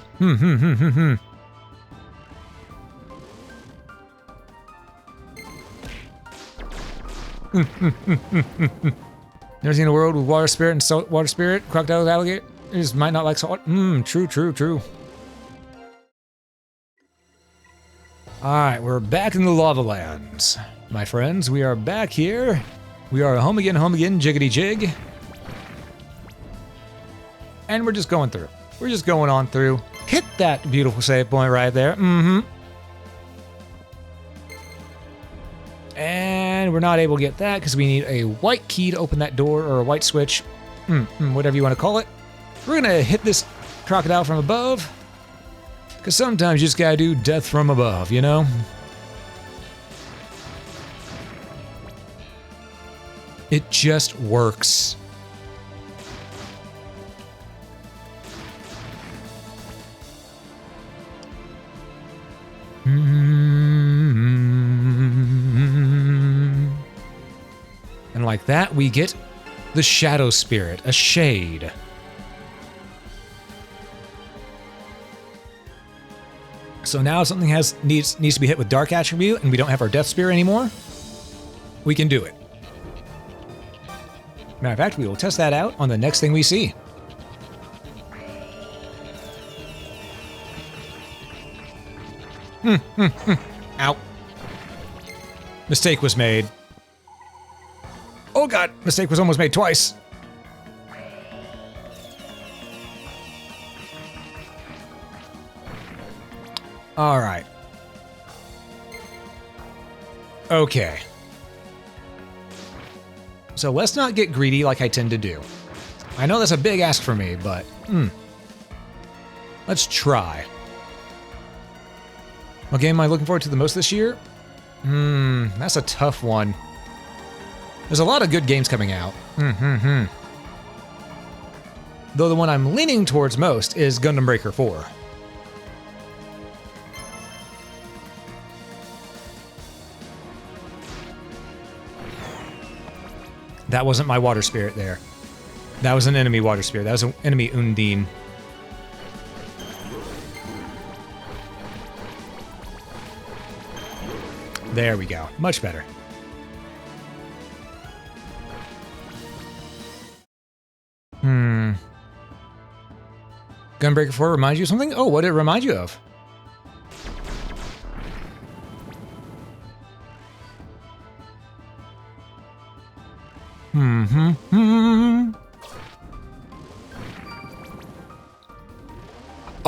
[SPEAKER 1] Never seen a world with water spirit and salt water spirit? Crocodile with alligator? It just might not like salt. True. Alright, we're back in the lava lands. My friends, we are back here. We are home again, jiggity jig. And we're just going through. We're just going on through. Hit that beautiful save point right there. And we're not able to get that because we need a white key to open that door, or a white switch. Whatever you want to call it. We're gonna hit this crocodile from above. Because sometimes you just gotta do death from above, you know? It just works. And like that, we get the Shadow Spirit, a shade. So now if something needs to be hit with Dark Attribute and we don't have our Death Spear anymore, we can do it. Matter of fact, we will test that out on the next thing we see. Ow. Mistake was made. Oh god, mistake was almost made twice. All right. Okay. So let's not get greedy like I tend to do. I know that's a big ask for me, but let's try. What game am I looking forward to the most this year? That's a tough one. There's a lot of good games coming out. Though the one I'm leaning towards most is Gundam Breaker 4. That wasn't my water spirit there. That was an enemy water spirit. That was an enemy Undine. There we go. Much better. Gunbreaker 4 reminds you of something? Oh, what did it remind you of?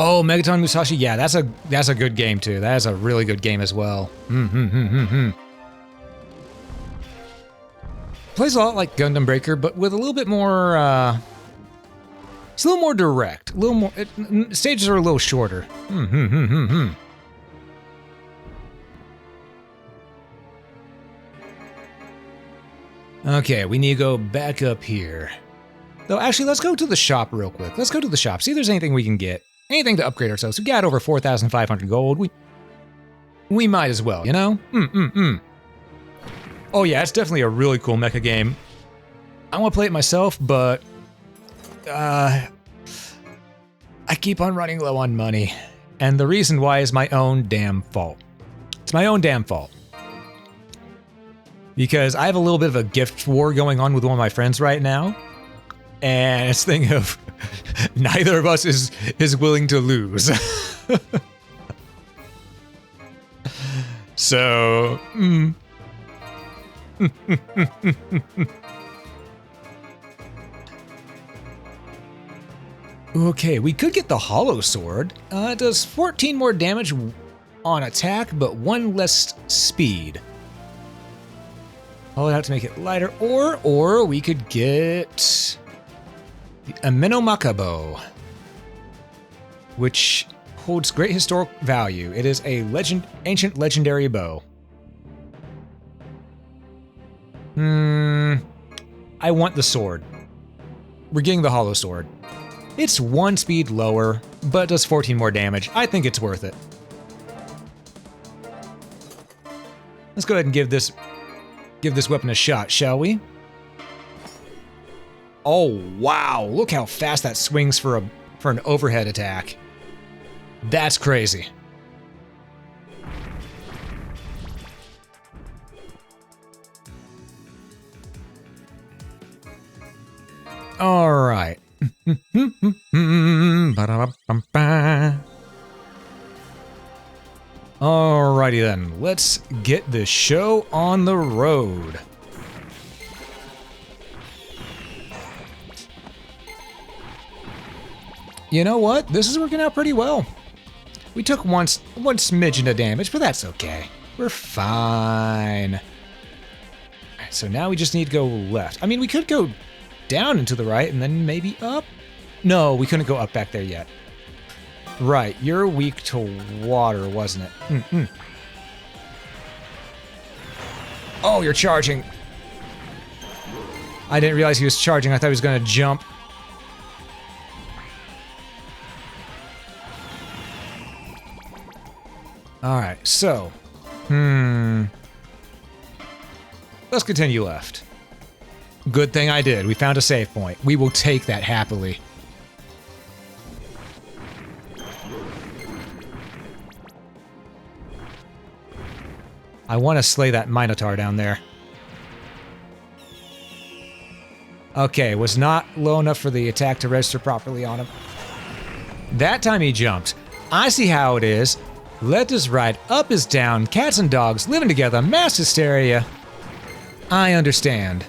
[SPEAKER 1] Oh, Megaton Musashi. Yeah, that's a good game too. That is a really good game as well. Plays a lot like Gundam Breaker, but with a little bit more. It's a little more direct. A little more. Stages are a little shorter. Okay, we need to go back up here. Though, actually, let's go to the shop real quick. Let's go to the shop. See if there's anything we can get. Anything to upgrade ourselves. We got over 4,500 gold. We might as well, you know? Oh yeah, it's definitely a really cool mecha game. I want to play it myself, but I keep on running low on money. And the reason why is my own damn fault. It's my own damn fault. Because I have a little bit of a gift war going on with one of my friends right now. And it's a thing of neither of us is willing to lose. So, okay, we could get the Hollow Sword. It does 14 more damage on attack, but 1 less speed. I'll have to make it lighter, or we could get the Ameno Makabo, which holds great historic value. It is a ancient legendary bow. I want the sword. We're getting the Hollow Sword. It's 1 speed lower, but does 14 more damage. I think it's worth it. Let's go ahead and give this weapon a shot, shall we? Oh wow! Look how fast that swings for an overhead attack. That's crazy. All right. Alrighty then, let's get the show on the road. You know what? This is working out pretty well. We took one smidgen of damage, but that's okay. We're fine. Alright, so now we just need to go left. I mean, we could go down and to the right and then maybe up? No, we couldn't go up back there yet. Right, you're weak to water, wasn't it? Oh, you're charging. I didn't realize he was charging. I thought he was going to jump. Alright, so. Let's continue left. Good thing I did. We found a save point. We will take that happily. I want to slay that Minotaur down there. Okay, was not low enough for the attack to register properly on him. That time he jumped. I see how it is. Left is right, up is down, cats and dogs living together, mass hysteria. I understand.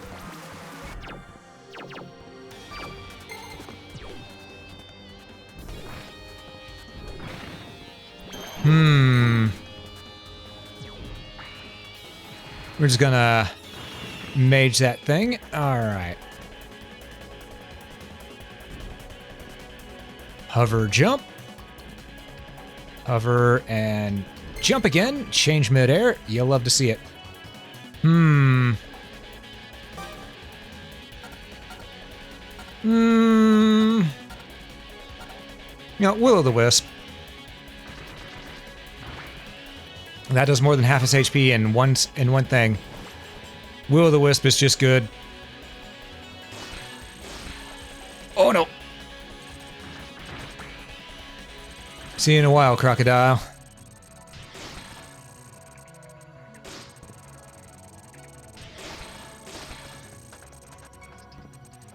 [SPEAKER 1] We're just gonna mage that thing. All right. Hover, jump. Hover and jump again. Change midair. You'll love to see it. You know, Will-O-the-Wisp. That does more than half its HP in one thing. Will-O-the-Wisp is just good. Oh no! See you in a while, crocodile.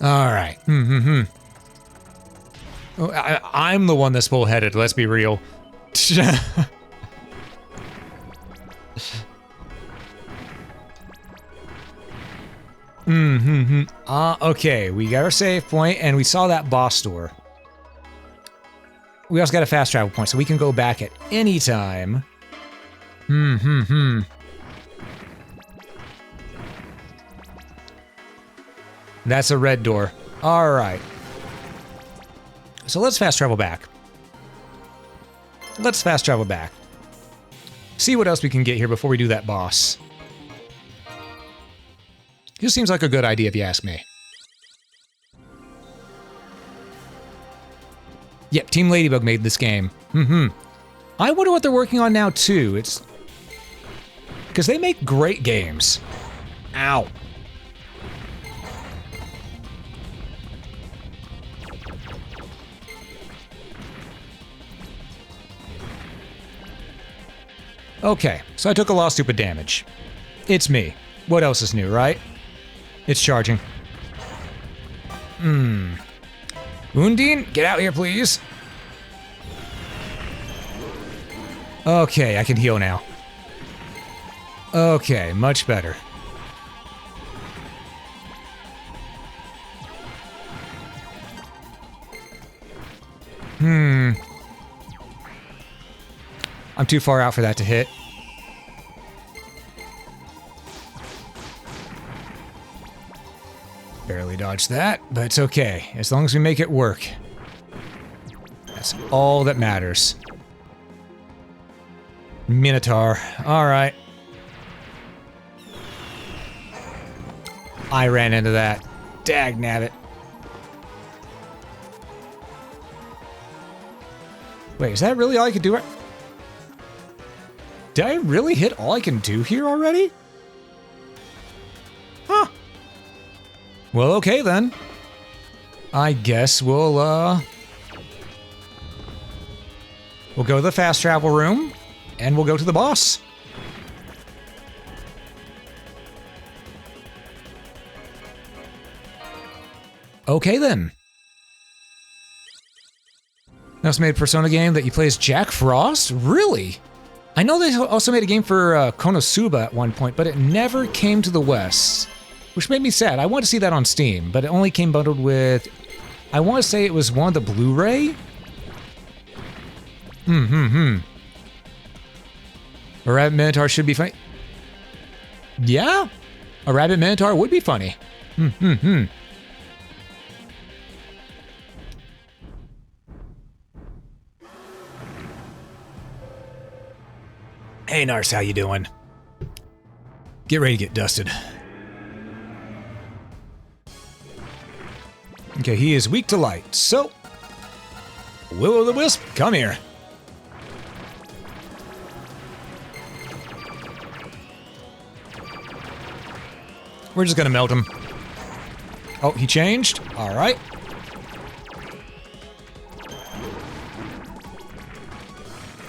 [SPEAKER 1] All right. Oh, I'm the one that's bullheaded. Let's be real. Okay, we got our save point, and we saw that boss door. We also got a fast travel point, so we can go back at any time. That's a red door. All right. So let's fast travel back. Let's fast travel back. See what else we can get here before we do that boss. This seems like a good idea if you ask me. Yep, Team Ladybug made this game. I wonder what they're working on now too. It's because they make great games. Ow. Okay, so I took a lot of stupid damage. It's me. What else is new, right? It's charging. Undine, get out here, please. Okay, I can heal now. Okay, much better. I'm too far out for that to hit. Barely dodged that, but it's okay. As long as we make it work. That's all that matters. Minotaur. Alright. I ran into that. Dagnabbit. Wait, is that really all I could do? Did I really hit all I can do here already? Huh. Well, okay then. I guess we'll go to the fast travel room, and we'll go to the boss. Okay then. They also made a Persona game that you play as Jack Frost? Really? I know they also made a game for Konosuba at one point, but it never came to the West, which made me sad. I wanted to see that on Steam, but it only came bundled with, I want to say it was one of the Blu-ray? A Rabbit Minotaur should be funny. Yeah, a Rabbit Minotaur would be funny. Hey Nars, how you doing? Get ready to get dusted. Okay, he is weak to light, so Will-O-the-Wisp, come here. We're just gonna melt him. Oh, he changed? Alright.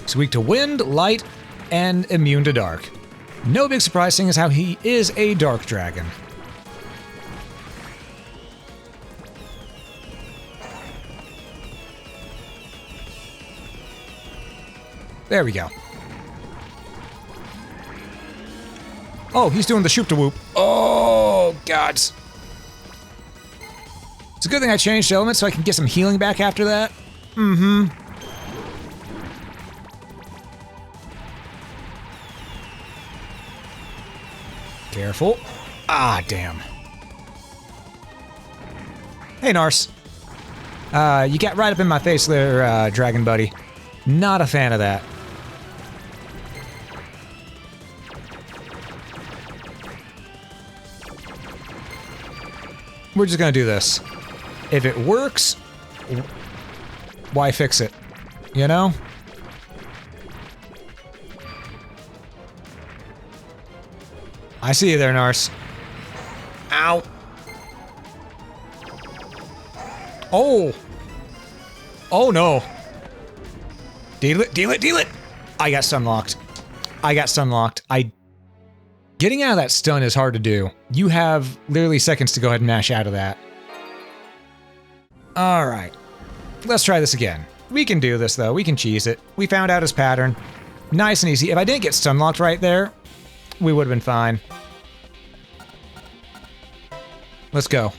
[SPEAKER 1] He's weak to wind, light, and immune to dark. No big surprise, seeing as how he is a dark dragon. There we go. Oh, he's doing the shoop-to-whoop. Oh, gods. It's a good thing I changed elements so I can get some healing back after that. Careful. Ah, damn. Hey, Nars. You got right up in my face there, Dragon Buddy. Not a fan of that. We're just gonna do this. If it works, why fix it? You know? I see you there, Nars. Ow. Oh. Oh no. Deedlit, Deedlit, Deedlit! I got stunlocked. I got stunlocked. Getting out of that stun is hard to do. You have literally seconds to go ahead and mash out of that. Alright. Let's try this again. We can do this though. We can cheese it. We found out his pattern. Nice and easy. If I didn't get stunlocked right there, we would have been fine. Let's go.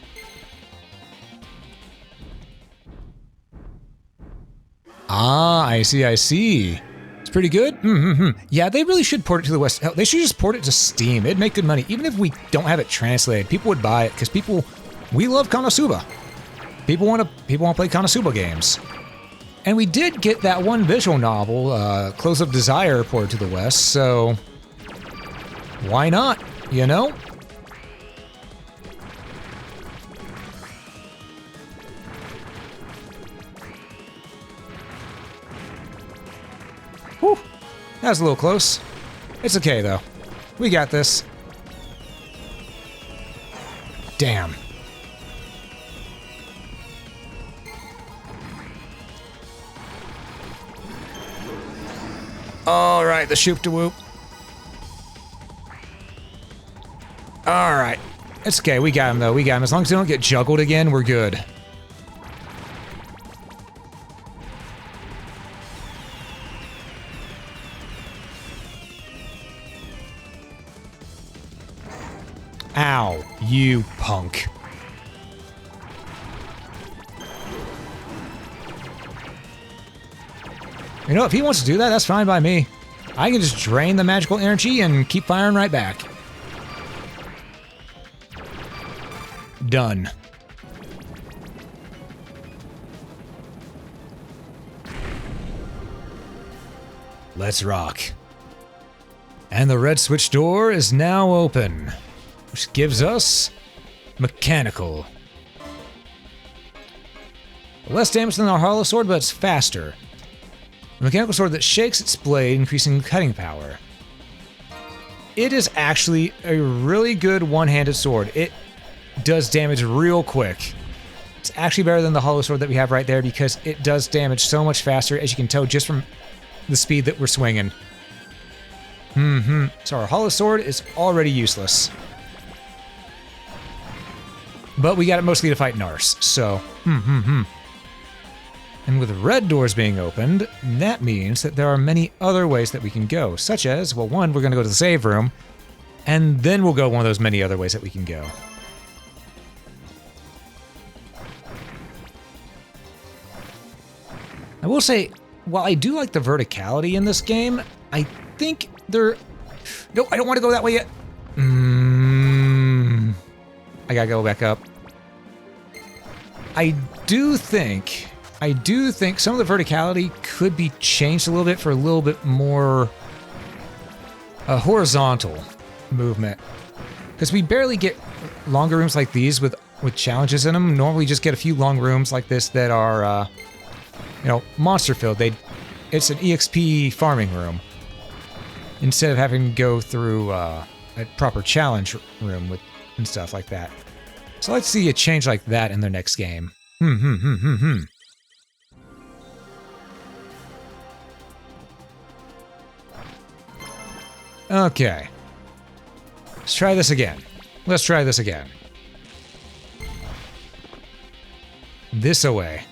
[SPEAKER 1] Ah, I see, I see. It's pretty good. Yeah, they really should port it to the West. Hell, they should just port it to Steam. It'd make good money. Even if we don't have it translated, people would buy it because we love Konosuba. People want to play Konosuba games. And we did get that one visual novel, Close of Desire, ported to the West, so why not, you know? Whew, that was a little close. It's okay though. We got this. Damn. All right, the shoop-de-whoop. All right. It's okay, we got him though, we got him. As long as they don't get juggled again, we're good. Ow, you punk. You know, if he wants to do that, that's fine by me. I can just drain the magical energy and keep firing right back. Done. Let's rock. And the red switch door is now open, which gives us mechanical. Less damage than our hollow sword, but it's faster. A mechanical sword that shakes its blade, increasing cutting power. It is actually a really good one-handed sword. It does damage real quick. It's actually better than the hollow sword that we have right there because it does damage so much faster, as you can tell just from the speed that we're swinging. So our hollow sword is already useless. But we got it mostly to fight Nars, so And with red doors being opened, that means that there are many other ways that we can go, such as, well, one, we're going to go to the save room, and then we'll go one of those many other ways that we can go. I will say, while I do like the verticality in this game, I think there... No, I don't want to go that way yet. I gotta go back up. I do think some of the verticality could be changed a little bit for a little bit more horizontal movement. Because we barely get longer rooms like these with challenges in them. Normally just get a few long rooms like this that are, you know, monster filled. It's an EXP farming room. Instead of having to go through a proper challenge room and stuff like that. So let's see a change like that in the next game. Okay. Let's try this again. Let's try this again. This away.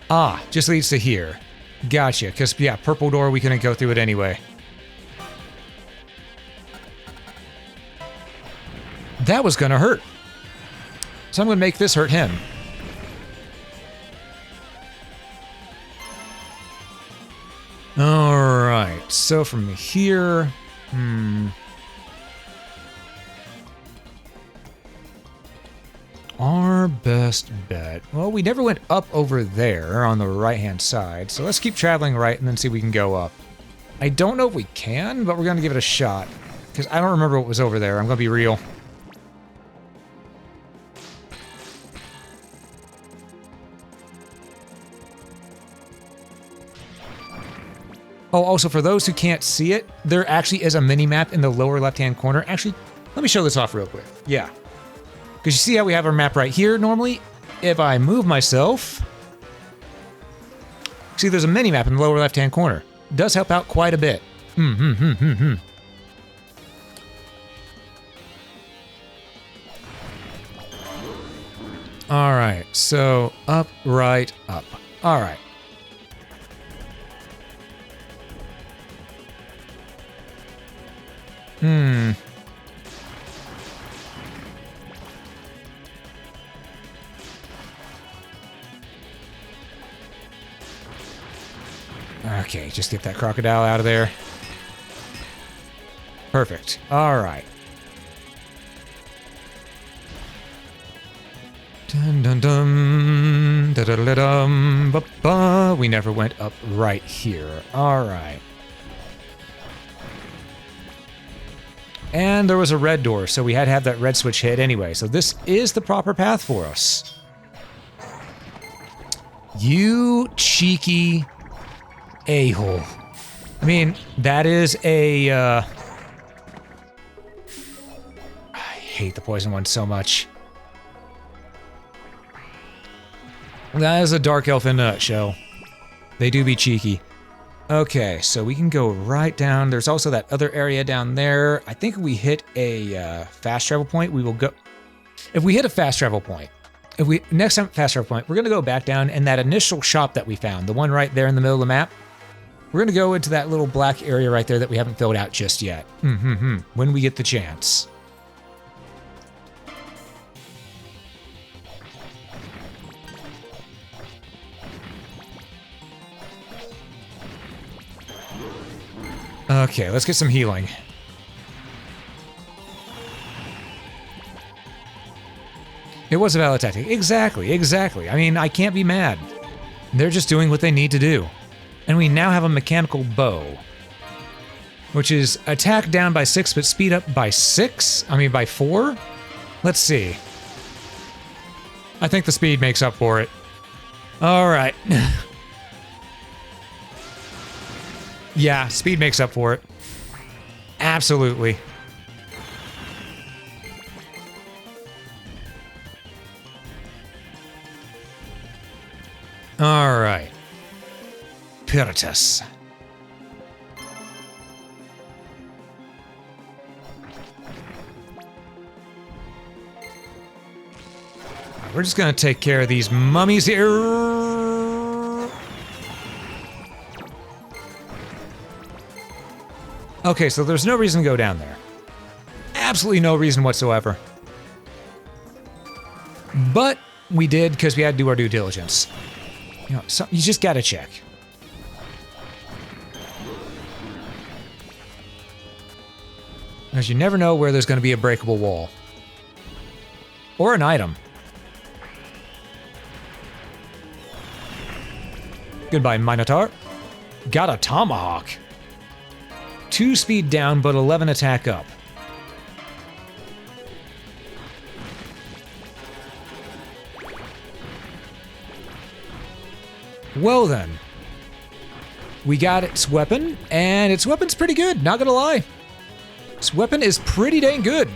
[SPEAKER 1] Ah, just leads to here. Gotcha, because, yeah, purple door, we couldn't go through it anyway. That was gonna hurt. So I'm gonna make this hurt him. Alright, so from here... best bet? Well, we never went up over there on the right-hand side, so let's keep traveling right and then see if we can go up. I don't know if we can, but we're going to give it a shot, because I don't remember what was over there. I'm going to be real. Oh, also, for those who can't see it, there actually is a mini-map in the lower left-hand corner. Actually, let me show this off real quick. Yeah. Because you see how we have our map right here normally? If I move myself... See, there's a mini-map in the lower left-hand corner. It does help out quite a bit. Alright, so up, right, up. Alright. Okay, just get that crocodile out of there. Perfect. All right. Dun dun dun da da da dum ba ba. We never went up right here. All right. And there was a red door, so we had to have that red switch hit anyway. So this is the proper path for us. You cheeky a-hole. I mean, that is a, I hate the poison one so much. That is a dark elf in a nutshell. They do be cheeky. Okay, so we can go right down. There's also that other area down there. I think if we hit a fast travel point, we will go... If we hit a fast travel point, next time fast travel point, we're going to go back down in that initial shop that we found, the one right there in the middle of the map. We're going to go into that little black area right there that we haven't filled out just yet. When we get the chance. Okay, let's get some healing. It was a valid tactic. Exactly. I mean, I can't be mad. They're just doing what they need to do. And we now have a mechanical bow, which is attack down by 6, but speed up by 6? I mean, by 4? Let's see. I think the speed makes up for it. All right. Yeah, speed makes up for it. Absolutely. All right. Piratus. We're just gonna take care of these mummies here. Okay, so there's no reason to go down there. Absolutely no reason whatsoever. But we did because we had to do our due diligence. You know, you just gotta check. Because you never know where there's going to be a breakable wall. Or an item. Goodbye, Minotaur. Got a tomahawk. 2 speed down, but 11 attack up. Well then. We got its weapon, and its weapon's pretty good, not gonna lie. Its weapon is pretty dang good.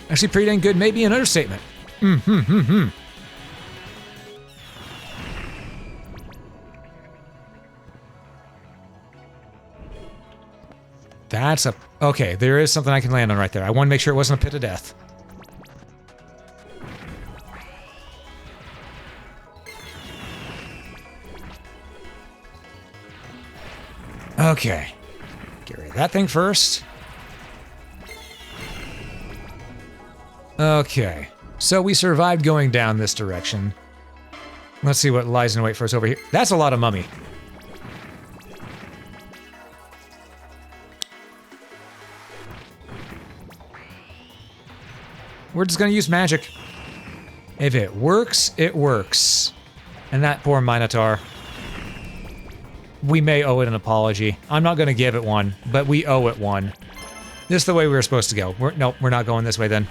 [SPEAKER 1] Actually, pretty dang good may be an understatement. That's a... Okay, there is something I can land on right there. I want to make sure it wasn't a pit of death. Okay. Get rid of that thing first. Okay. So we survived going down this direction. Let's see what lies in wait for us over here. That's a lot of mummy. We're just gonna use magic. If it works, it works. And that poor Minotaur. We may owe it an apology. I'm not gonna give it one, but we owe it one. This is the way we were supposed to go. Nope, we're not going this way then.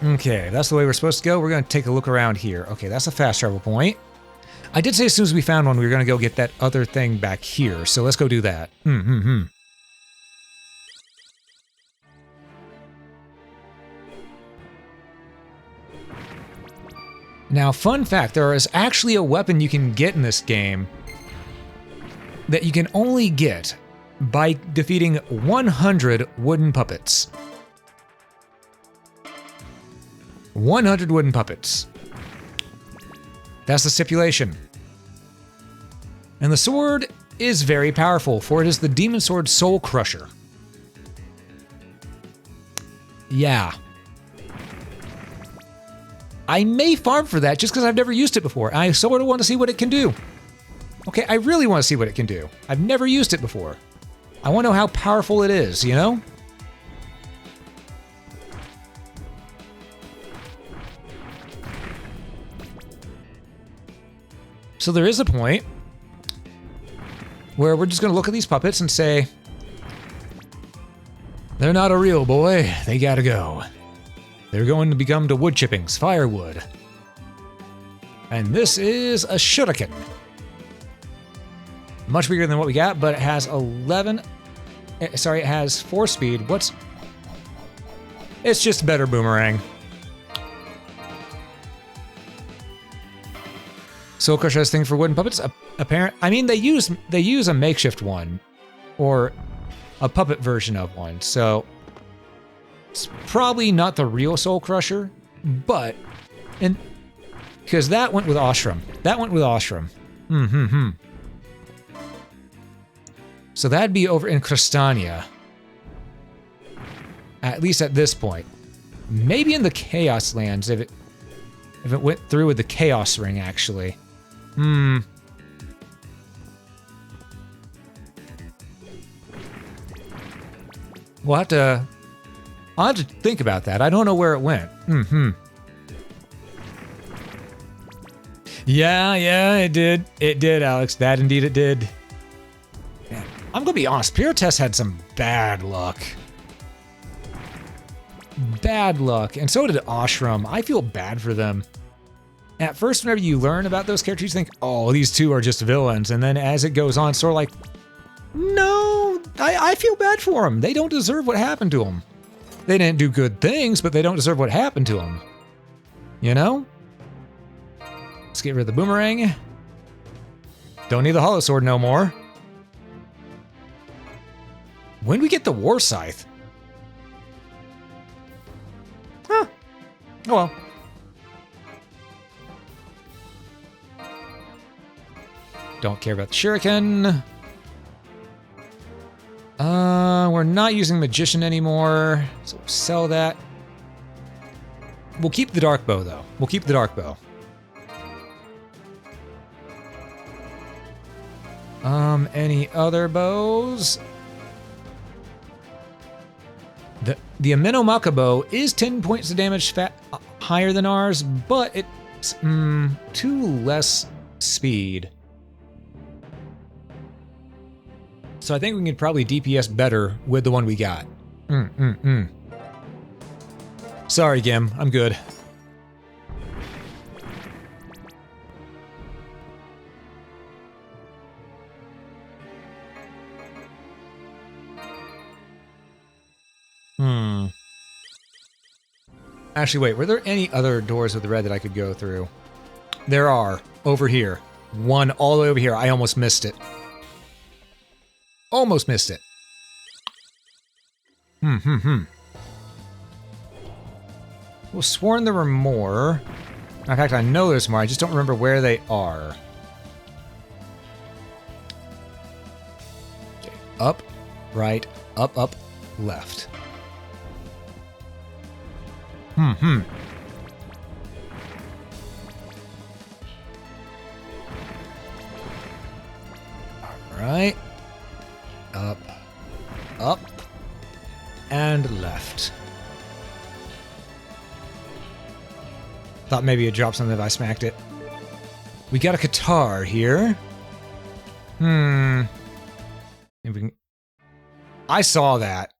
[SPEAKER 1] Okay, that's the way we're supposed to go. We're going to take a look around here. Okay, that's a fast travel point. I did say as soon as we found one, we were going to go get that other thing back here. So let's go do that. Now, fun fact, there is actually a weapon you can get in this game that you can only get by defeating 100 wooden puppets. 100 wooden puppets. That's the stipulation. And the sword is very powerful, for it is the Demon Sword Soul Crusher. Yeah. I may farm for that just because I've never used it before. I sort of want to see what it can do. Okay, I really want to see what it can do. I've never used it before. I want to know how powerful it is, you know? So there is a point where we're just going to look at these puppets and say, they're not a real boy, they gotta go. They're going to become to wood chippings, firewood. And this is a shuriken. Much bigger than what we got, but it has 4 speed. It's just a better boomerang. Soul Crusher has a thing for wooden puppets. I mean, they use a makeshift one, or a puppet version of one. So it's probably not the real Soul Crusher, but because that went with Ashram. So that'd be over in Crystania. At least at this point. Maybe in the Chaos Lands if it went through with the Chaos Ring, actually. We'll I'll have to think about that. I don't know where it went. Yeah, it did. It did, Alex. That indeed it did. Man, I'm gonna be honest, Pyrotest had some bad luck. Bad luck. And so did Ashram. I feel bad for them. At first, whenever you learn about those characters, you think, oh, these two are just villains. And then as it goes on, sort of like, no, I feel bad for them. They don't deserve what happened to them. They didn't do good things, but they don't deserve what happened to them. You know? Let's get rid of the boomerang. Don't need the hollow sword no more. When do we get the war scythe? Huh. Oh well. Don't care about the shuriken. We're not using magician anymore, so we'll sell that. We'll keep the dark bow though. We'll keep the dark bow. Any other bows? The Amenomaka bow is 10 points of damage higher than ours, but it's 2 less speed. So I think we can probably DPS better with the one we got. Sorry, Gim. I'm good. Actually, wait. Were there any other doors with the red that I could go through? There are. Over here. One all the way over here. I almost missed it. Almost missed it. Well, sworn there were more. In fact, I know there's more. I just don't remember where they are. Okay. Up, right, up, left. Right. Up. Up. And left. Thought maybe it'd drop something if I smacked it. We got a guitar here. Maybe we can... I saw that.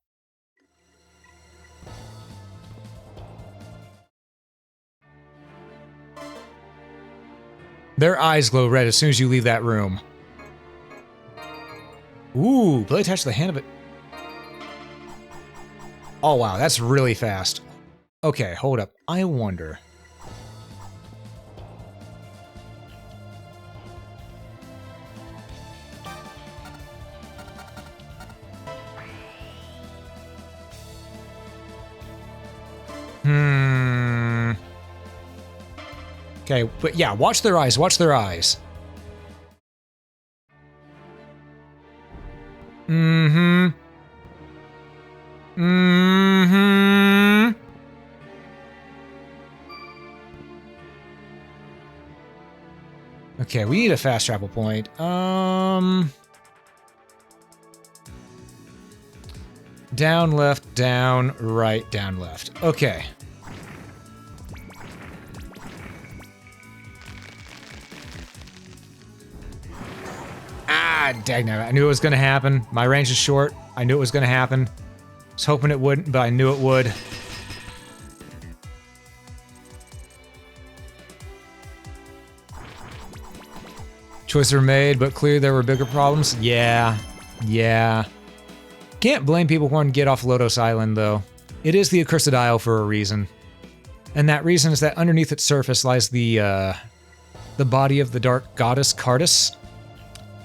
[SPEAKER 1] Their eyes glow red as soon as you leave that room. Ooh, blade attached to the hand of it. Oh wow, that's really fast. Okay, hold up. I wonder. Okay, but yeah, watch their eyes, watch their eyes. Okay, we need a fast travel point. Down, left, down, right, down, left. Okay. Ah, dagnabbit. I knew it was gonna happen. My range is short. I knew it was gonna happen. I was hoping it wouldn't, but I knew it would. Choices were made, but clearly there were bigger problems. Yeah. Can't blame people who want to get off Lodoss Island, though. It is the Accursed Isle for a reason. And that reason is that underneath its surface lies the body of the dark goddess Cardis,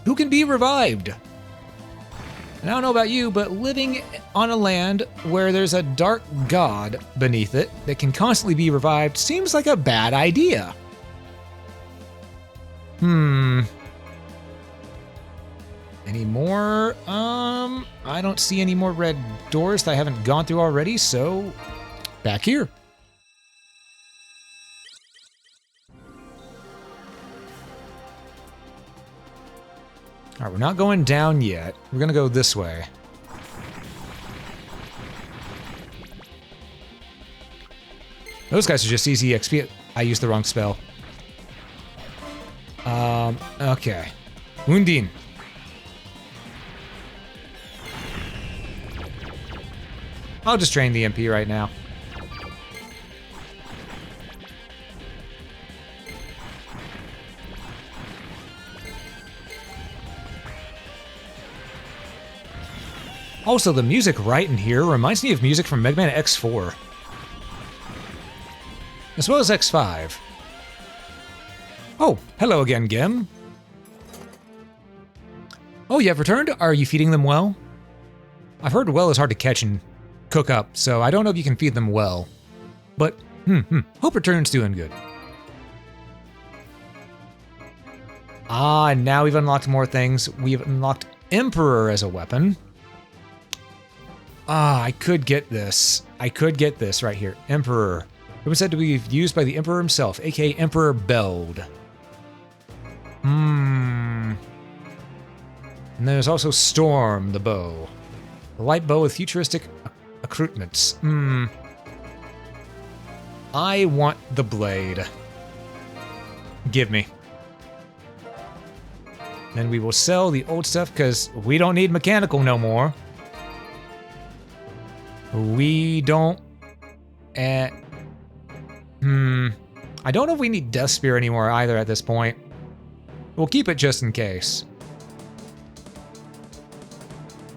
[SPEAKER 1] who can be revived. And I don't know about you, but living on a land where there's a dark god beneath it that can constantly be revived seems like a bad idea. Any more? I don't see any more red doors that I haven't gone through already, so back here. All right, we're not going down yet. We're gonna go this way. Those guys are just easy XP. I used the wrong spell. Okay. Undine. I'll just drain the MP right now. Also, the music right in here reminds me of music from Mega Man X4. As well as X5. Oh, hello again, Gim. Oh, you have returned? Are you feeding them well? I've heard well is hard to catch and cook up, so I don't know if you can feed them well. But, hope return's doing good. Ah, now we've unlocked more things. We've unlocked Emperor as a weapon. Ah, I could get this. I could get this right here. Emperor. It was said to be used by the Emperor himself, aka Emperor Beld. And there's also Storm, the bow. A light bow with futuristic accoutrements. I want the blade. Give me. Then we will sell the old stuff because we don't need mechanical no more. We don't... I don't know if we need Death Spear anymore either at this point. We'll keep it just in case.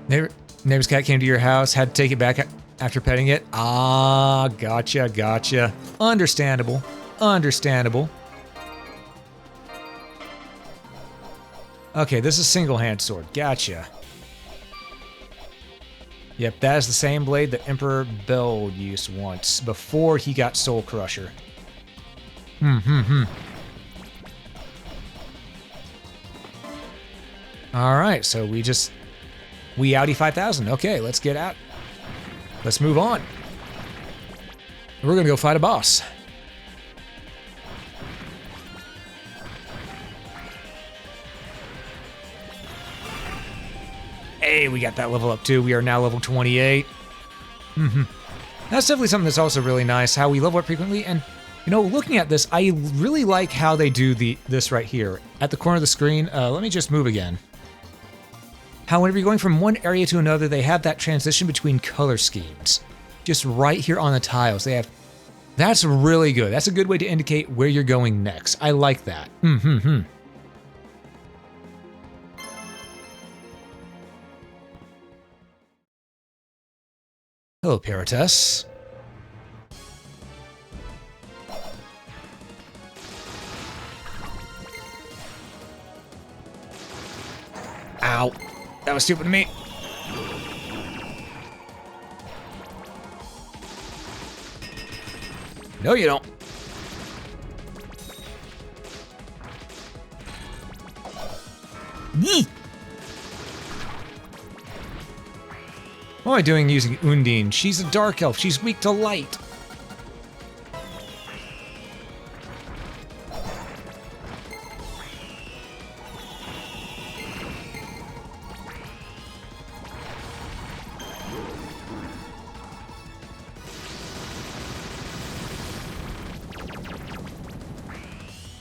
[SPEAKER 1] Neighbor's cat came to your house, had to take it back after petting it. Ah, gotcha. Understandable. Okay, this is single-hand sword. Gotcha. Yep, that is the same blade that Emperor Beld used once, before he got Soul Crusher. Alright, so we outie 5,000. Okay, let's get out. Let's move on. We're gonna go fight a boss. Hey, we got that level up too. We are now level 28. That's definitely something that's also really nice, how we level up frequently. And, you know, looking at this, I really like how they do this right here. At the corner of the screen, let me just move again. How whenever you're going from one area to another, they have that transition between color schemes. Just right here on the tiles. They have... That's really good. That's a good way to indicate where you're going next. I like that. Hello, Paratus. Ow. That was stupid of me. No, you don't. What am I doing using Undine? She's a dark elf. She's weak to light.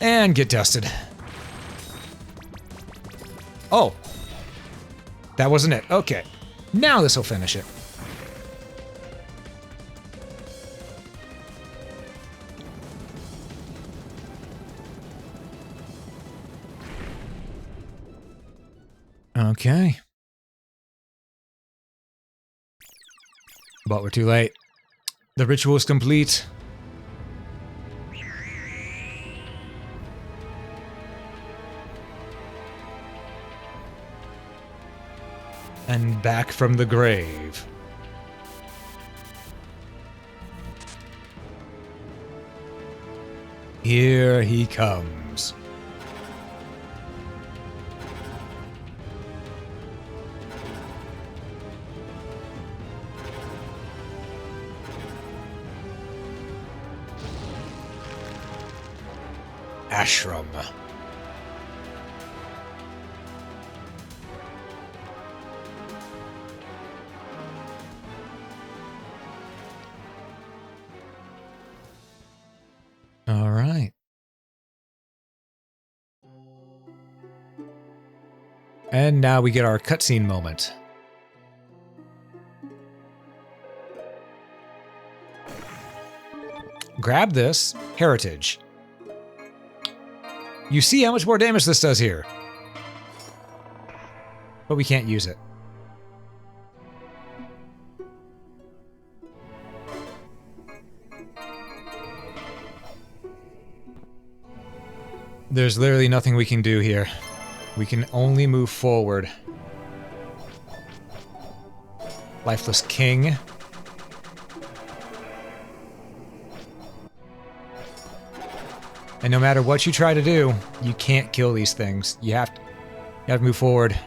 [SPEAKER 1] And get dusted. Oh. That wasn't it. Okay. Now this will finish it. Okay. But we're too late. The ritual is complete. And back from the grave. Here he comes. Ashram. All right. And now we get our cutscene moment. Grab this. Heritage. You see how much more damage this does here. But we can't use it. There's literally nothing we can do here. We can only move forward. Lifeless King. And no matter what you try to do, you can't kill these things. You have to move forward.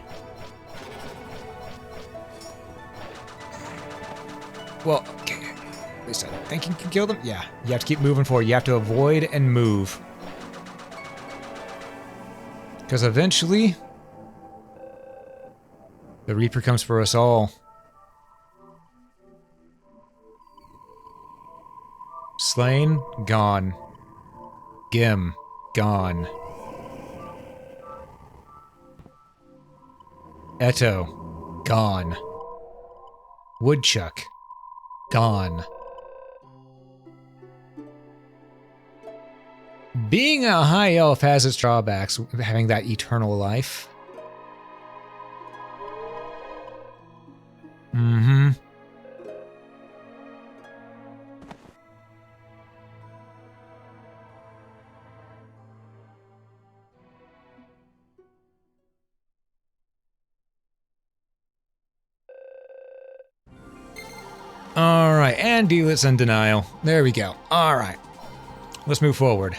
[SPEAKER 1] Well, okay. At least I think you can kill them. Yeah, you have to keep moving forward. You have to avoid and move. Because eventually, the Reaper comes for us all. Slain, gone. Gim, gone. Eto, gone. Woodchuck, gone. Being a high elf has its drawbacks, having that eternal life. Alright, and Deedlit's in denial. There we go. Alright. Let's move forward.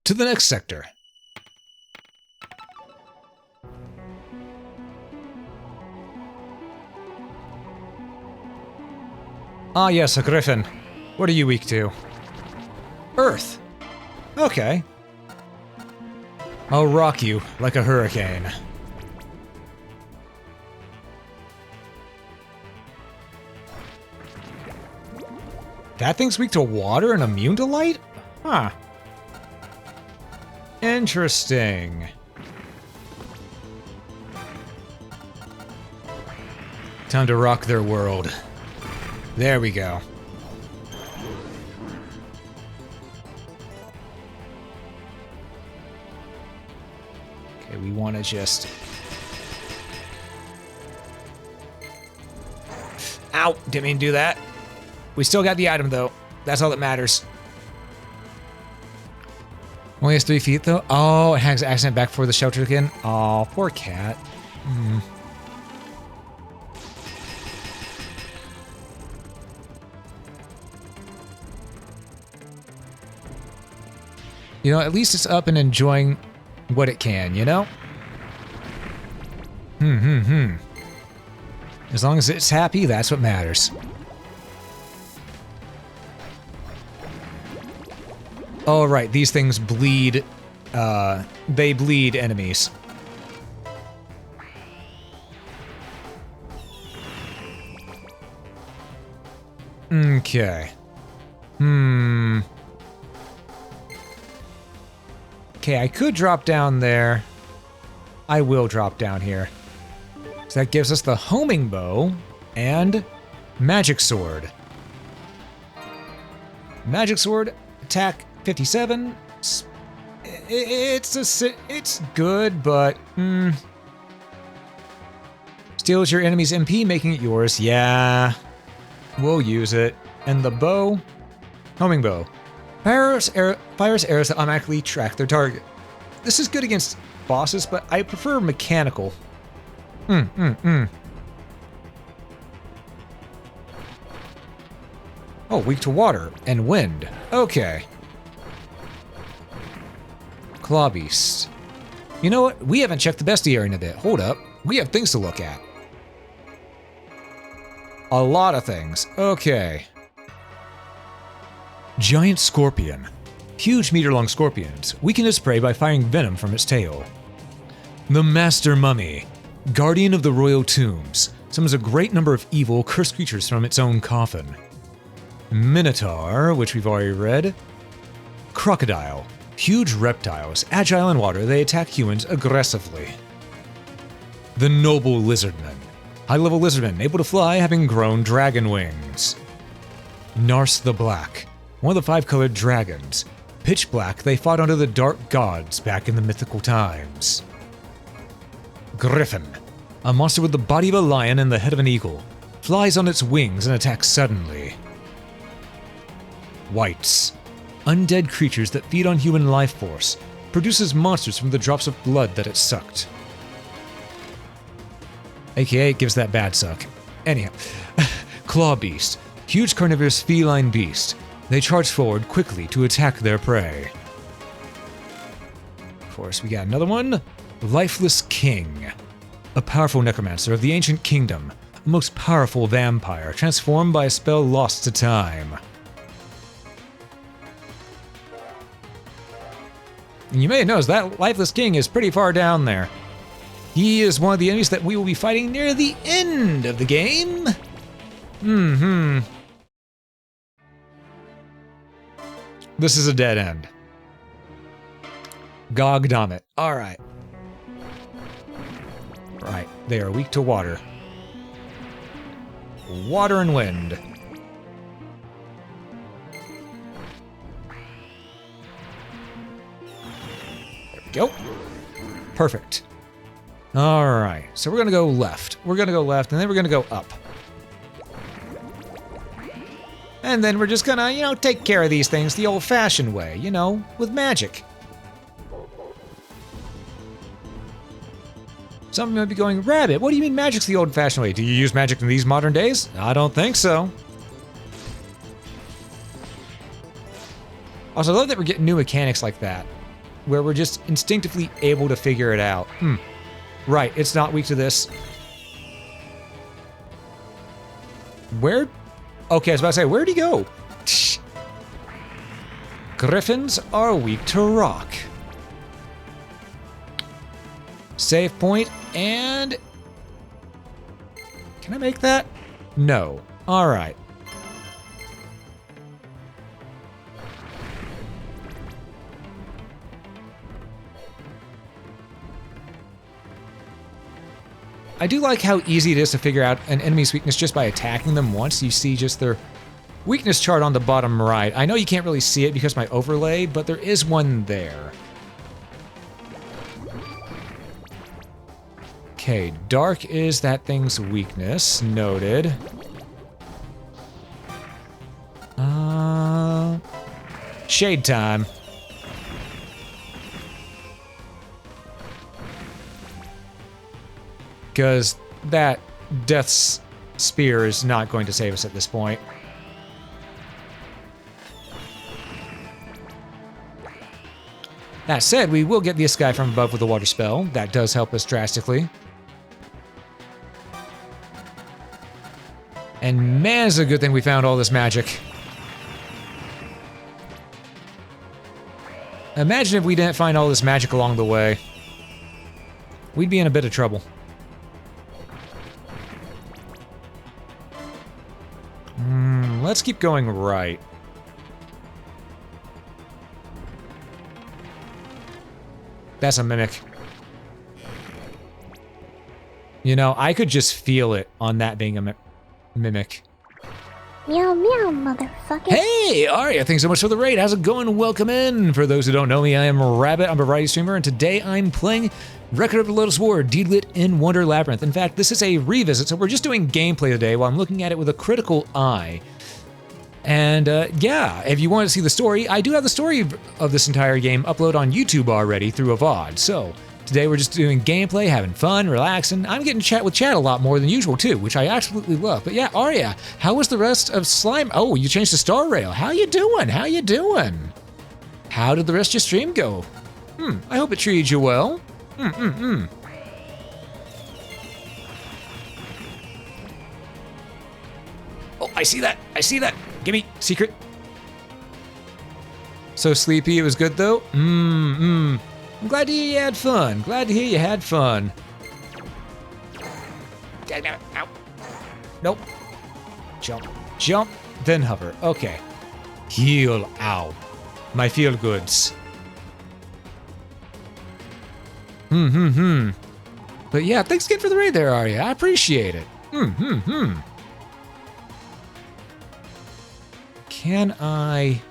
[SPEAKER 1] To the next sector. Ah yes, a griffin. What are you weak to? Earth. Okay. I'll rock you like a hurricane. That thing's weak to water and immune to light? Huh. Interesting. Time to rock their world. There we go. Okay, we want to just... Ow! Didn't mean to do that. We still got the item, though. That's all that matters. Only has 3 feet, though? Oh, it has accident back for the shelter again? Oh, poor cat. You know, at least it's up and enjoying what it can, you know? As long as it's happy, that's what matters. Oh, right, these things bleed, they bleed enemies. Okay. Okay, I could drop down there. I will drop down here. So that gives us the homing bow and magic sword. Magic sword, attack 57. It's good, but steals your enemy's MP, making it yours. Yeah, we'll use it. And the bow, homing bow, fires arrows that automatically track their target. This is good against bosses, but I prefer mechanical. Oh, weak to water and wind. Okay. Claw Beast. You know what? We haven't checked the bestiary in a bit. Hold up. We have things to look at. A lot of things. Okay. Giant Scorpion. Huge meter-long scorpions weaken its prey by firing venom from its tail. The Master Mummy. Guardian of the royal tombs. Summons a great number of evil, cursed creatures from its own coffin. Minotaur, which we've already read. Crocodile. Huge reptiles, agile in water, they attack humans aggressively. The Noble Lizardman. High-level lizardman, able to fly, having grown dragon wings. Narse the Black. One of the 5-colored dragons. Pitch black, they fought under the dark gods back in the mythical times. Griffin. A monster with the body of a lion and the head of an eagle. Flies on its wings and attacks suddenly. Wights. Undead creatures that feed on human life force. Produces monsters from the drops of blood that it sucked. AKA, it gives that bad suck. Anyhow. Claw Beast. Huge carnivorous feline beast. They charge forward quickly to attack their prey. Of course, we got another one. Lifeless King. A powerful necromancer of the ancient kingdom. A most powerful vampire, transformed by a spell lost to time. And you may have noticed that Lifeless King is pretty far down there. He is one of the enemies that we will be fighting near the end of the game. This is a dead end. Gog damn it. Alright. Right, they are weak to water. Water and wind. There we go. Perfect. Alright, so we're gonna go left. We're gonna go left, and then we're gonna go up. And then we're just gonna, you know, take care of these things the old-fashioned way, you know, with magic. Some might be going, Rabbit, what do you mean magic's the old-fashioned way? Do you use magic in these modern days? I don't think so. Also, I love that we're getting new mechanics like that, where we're just instinctively able to figure it out. Right, it's not weak to this. Where? Okay, I was about to say, where'd he go? Griffins are weak to rock. Save point, and... Can I make that? No. Alright. I do like how easy it is to figure out an enemy's weakness just by attacking them once. You see just their weakness chart on the bottom right. I know you can't really see it because of my overlay, but there is one there. Okay, dark is that thing's weakness. Noted. Shade time. Because that Death's Spear is not going to save us at this point. That said, we will get this guy from above with a water spell. That does help us drastically. And man, it's a good thing we found all this magic. Imagine if we didn't find all this magic along the way. We'd be in a bit of trouble. Let's keep going right. That's a mimic. You know, I could just feel it on that being a mimic.
[SPEAKER 2] Meow meow, motherfucker.
[SPEAKER 1] Hey, Arya, thanks so much for the raid. How's it going? Welcome in. For those who don't know me, I am Rabbit. I'm a variety streamer, and today I'm playing Record of the Lodoss War, Deedlit in Wonder Labyrinth. In fact, this is a revisit, so we're just doing gameplay today while I'm looking at it with a critical eye. And yeah, if you want to see the story, I do have the story of this entire game uploaded on YouTube already through a VOD. So today we're just doing gameplay, having fun, relaxing. I'm getting to chat with chat a lot more than usual too, which I absolutely love. But yeah, Arya, how was the rest of Slime? Oh, you changed to Star Rail. How you doing? How you doing? How did the rest of your stream go? I hope it treated you well. Oh, I see that. I see that. Gimme, secret. So sleepy, it was good though? I'm glad to hear you had fun. Glad to hear you had fun. Ow. Nope. Jump, jump, then hover. Okay. Heal, ow. My feel goods. But yeah, thanks again for the raid there, Arya. I appreciate it. Can I...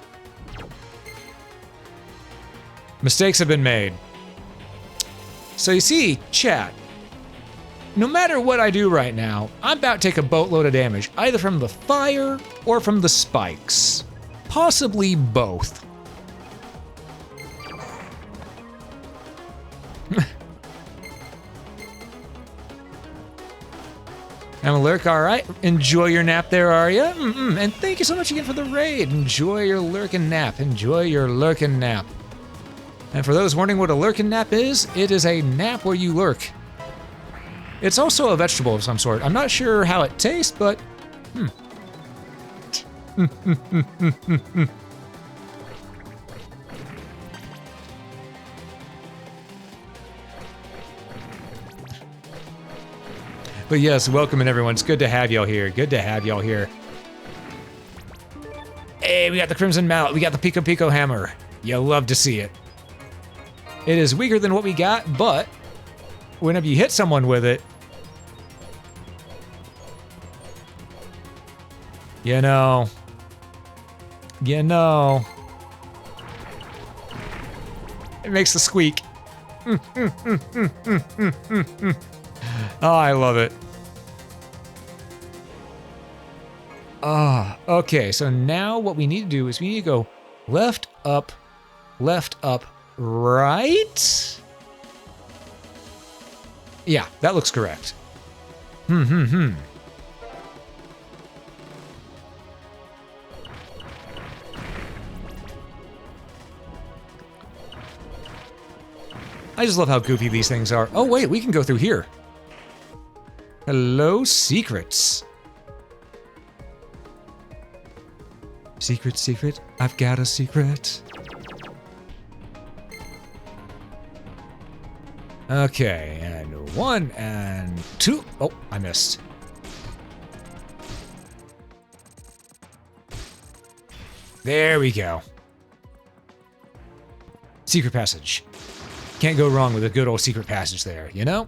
[SPEAKER 1] Mistakes have been made. So you see, chat, no matter what I do right now, I'm about to take a boatload of damage, either from the fire or from the spikes. Possibly both. I'm a lurk, all right. Enjoy your nap there, Arya. And thank you so much again for the raid. Enjoy your lurkin' nap. Enjoy your lurkin' nap. And for those wondering what a lurkin' nap is, it is a nap where you lurk. It's also a vegetable of some sort. I'm not sure how it tastes, but But yes, welcome in everyone. It's good to have y'all here. Good to have y'all here. Hey, we got the Crimson Mallet. We got the Pico Pico Hammer. You'll love to see it. It is weaker than what we got, but whenever you hit someone with it, you know, it makes the squeak. Oh, I love it. Okay, so now what we need to do is we need to go left, up, right? Yeah, that looks correct. I just love how goofy these things are. Oh wait, we can go through here. Hello, secrets. Secret, I've got a secret. Okay, and 1 and 2. Oh, I missed. There we go. Secret passage. Can't go wrong with a good old secret passage there, you know?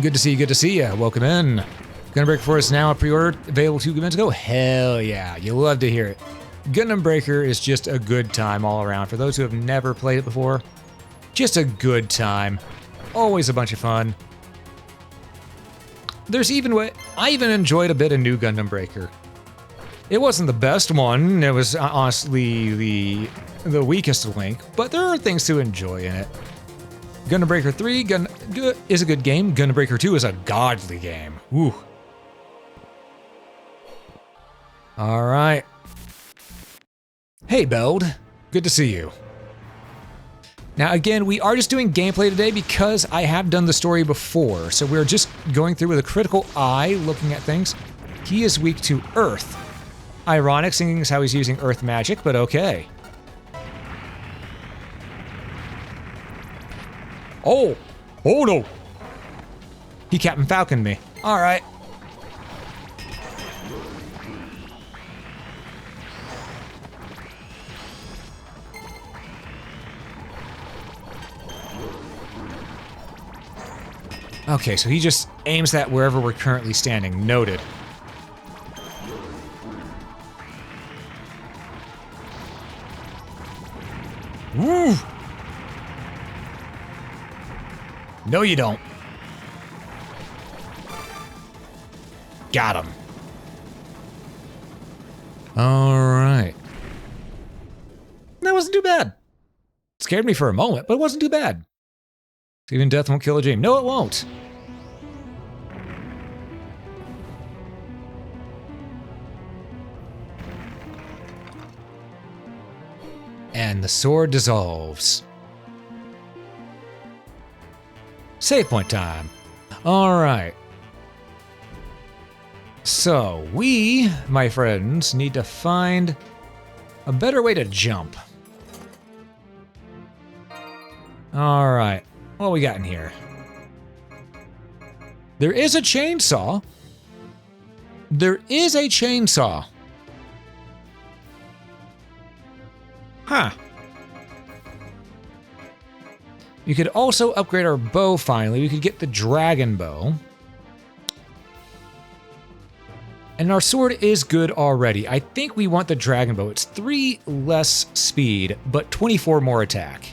[SPEAKER 1] Good to see you, good to see you. Welcome in. Gundam Breaker 4 is now a pre-order, available 2 minutes ago. Hell yeah, you love to hear it. Gundam Breaker is just a good time all around. For those who have never played it before, just a good time. Always a bunch of fun. There's I even enjoyed a bit of New Gundam Breaker. It wasn't the best one. It was honestly the weakest link, but there are things to enjoy in it. Gundam Breaker 3 is a good game. Gundam Breaker 2 is a godly game. Woo. All right. Hey, Beld. Good to see you. Now, again, we are just doing gameplay today because I have done the story before. So we're just going through with a critical eye, looking at things. He is weak to Earth. Ironic, seeing as how he's using Earth magic, but okay. Oh! Oh no! He Captain Falconed me. Alright. Okay, so he just aims that wherever we're currently standing. Noted. Woo! No, you don't. Got him. All right. That wasn't too bad. Scared me for a moment, but it wasn't too bad. Even death won't kill a dream. No, it won't. And the sword dissolves. Save point time. All right. So we, my friends, need to find a better way to jump. All right. What we got in here? There is a chainsaw. There is a chainsaw. Huh. You could also upgrade our bow finally. We could get the dragon bow. And our sword is good already. I think we want the dragon bow. It's 3 less speed, but 24 more attack.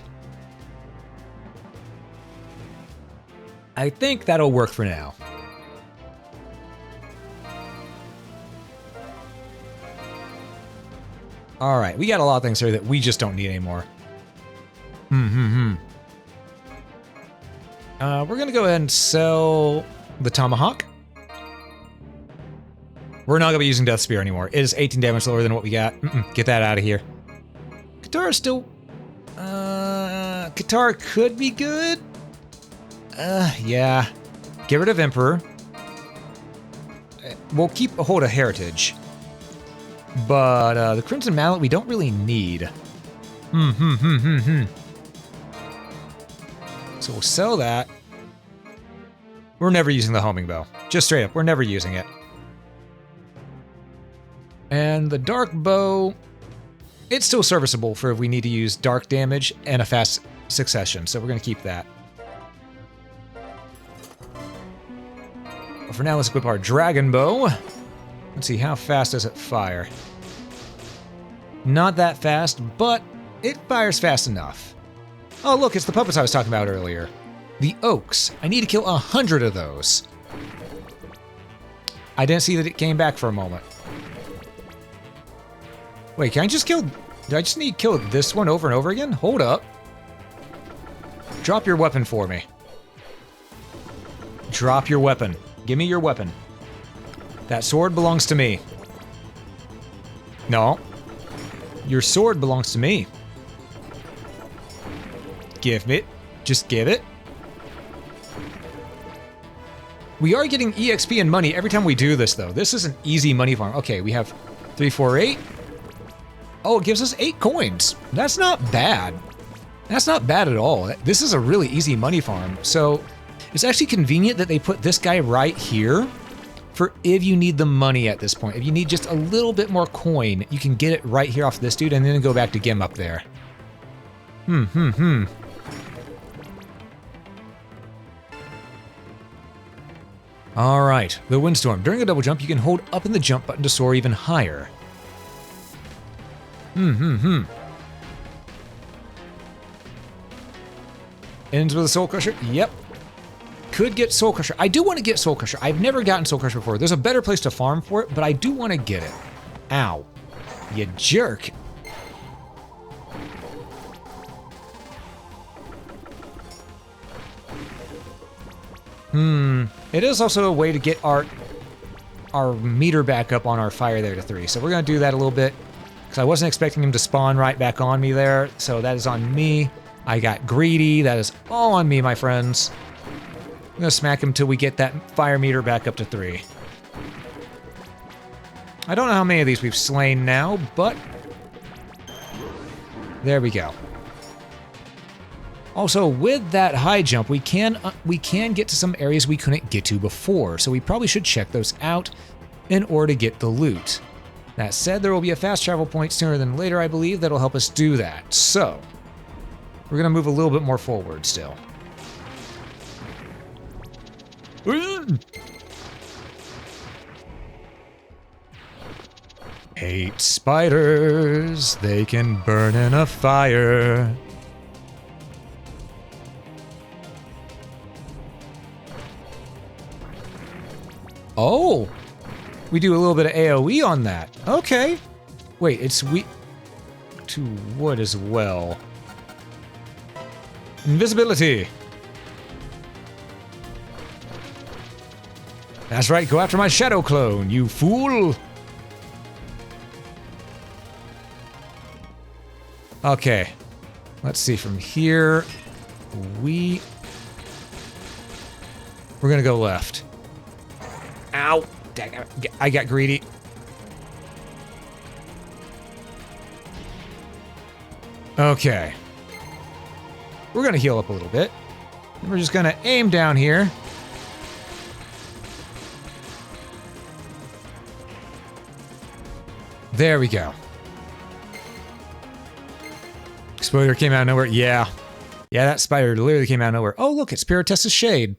[SPEAKER 1] I think that'll work for now. All right, we got a lot of things here that we just don't need anymore. We're gonna go ahead and sell the tomahawk. We're not gonna be using Death Spear anymore. It is 18 damage lower than what we got. Get that out of here. Katara is still... Katara could be good. Yeah. Get rid of Emperor. We'll keep a hold of Heritage. But the Crimson Mallet we don't really need. So we'll sell that. We're never using the homing bow. Just straight up, we're never using it. And the dark bow, it's still serviceable for if we need to use dark damage and a fast succession, so we're gonna keep that. But for now, let's equip our dragon bow. Let's see, how fast does it fire? Not that fast, but it fires fast enough. Oh look, it's the puppets I was talking about earlier. The oaks. I need to kill 100 of those. I didn't see that it came back for a moment. Wait, can I just kill... Do I just need to kill this one over and over again? Hold up. Drop your weapon for me. Drop your weapon. Give me your weapon. That sword belongs to me. No. Your sword belongs to me. Give it. Just give it. We are getting EXP and money every time we do this, though. This is an easy money farm. Okay, we have 3, 4, 8. Oh, it gives us 8 coins. That's not bad. That's not bad at all. This is a really easy money farm. So it's actually convenient that they put this guy right here for if you need the money at this point. If you need just a little bit more coin, you can get it right here off this dude and then go back to Gim up there. All right, the windstorm. During a double jump, you can hold up in the jump button to soar even higher. Ends with a Soul Crusher? Yep. Could get Soul Crusher. I do want to get Soul Crusher. I've never gotten Soul Crusher before. There's a better place to farm for it, but I do want to get it. Ow. You jerk. It is also a way to get our meter back up on our fire there to 3. So we're going to do that a little bit, because I wasn't expecting him to spawn right back on me there. So that is on me. I got greedy. That is all on me, my friends. I'm going to smack him till we get that fire meter back up to 3. I don't know how many of these we've slain now, but there we go. Also, with that high jump, we can get to some areas we couldn't get to before, so we probably should check those out in order to get the loot. That said, there will be a fast travel point sooner than later, I believe, that'll help us do that. So, we're going to move a little bit more forward still. 8 spiders, they can burn in a fire. Oh, we do a little bit of AoE on that. Okay. Wait, it's weak to wood as well. Invisibility. That's right, go after my shadow clone, you fool. Okay, let's see from here. We're gonna go left. Ow! Dang, I got greedy. Okay. We're gonna heal up a little bit. We're just gonna aim down here. There we go. Spider came out of nowhere. Yeah. Yeah, that spider literally came out of nowhere. Oh, look, it's Spiritessa's Shade.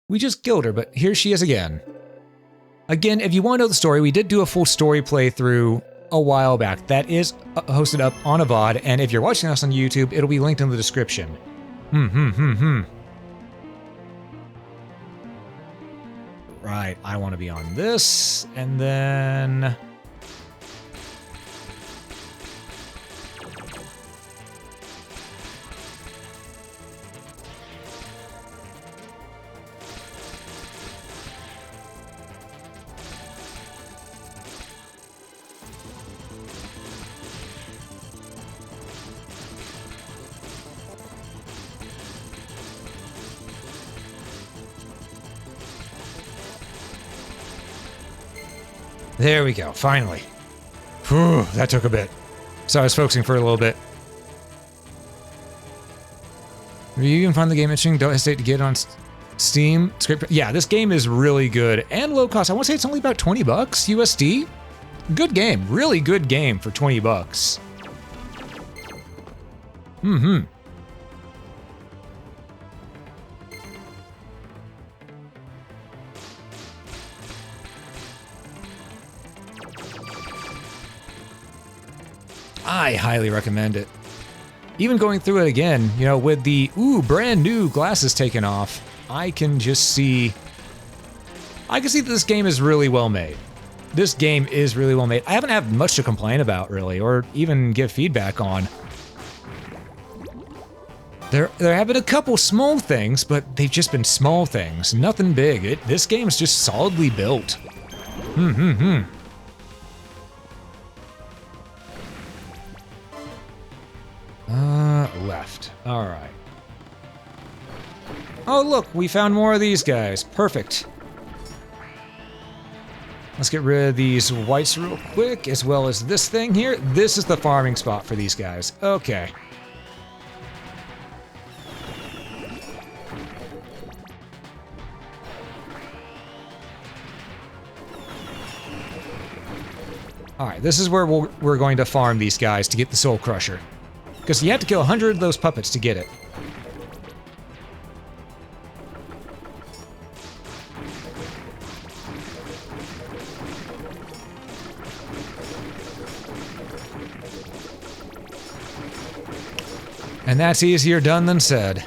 [SPEAKER 1] We just killed her, but here she is again. Again, if you want to know the story, we did do a full story playthrough a while back. That is hosted up on a VOD, and if you're watching us on YouTube, it'll be linked in the description. Right, I want to be on this, and then... There we go, finally. Whew, that took a bit. So I was focusing for a little bit. If you can find the game interesting, don't hesitate to get it on Steam. Yeah, this game is really good and low cost. I want to say it's only about 20 bucks USD. Good game, really good game for 20 bucks. I highly recommend it. Even going through it again, you know, with the brand new glasses taken off, I can just see... I can see that this game is really well made. This game is really well made. I haven't had much to complain about, really, or even give feedback on. There have been a couple small things, but they've just been small things. Nothing big. This game is just solidly built. Left. Alright. Oh, look, we found more of these guys. Perfect. Let's get rid of these whites real quick, as well as this thing here. This is the farming spot for these guys. Okay. Alright, this is where we're going to farm these guys to get the Soul Crusher. Because you have to kill 100 of those puppets to get it. And that's easier done than said.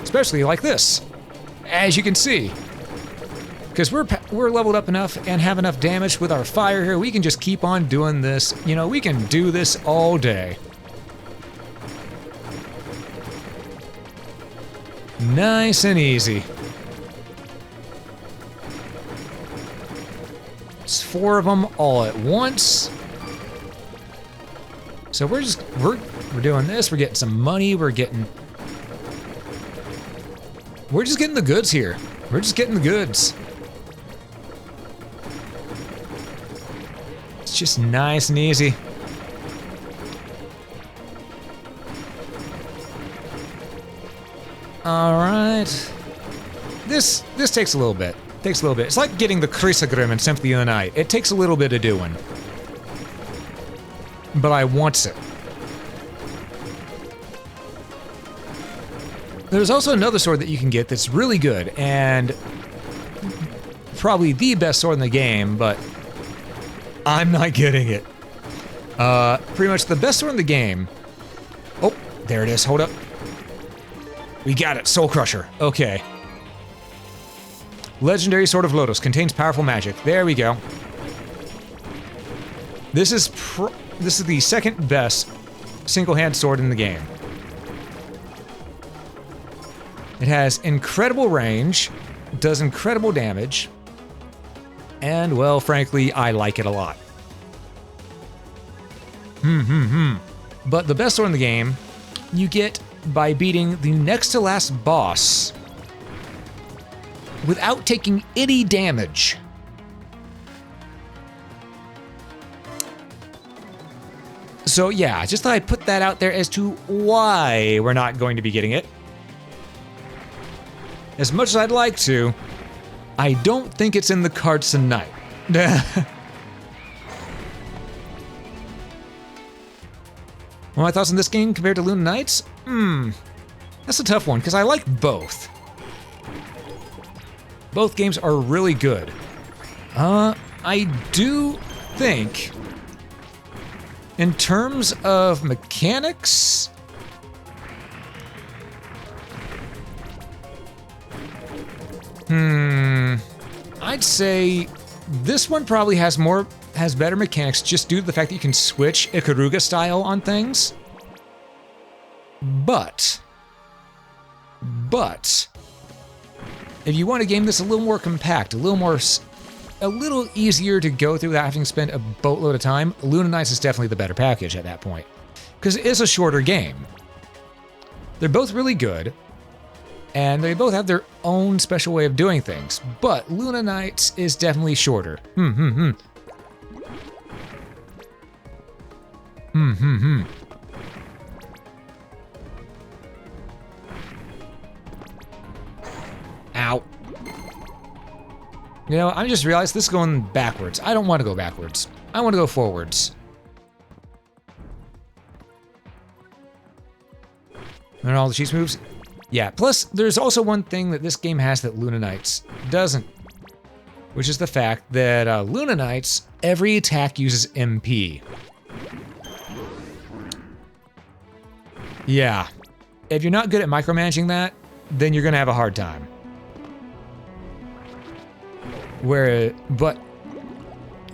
[SPEAKER 1] Especially like this, as you can see. Because we're leveled up enough and have enough damage with our fire here, we can just keep on doing this. You know, we can do this all day. Nice and easy. It's 4 of them all at once. So we're doing this, we're getting some money, we're just getting the goods here. We're just getting the goods. It's just nice and easy. All right. This takes a little bit. It's like getting the Chrysogrim in Symphony of the Night. It takes a little bit of doing. But I wants it. There's also another sword that you can get that's really good, and probably the best sword in the game, but I'm not getting it. Pretty much the best sword in the game. Oh, there it is. Hold up. We got it. Soul Crusher. Okay. Legendary Sword of Lodoss contains powerful magic. There we go. This is the second best single-hand sword in the game. It has incredible range, does incredible damage, and, well, frankly, I like it a lot. But the best sword in the game, you get by beating the next to last boss without taking any damage. So yeah, just thought I'd put that out there as to why we're not going to be getting it. As much as I'd like to, I don't think it's in the cards tonight. Well, my thoughts on this game compared to Luna Knights? That's a tough one, because I like both. Both games are really good. I do think, in terms of mechanics, I'd say this one probably has better mechanics just due to the fact that you can switch Ikaruga style on things. But if you want a game that's a little more compact, a little easier to go through without having to spend a boatload of time, Luna Knights is definitely the better package at that point. Because it is a shorter game. They're both really good, and they both have their own special way of doing things, but Luna Knights is definitely shorter. Ow. You know, I just realized this is going backwards. I don't want to go backwards. I want to go forwards. And all the cheese moves? Yeah, plus there's also one thing that this game has that Luna Knights doesn't, which is the fact that Luna Knights, every attack uses MP. Yeah, if you're not good at micromanaging that, then you're gonna have a hard time. But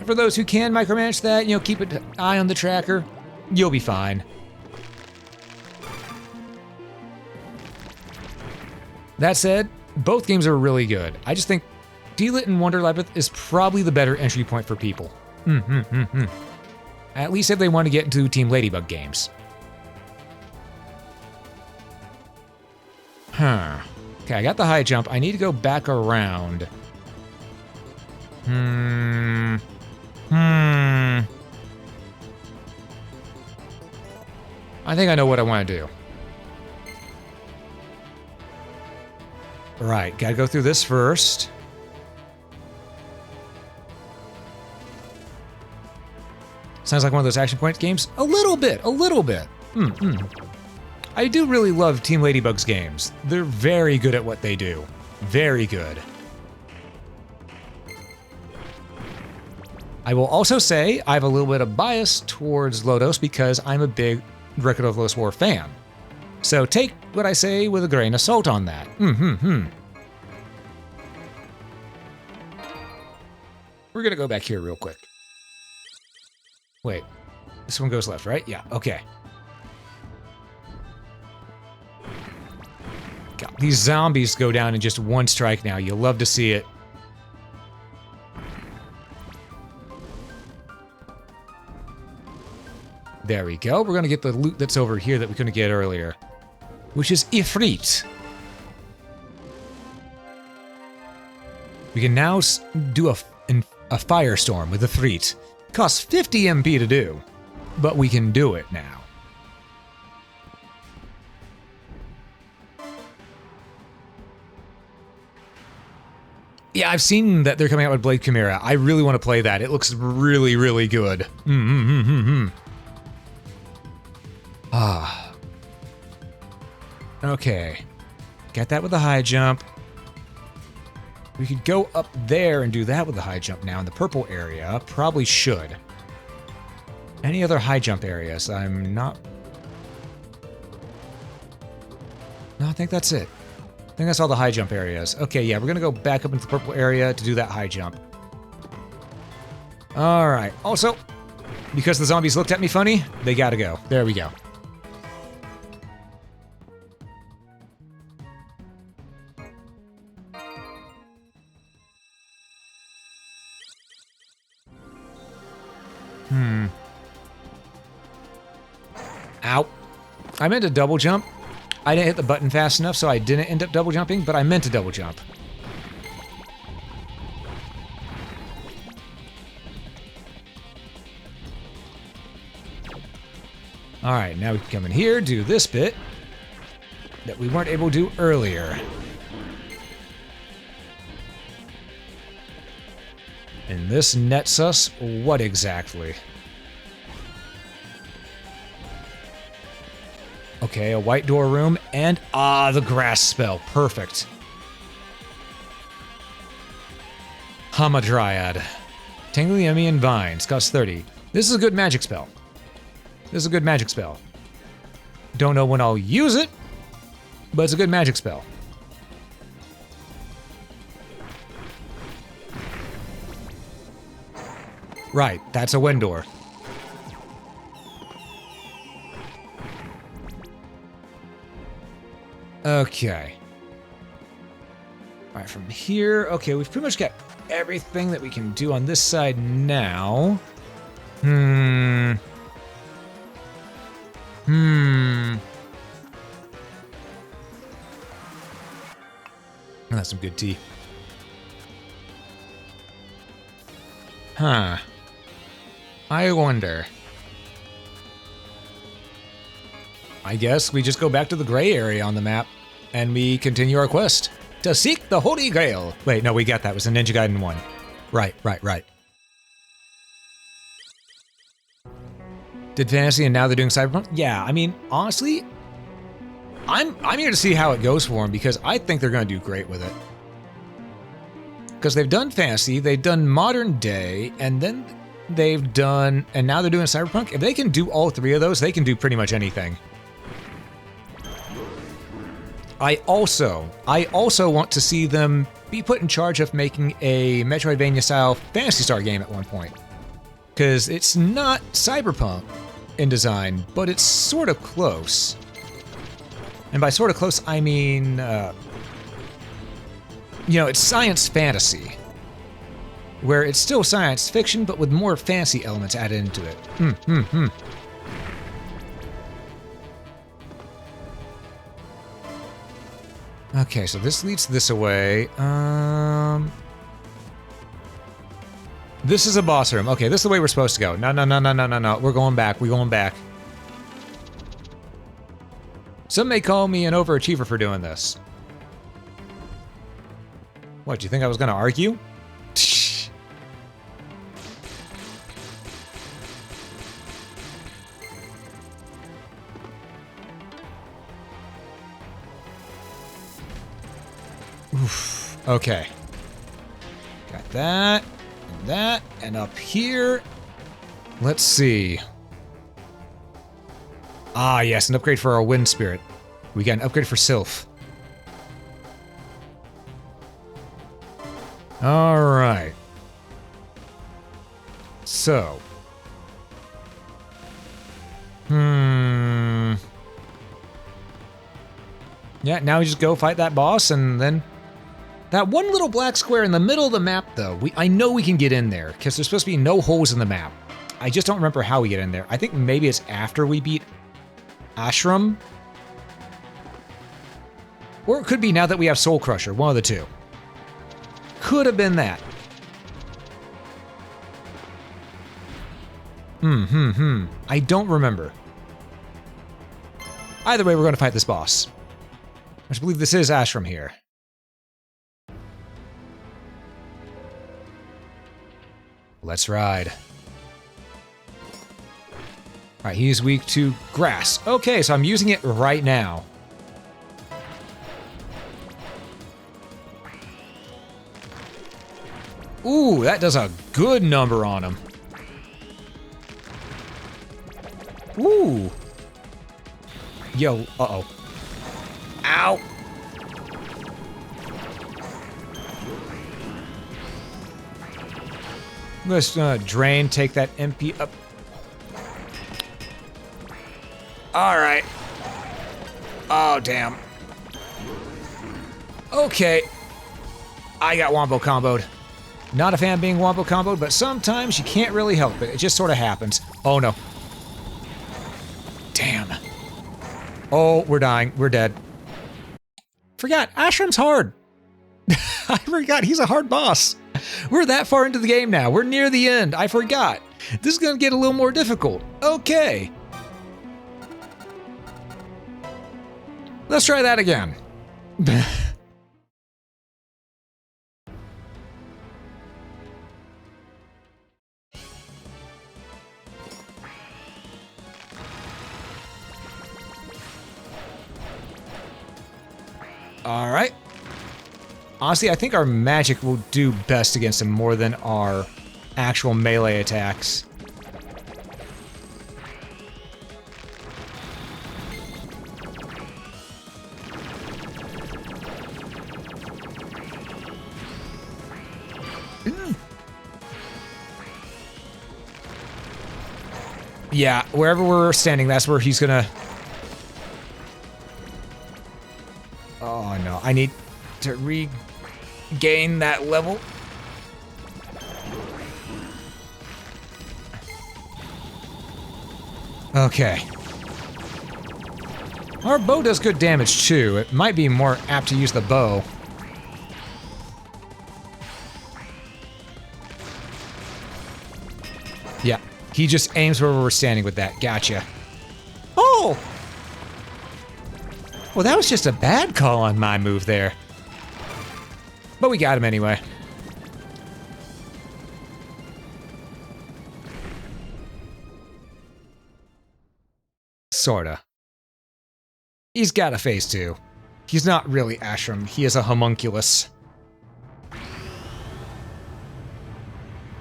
[SPEAKER 1] for those who can micromanage that, you know, keep an eye on the tracker, you'll be fine. That said, both games are really good. I just think Deedlit and Wonder Labyrinth is probably the better entry point for people. At least if they want to get into Team Ladybug games. Okay, I got the high jump. I need to go back around. I think I know what I want to do. Right, gotta go through this first. Sounds like one of those action point games? A little bit. I do really love Team Ladybug's games. They're very good at what they do. Very good. I will also say I have a little bit of bias towards Lodoss because I'm a big Record of Lodoss War fan. So take what I say with a grain of salt on that. We're gonna go back here real quick. Wait, this one goes left, right? Yeah, okay. God, these zombies go down in just one strike now. You'll love to see it. There we go. We're gonna get the loot that's over here that we couldn't get earlier, which is Ifrit. We can now do a firestorm with Ifrit. Costs 50 MP to do, but we can do it now. Yeah, I've seen that they're coming out with Blade Chimera. I really want to play that. It looks really, really good. Ah. Okay. Get that with a high jump. We could go up there and do that with a high jump now in the purple area. Probably should. Any other high jump areas? I'm not... No, I think that's it. I think that's all the high jump areas. Okay, yeah, we're gonna go back up into the purple area to do that high jump. Alright, also, because the zombies looked at me funny, they gotta go. There we go. Ow. I meant to double jump. I didn't hit the button fast enough, so I didn't end up double jumping, but I meant to double jump. Alright, now we can come in here, do this bit that we weren't able to do earlier. And this nets us what exactly? Okay, a white door room, and the grass spell. Perfect. Hamadryad. Tingling Emmy and Vines. Costs 30. This is a good magic spell. This is a good magic spell. Don't know when I'll use it, but it's a good magic spell. Right, that's a wind door. Okay. Alright, from here, okay, we've pretty much got everything that we can do on this side now. That's some good tea. Huh. I wonder. I guess we just go back to the gray area on the map, and we continue our quest to seek the Holy Grail. Wait, no, we got that. It was a Ninja Gaiden 1. Right. Did Fantasy and now they're doing Cyberpunk? Yeah, I mean, honestly, I'm here to see how it goes for them because I think they're going to do great with it. Because they've done Fantasy, they've done Modern Day, and then they've done, and now they're doing Cyberpunk. If they can do all three of those, they can do pretty much anything. I also want to see them be put in charge of making a Metroidvania-style Phantasy Star game at one point. Because it's not Cyberpunk in design, but it's sort of close. And by sort of close, I mean, you know, it's science fantasy. Where it's still science fiction, but with more fantasy elements added into it. Okay, so this leads this away. This is a boss room. Okay, this is the way we're supposed to go. No. We're going back. We're going back. Some may call me an overachiever for doing this. What, do you think I was going to argue? Oof. Okay. Got that. And that. And up here, let's see. Ah, yes, an upgrade for our wind spirit. We got an upgrade for Sylph. All right. So. Yeah, now we just go fight that boss, and then that one little black square in the middle of the map, though, I know we can get in there, because there's supposed to be no holes in the map. I just don't remember how we get in there. I think maybe it's after we beat Ashram. Or it could be now that we have Soul Crusher, one of the two. Could have been that. I don't remember. Either way, we're going to fight this boss. I just believe this is Ashram here. Let's ride. Alright, he's weak to grass. Okay, so I'm using it right now. Ooh, that does a good number on him. Ooh. Yo, uh-oh. Ow. Let's drain, take that MP up. Alright. Oh, damn. Okay. I got wombo comboed. Not a fan of being wombo comboed, but sometimes you can't really help it. It just sort of happens. Oh, no. Damn. Oh, we're dying. We're dead. Forgot, Ashram's hard. I forgot, he's a hard boss. We're that far into the game now. We're near the end. I forgot. This is gonna get a little more difficult. Okay. Let's try that again. All right. Honestly, I think our magic will do best against him more than our actual melee attacks. Yeah, wherever we're standing, that's where he's gonna... Oh no, I need to regain that level. Okay. Our bow does good damage too. It might be more apt to use the bow. Yeah, he just aims where we're standing with that. Gotcha. Oh! Well, that was just a bad call on my move there. But we got him anyway. Sorta. He's got a face too. He's not really Ashram, he is a homunculus.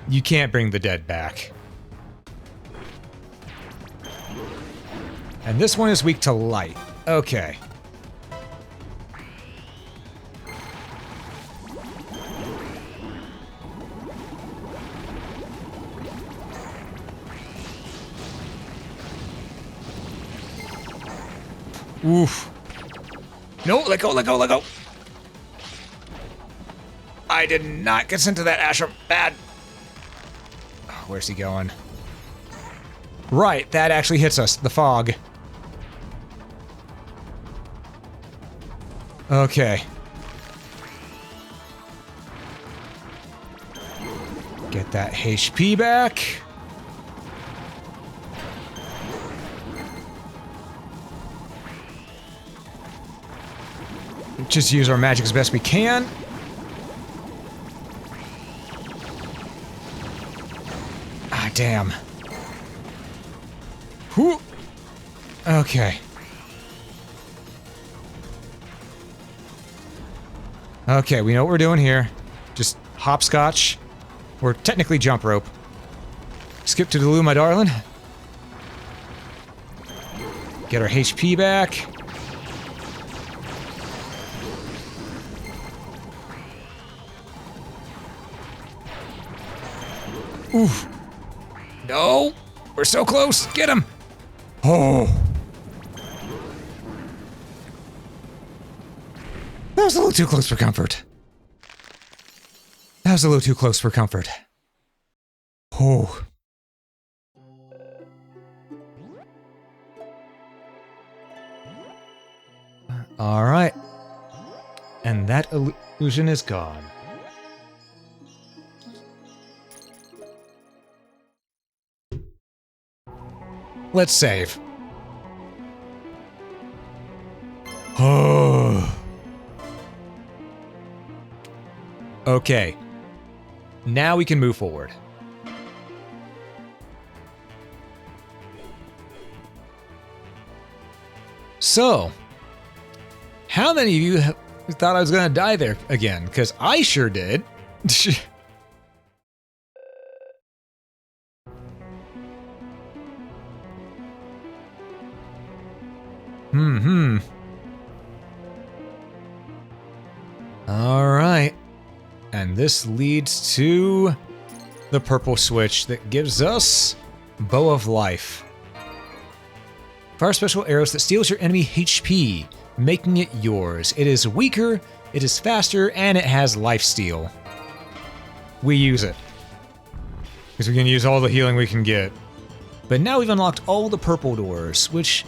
[SPEAKER 1] You can't bring the dead back. And this one is weak to light. Okay. Oof. No, let go, let go, let go. I did not consent to that, Ashram. Bad. Oh, where's he going? Right, that actually hits us. The fog. Okay. Get that HP back. Just use our magic as best we can. Ah, damn. Whew. Okay. Okay, we know what we're doing here. Just hopscotch. Or technically jump rope. Skip to the loo, my darling. Get our HP back. Oof. No! We're so close! Get him! Oh! That was a little too close for comfort. That was a little too close for comfort. Oh. Alright. And that illusion is gone. Let's save. Oh. Okay. Now we can move forward. So, how many of you thought I was going to die there again? Because I sure did. All right. And this leads to the purple switch that gives us Bow of Life. Fire special arrows that steals your enemy HP, making it yours. It is weaker, it is faster, and it has lifesteal. We use it. Because we can use all the healing we can get. But now we've unlocked all the purple doors, which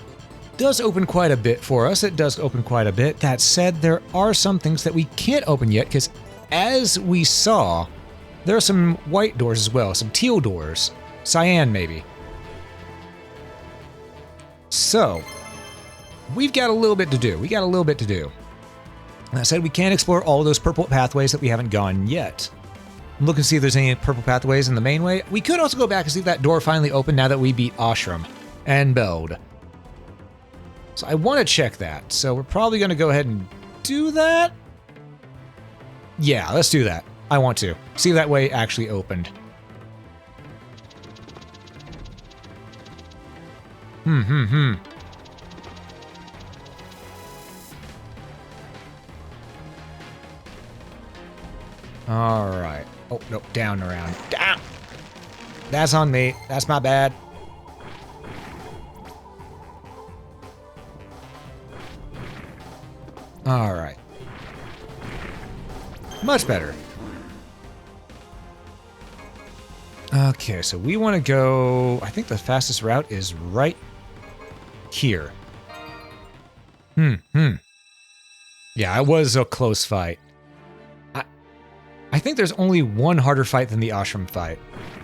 [SPEAKER 1] does open quite a bit for us. It does open quite a bit. That said, there are some things that we can't open yet, because as we saw, there are some white doors as well, some teal doors. Cyan, maybe. So, we've got a little bit to do. That said, we can explore all those purple pathways that we haven't gone yet. Look and see if there's any purple pathways in the main way. We could also go back and see if that door finally opened now that we beat Ashram and Beld. So I want to check that. So we're probably going to go ahead and do that. Yeah, let's do that. I want to. See if that way actually opened. All right. Oh, no, down around. Down! That's on me. That's my bad. All right. Much better. Okay, so we want to go... I think the fastest route is right here. Yeah, it was a close fight. I think there's only one harder fight than the Ashram fight.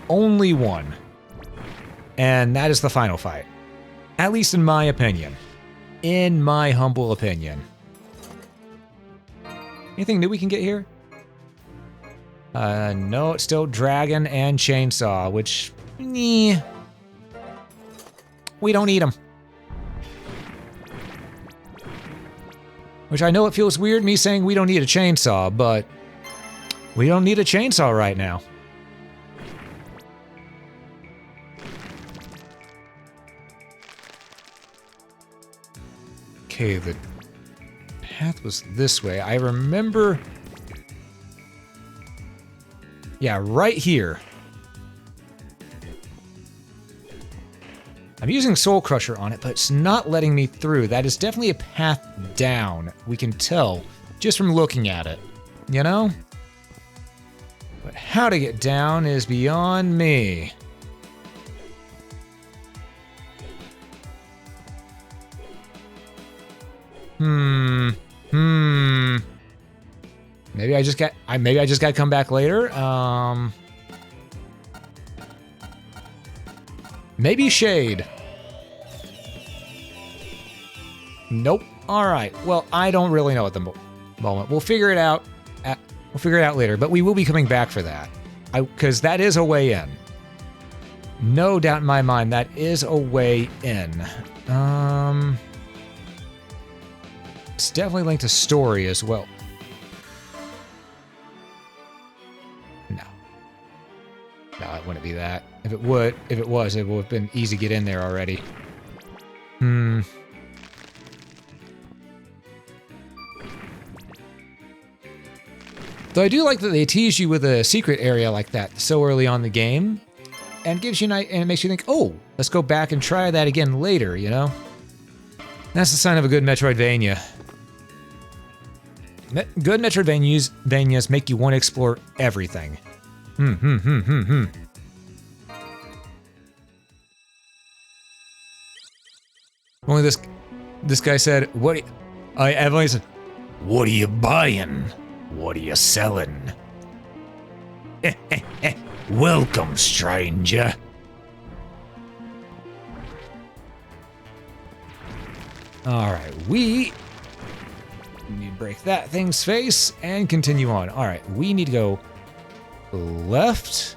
[SPEAKER 1] Only one. And that is the final fight. At least in my opinion. In my humble opinion. Anything new we can get here? No, it's still Dragon and Chainsaw, which... we don't need them. Which I know it feels weird me saying we don't need a chainsaw, but... we don't need a chainsaw right now. Okay, the path was this way. I remember... yeah, right here. I'm using Soul Crusher on it, but it's not letting me through. That is definitely a path down. We can tell just from looking at it, you know? But how to get down is beyond me. Maybe I just got to come back later. Maybe shade. Nope. All right. Well, I don't really know at the moment. We'll figure it out. We'll figure it out later. But we will be coming back for that, because that is a way in. No doubt in my mind, that is a way in. It's definitely linked to story as well. No. No, it wouldn't be that. If it was, it would have been easy to get in there already. Though I do like that they tease you with a secret area like that so early on in the game, and gives you and it makes you think, oh, let's go back and try that again later, you know? That's the sign of a good Metroidvania. Good Metroidvanias make you want to explore everything. Only this guy said, Emily said, what are you buying? What are you selling? Welcome, stranger. Alright, we need to break that thing's face and continue on. Alright, we need to go left.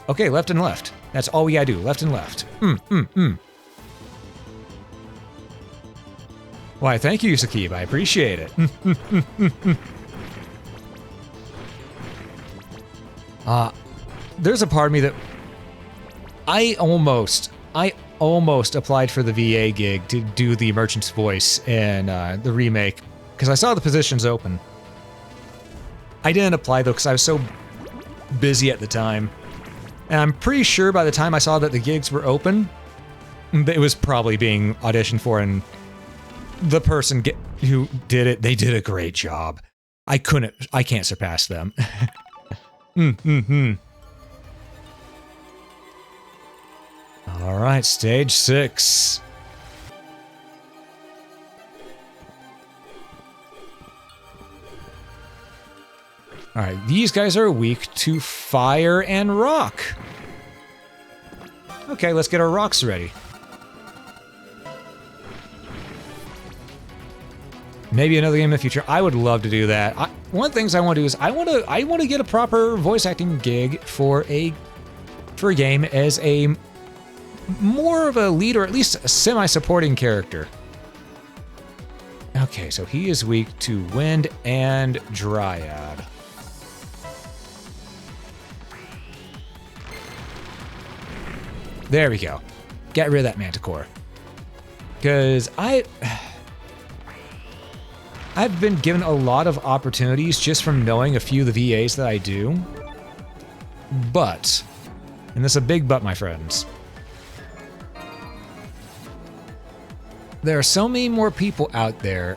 [SPEAKER 1] Okay, left and left. That's all we gotta do, left and left. Why, thank you, Sakib. I appreciate it. There's a part of me that I almost applied for the VA gig to do the merchant's voice in the remake because I saw the positions open. I didn't apply though because I was so busy at the time. And I'm pretty sure by the time I saw that the gigs were open, it was probably being auditioned for, and the person who did it, they did a great job. I can't surpass them. All right, stage 6. All right, these guys are weak to fire and rock. Okay, let's get our rocks ready. Maybe another game in the future. I would love to do that. One of the things I want to do is I want to get a proper voice acting gig for a game as a more of a lead or at least a semi-supporting character. Okay, so he is weak to wind and dryad. There we go. Get rid of that manticore. Because I've been given a lot of opportunities just from knowing a few of the VAs that I do. But, and this is a big but, my friends, there are so many more people out there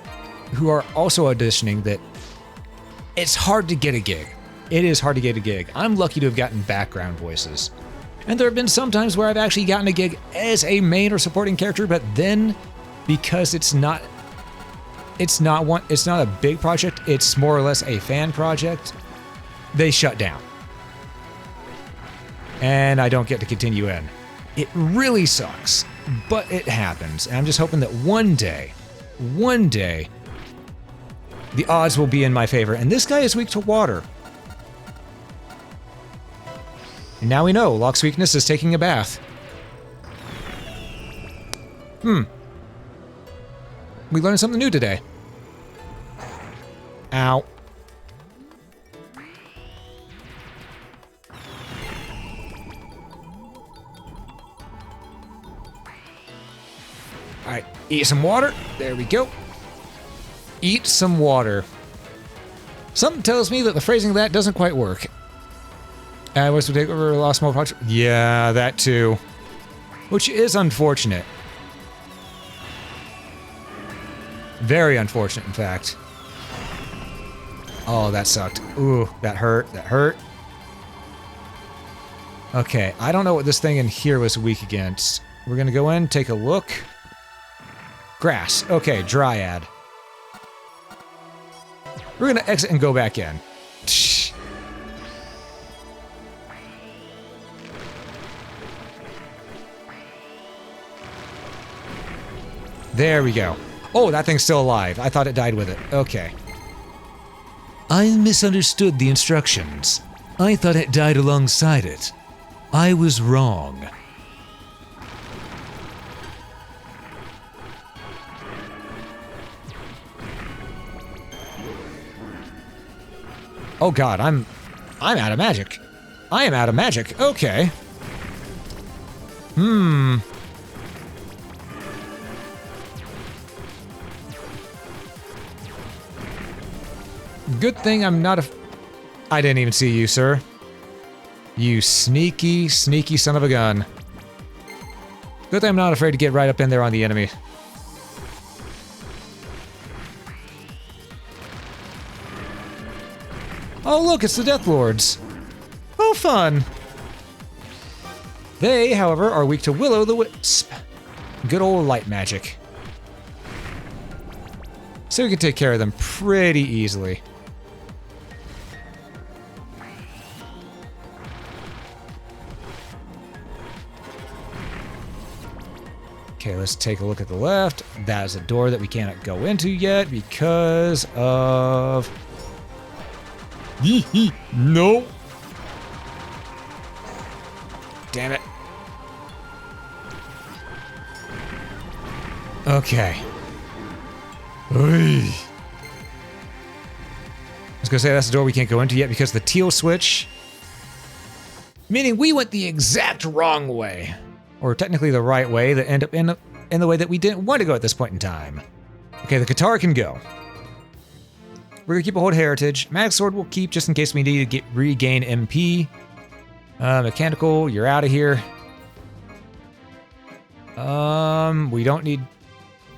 [SPEAKER 1] who are also auditioning that it's hard to get a gig. It is hard to get a gig. I'm lucky to have gotten background voices. And there have been some times where I've actually gotten a gig as a main or supporting character, but then because it's not a big project, it's more or less a fan project, they shut down. And I don't get to continue in. It really sucks, but it happens. And I'm just hoping that one day, the odds will be in my favor. And this guy is weak to water. And now we know Locke's weakness is taking a bath. We learned something new today. Ow. Alright, eat some water. There we go. Eat some water. Something tells me that the phrasing of that doesn't quite work. Was to take over Lost Mode project. Yeah, that too. Which is unfortunate. Very unfortunate, in fact. Oh, that sucked. Ooh, that hurt. That hurt. Okay, I don't know what this thing in here was weak against. We're gonna go in, take a look. Grass. Okay, dryad. We're gonna exit and go back in. There we go. Oh, that thing's still alive. I thought it died with it. Okay. I misunderstood the instructions. I thought it died alongside it. I was wrong. Oh god, I'm out of magic. I am out of magic. Okay. Good thing I'm not I didn't even see you, sir. You sneaky, sneaky son of a gun. Good thing I'm not afraid to get right up in there on the enemy. Oh, look, it's the Death Lords. Oh, fun. They, however, are weak to Will-O-the-Wisp. Good old light magic. So we can take care of them pretty easily. Okay, let's take a look at the left. That is a door that we cannot go into yet because of... No! Damn it. Okay. I was gonna say that's the door we can't go into yet because the teal switch. Meaning we went the exact wrong way. Or technically the right way that end up in the way that we didn't want to go at this point in time. Okay, the guitar can go. We're gonna keep a hold heritage. Magic sword we'll keep just in case we need to regain MP. Mechanical, you're out of here. We don't need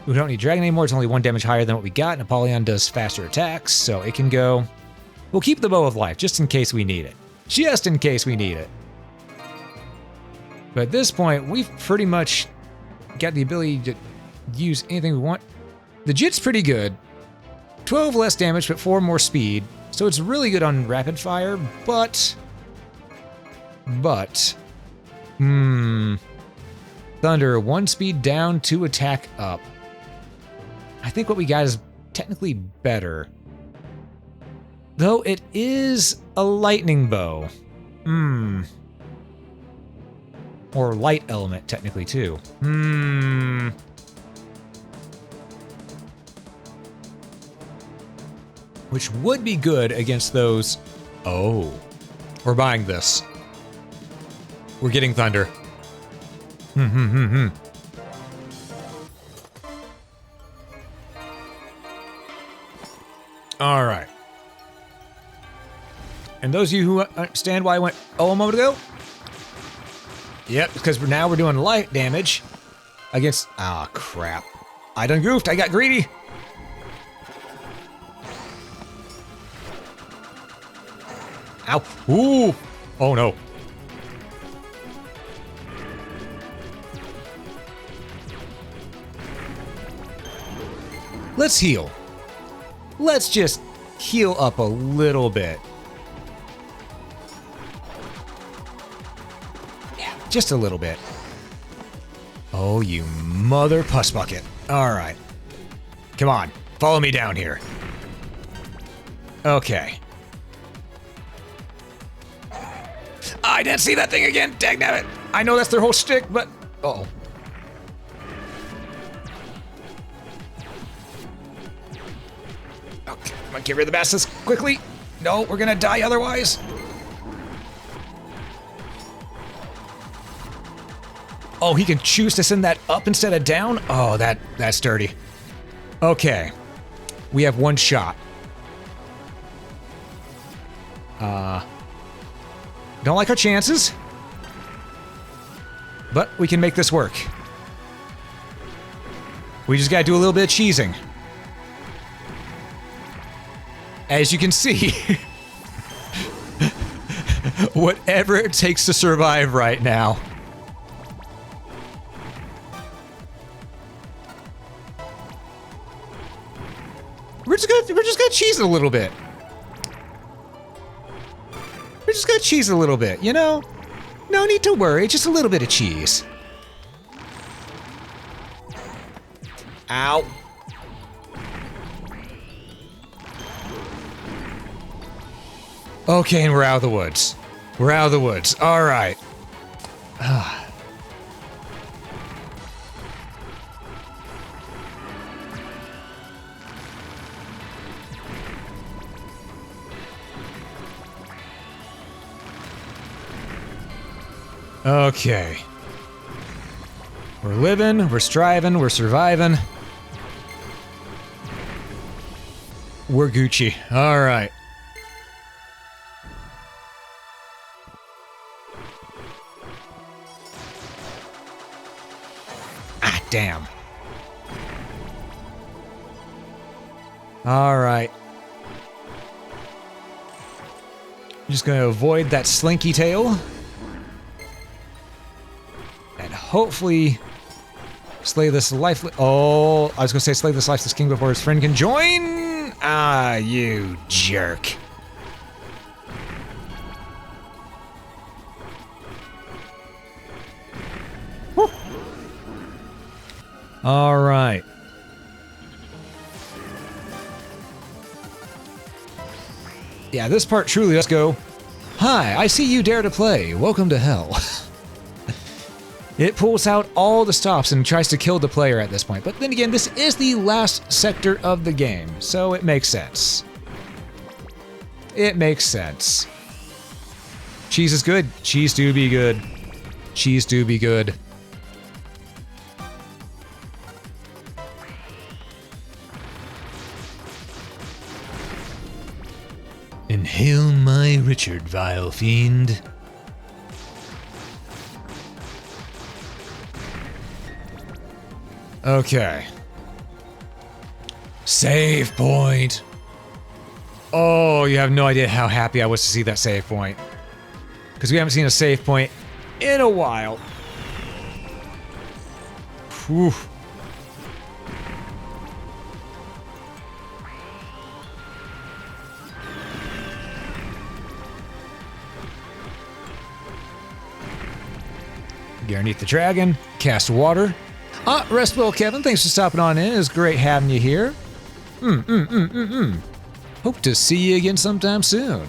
[SPEAKER 1] dragon anymore. It's only 1 damage higher than what we got. Napoleon does faster attacks, so it can go. We'll keep the bow of life just in case we need it. Just in case we need it. But at this point, we've pretty much got the ability to use anything we want. The Jit's pretty good. 12 less damage, but 4 more speed. So it's really good on rapid fire, but... Thunder, 1 speed down, 2 attack up. I think what we got is technically better. Though it is a lightning bow. Or light element, technically, too. Which would be good against those... Oh. We're buying this. We're getting thunder. All right. And those of you who understand why I went a moment ago? Yep, because now we're doing light damage against... Ah, crap. I done goofed. I got greedy. Ow. Ooh. Oh, no. Let's heal. Let's just heal up a little bit. Yeah, just a little bit. Oh, you mother puss bucket. All right. Come on, follow me down here. Okay. I didn't see that thing again, dagnabbit. I know that's their whole shtick, but... Uh-oh. Okay, I'm gonna get rid of the bastards quickly. No, we're gonna die otherwise. Oh, he can choose to send that up instead of down? Oh, that's dirty. Okay. We have 1 shot. Don't like our chances. But we can make this work. We just gotta do a little bit of cheesing. As you can see, whatever it takes to survive right now. We're just gonna cheese it a little bit. We're just gonna cheese it a little bit, you know? No need to worry, just a little bit of cheese. Ow. Okay, and we're out of the woods. We're out of the woods. All right. Okay. We're living, we're striving, we're surviving. We're Gucci. All right. Ah, damn. All right. I'm just going to avoid that slinky tail. And hopefully slay this lifeless... Oh, I was going to say slay this lifeless king before his friend can join. Ah, you jerk. Woo. All right. Yeah, this part truly does go, "Hi, I see you dare to play. Welcome to hell." It pulls out all the stops and tries to kill the player at this point. But then again, this is the last sector of the game, so it makes sense. It makes sense. Cheese is good. Cheese do be good. Cheese do be good. Inhale my Richard, vile fiend. Okay. Save point. Oh, you have no idea how happy I was to see that save point. Because we haven't seen a save point in a while. Whew. Get underneath the dragon, cast water. Rest well, Kevin. Thanks for stopping on in. It's great having you here. Hope to see you again sometime soon.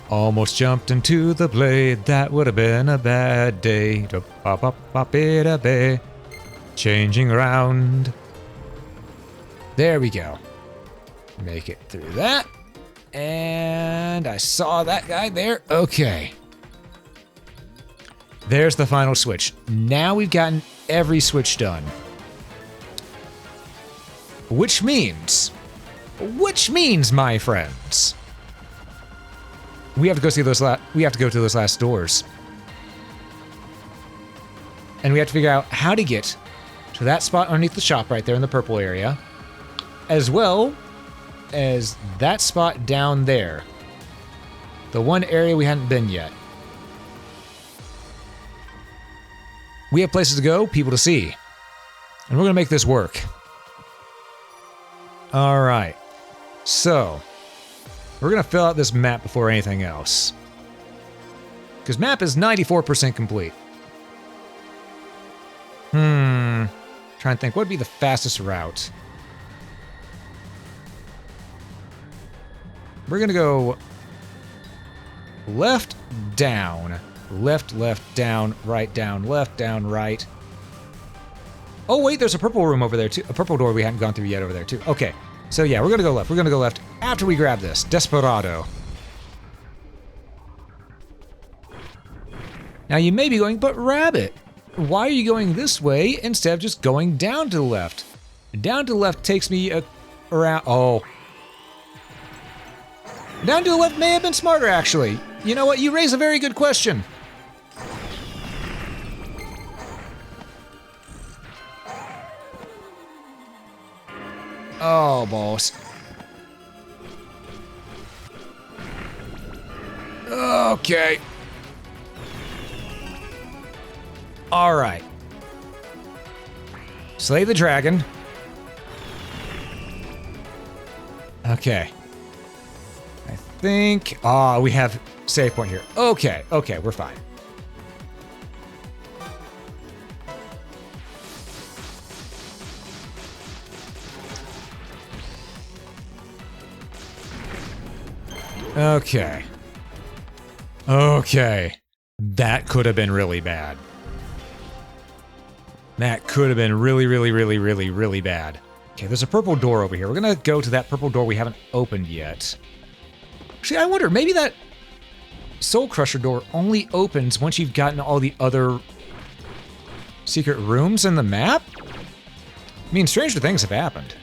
[SPEAKER 1] Almost jumped into the blade. That would have been a bad day. Changing around. There we go. Make it through that. And I saw that guy there. Okay. There's the final switch. Now we've gotten every switch done. Which means, my friends, we have to go see those. We have to go to those last doors, and we have to figure out how to get to that spot underneath the shop right there in the purple area, as well as that spot down there. The one area we hadn't been yet. We have places to go, people to see. And we're going to make this work. All right. So, we're going to fill out this map before anything else. Because map is 94% complete. Trying to think, what would be the fastest route? We're going to go left, down. Left, left, down, left, down, right. Oh, wait, there's a purple room over there, too. A purple door we hadn't gone through yet over there, too. Okay, so yeah, we're gonna go left. We're gonna go left after we grab this. Desperado. Now, you may be going, but Rabbit, why are you going this way instead of just going down to the left? Down to the left takes me around... Oh. Down to the left may have been smarter, actually. You know what? You raise a very good question. Oh, boss. Okay. All right. Slay the dragon. Okay. I think... Ah, we have save point here. Okay, okay, we're fine. Okay. Okay. That could have been really bad. That could have been really, really, really, really, really bad. Okay, there's a purple door over here. We're gonna go to that purple door we haven't opened yet. See, I wonder, maybe that... Soul Crusher door only opens once you've gotten all the other secret rooms in the map? I mean, stranger things have happened.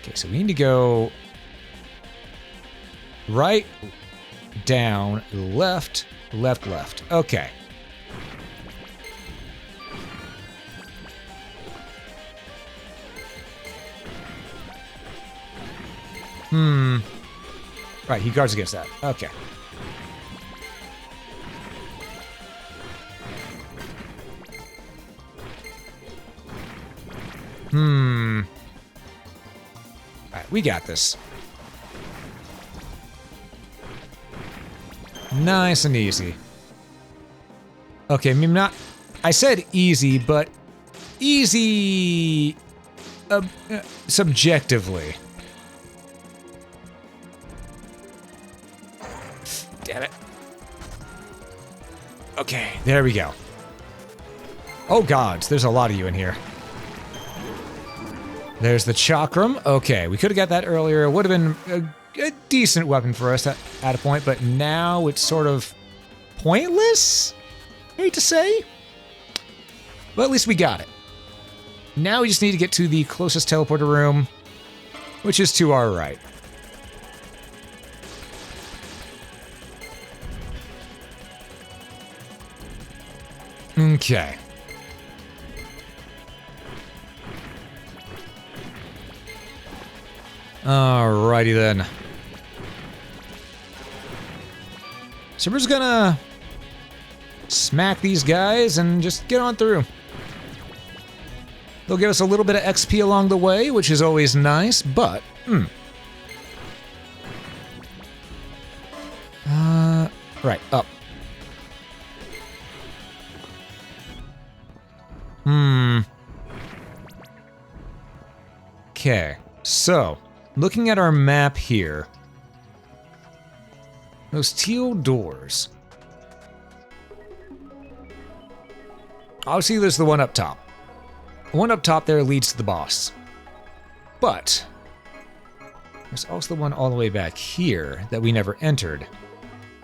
[SPEAKER 1] Okay, so we need to go right, down, left, left, left. Okay. Right, he guards against that. Okay. Alright, we got this. Nice and easy. Okay, I mean, not... I said easy, but... Easy... subjectively. Damn it. Okay, there we go. Oh gods, there's a lot of you in here. There's the chakram. Okay, we could have got that earlier. It would have been a decent weapon for us at a point, but now it's sort of pointless? Hate to say. But at least we got it. Now we just need to get to the closest teleporter room, which is to our right. Okay. Alrighty then. So we're just gonna smack these guys and just get on through. They'll give us a little bit of XP along the way, which is always nice, but... right, up. Okay, so, looking at our map here, those teal doors. Obviously, there's the one up top. The one up top there leads to the boss. But, there's also the one all the way back here that we never entered.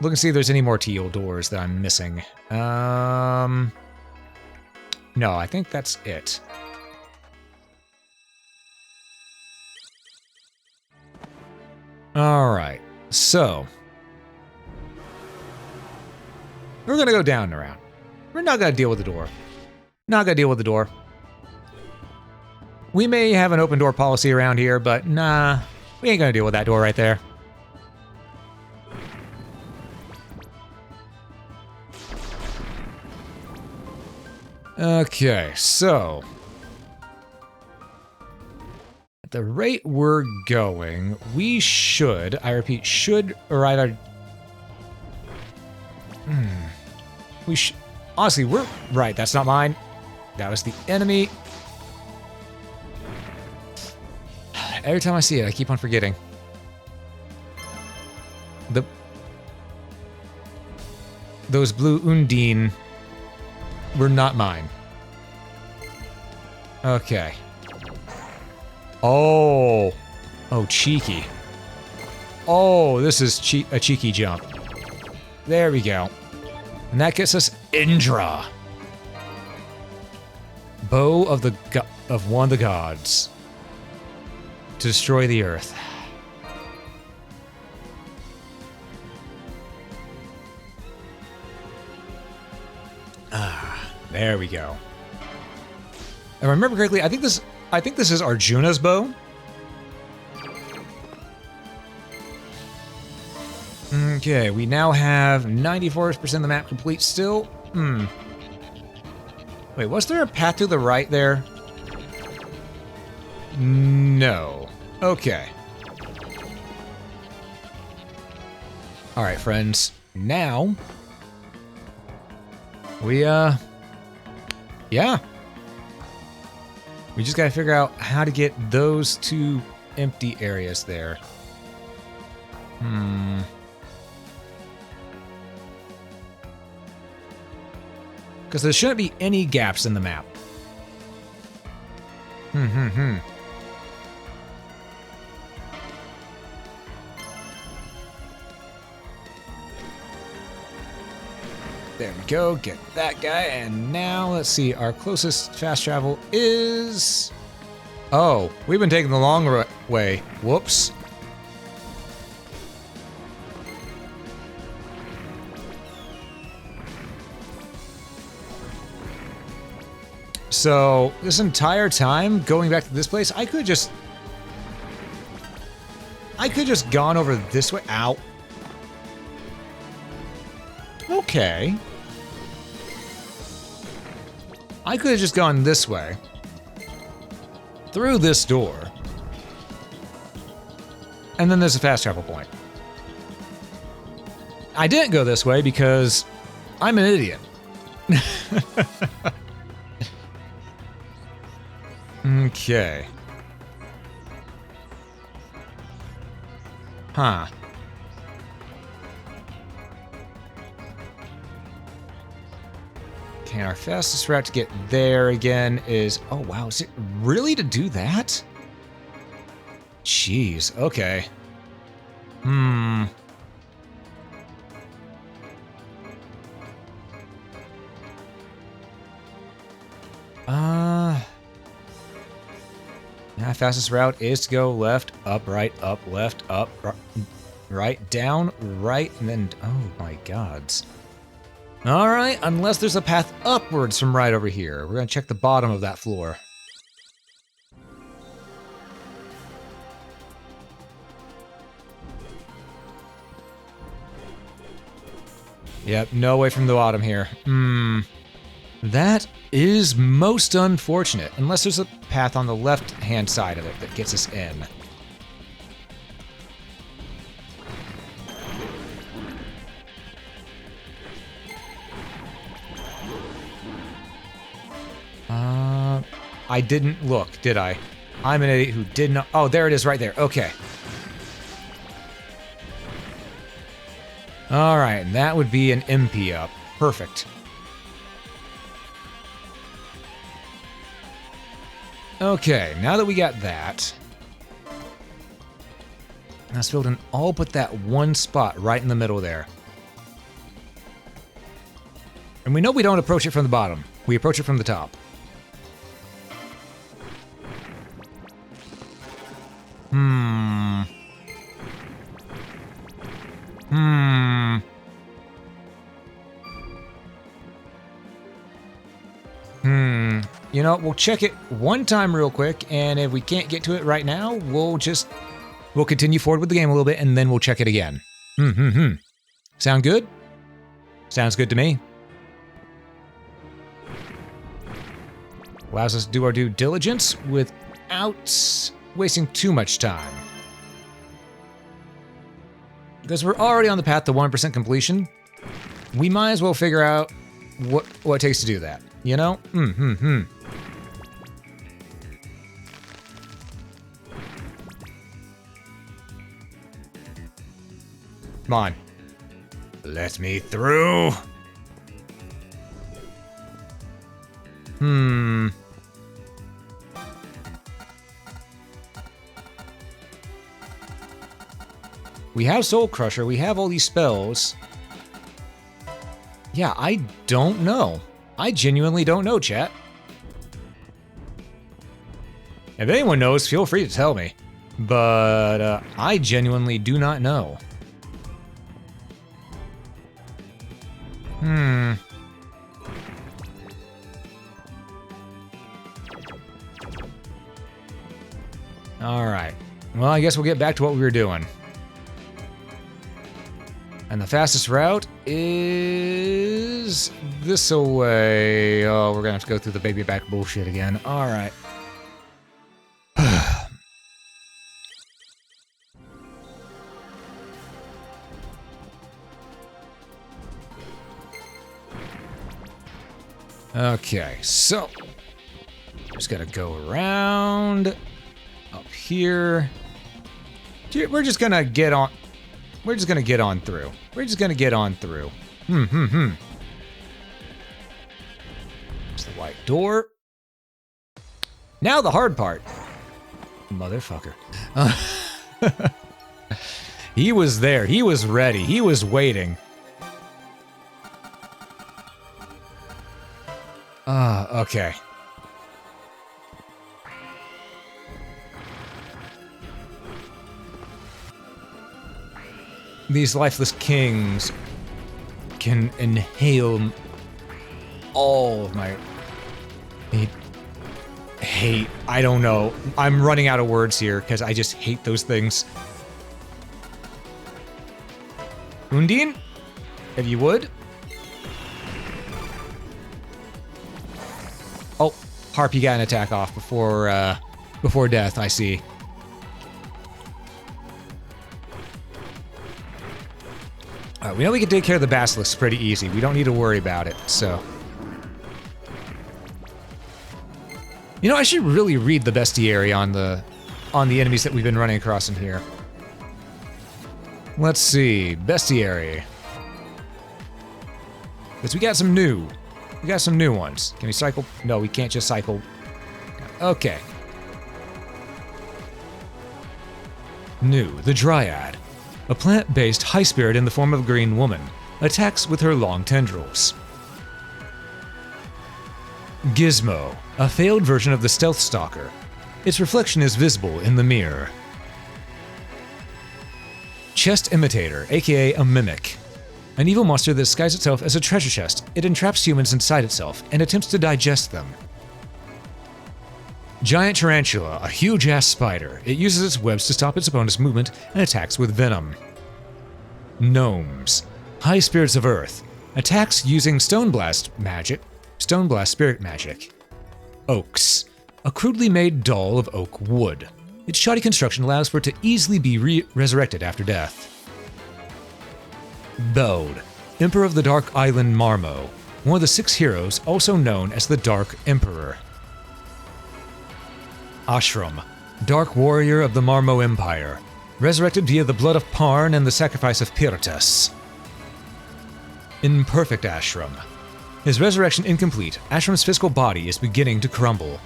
[SPEAKER 1] Look and see if there's any more teal doors that I'm missing. No, I think that's it. Alright, so we're gonna go down and around. We're not gonna deal with the door. Not gonna deal with the door. We may have an open door policy around here, but nah, we ain't gonna deal with that door right there. Okay, so at the rate we're going, we should, I repeat, should arrive at... We should... Honestly, we're... Right, that's not mine. That was the enemy. Every time I see it, I keep on forgetting. Those blue Undine were not mine. Okay. Oh, cheeky. Oh, this is a cheeky jump. There we go. And that gets us Indra. Bow of one of the gods. To destroy the earth. There we go. If I remember correctly, I think this is Arjuna's bow. Okay, we now have 94% of the map complete still. Wait, was there a path to the right there? No. Okay. Alright, friends. Now... yeah. We just gotta figure out how to get those two empty areas there. Because there shouldn't be any gaps in the map. There we go, get that guy, and now let's see, our closest fast travel is... Oh, we've been taking the long way. Whoops. So, this entire time, going back to this place, I could just gone over this way. Ow. Okay. I could have just gone this way. Through this door. And then there's a fast travel point. I didn't go this way because I'm an idiot. Okay. Huh. Okay, our fastest route to get there again is... Oh, wow. Is it really to do that? Jeez. Okay. Now, fastest route is to go left, up, left, up, right, down, right, and then... Oh, my gods. All right, unless there's a path upwards from right over here. We're going to check the bottom of that floor. Yep, no way from the bottom here. That is most unfortunate, unless there's a path on the left-hand side of it that gets us in. I didn't look, did I? I'm an idiot who did not... Oh, there it is right there. Okay. All right, and that would be an MP up. Perfect. Okay, now that we got that... Let's build in all but that one spot right in the middle there. And we know we don't approach it from the bottom. We approach it from the top. You know, we'll check it one time real quick, and if we can't get to it right now, we'll continue forward with the game a little bit, and then we'll check it again. Sound good? Sounds good to me. Allows us to do our due diligence without wasting too much time. Because we're already on the path to 100% completion, we might as well figure out what it takes to do that, you know? Come on. Let me through. We have Soul Crusher, we have all these spells. Yeah, I don't know. I genuinely don't know, chat. If anyone knows, feel free to tell me. But I genuinely do not know. Alright. Well, I guess we'll get back to what we were doing. And the fastest route is this way. Oh, we're gonna have to go through the baby back bullshit again. Alright. Okay, so just gotta go around up here. We're just gonna get on. We're just gonna get on through. We're just gonna get on through. There's the white door. Now the hard part. Motherfucker. He was there. He was ready. He was waiting. Okay. These lifeless kings can inhale all of my hate. I don't know. I'm running out of words here because I just hate those things. Undine, if you would. Oh, Harpy got an attack off before death, I see. We know we can take care of the Basilisk pretty easy. We don't need to worry about it, so. You know, I should really read the bestiary on the enemies that we've been running across in here. Let's see, bestiary. Because we got some new ones. Can we cycle? No, we can't just cycle. Okay. New, the Dryad. A plant-based high spirit in the form of a green woman, attacks with her long tendrils. Gizmo, a failed version of the Stealth Stalker. Its reflection is visible in the mirror. Chest Imitator, aka a Mimic. An evil monster that disguises itself as a treasure chest. It entraps humans inside itself and attempts to digest them. Giant Tarantula, a huge-ass spider. It uses its webs to stop its opponent's movement and attacks with venom. Gnomes, high spirits of earth. Attacks using Stone Blast spirit magic. Oaks, a crudely made doll of oak wood. Its shoddy construction allows for it to easily be resurrected after death. Bode, Emperor of the Dark Island Marmo, one of the 6 heroes, also known as the Dark Emperor. Ashram, Dark Warrior of the Marmo Empire, resurrected via the blood of Parn and the sacrifice of Pirtas. Imperfect Ashram. His resurrection incomplete, Ashram's physical body is beginning to crumble.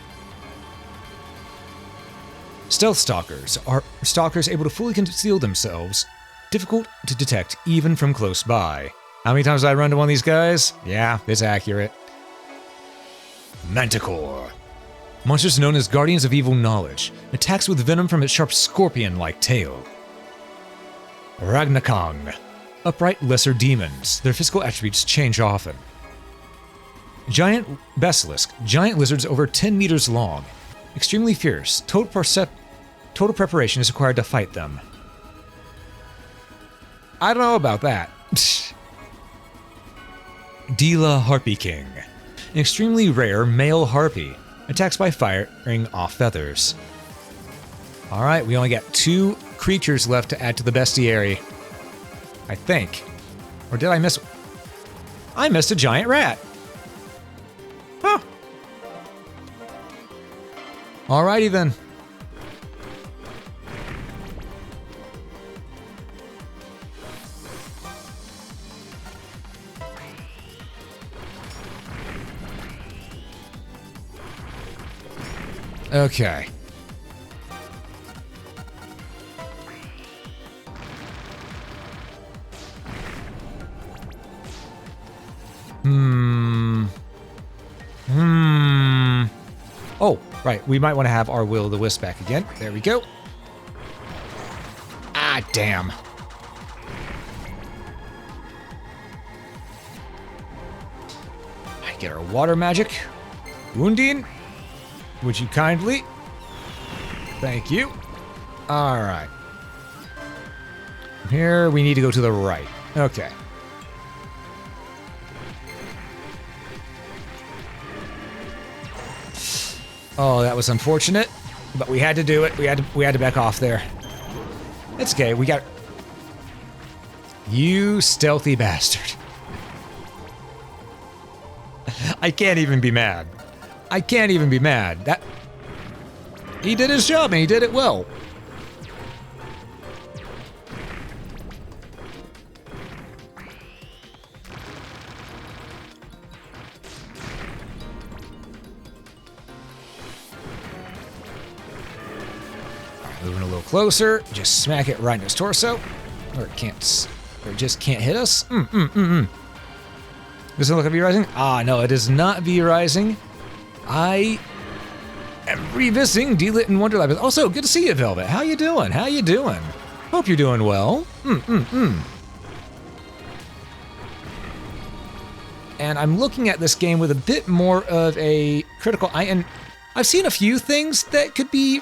[SPEAKER 1] Stealth Stalkers are stalkers able to fully conceal themselves, difficult to detect even from close by. How many times did I run to one of these guys? Yeah, it's accurate. Manticore. Monsters known as Guardians of Evil Knowledge, attacks with venom from its sharp scorpion-like tail. Ragnakong. Upright lesser demons. Their physical attributes change often. Giant Basilisk. Giant lizards over 10 meters long. Extremely fierce. Total preparation is required to fight them. I don't know about that. Dila Harpy King. An extremely rare male harpy. Attacks by firing off feathers. Alright, we only got 2 creatures left to add to the bestiary. I think. Or did I miss? I missed a giant rat. Huh. Alrighty then. Okay. Oh, right. We might want to have our Will-o'-the-Wisp back again. There we go. Ah, damn. I get our water magic. Undine, would you kindly? Thank you. All right. Here we need to go to the right. Okay. Oh, that was unfortunate, but we had to do it. We had to back off there. It's okay. We got you, stealthy bastard. I can't even be mad. I can't even be mad. That he did his job and he did it well. Moving a little closer, just smack it right in his torso, or it can't, or it just can't hit us. Does it look like V Rising? Ah, no, it is not V Rising. I am revisiting Deedlit and Wonder Labyrinth. Also, good to see you, Velvet. How you doing? How you doing? Hope you're doing well. And I'm looking at this game with a bit more of a critical eye. And I've seen a few things that could be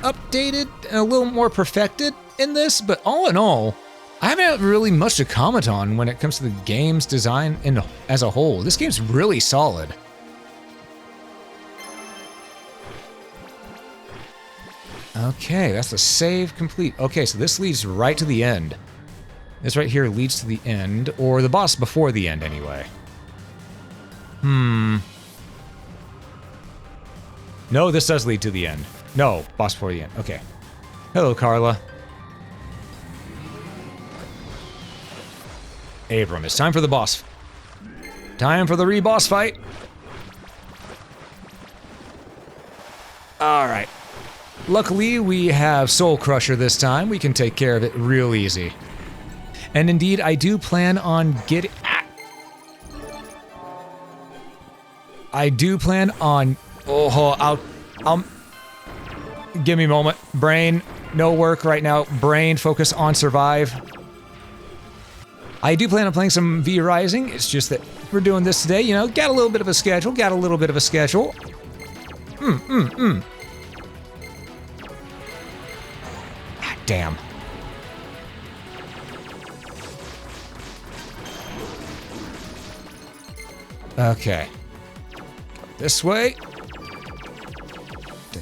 [SPEAKER 1] updated and a little more perfected in this, but all in all, I haven't really much to comment on when it comes to the game's design as a whole. This game's really solid. Okay, that's the save complete. Okay, so this leads right to the end. This right here leads to the end, or the boss before the end anyway. No, this does lead to the end. No, boss before the end. Okay. Hello, Carla. Abram, it's time for the boss. Time for the re-boss fight. All right. Luckily, we have Soul Crusher this time. We can take care of it real easy. And indeed, I do plan on getting... Oh, I'll... Give me a moment. Brain, no work right now. Brain, focus on survive. I do plan on playing some V Rising. It's just that we're doing this today, you know, got a little bit of a schedule. Ah, damn. Okay. This way.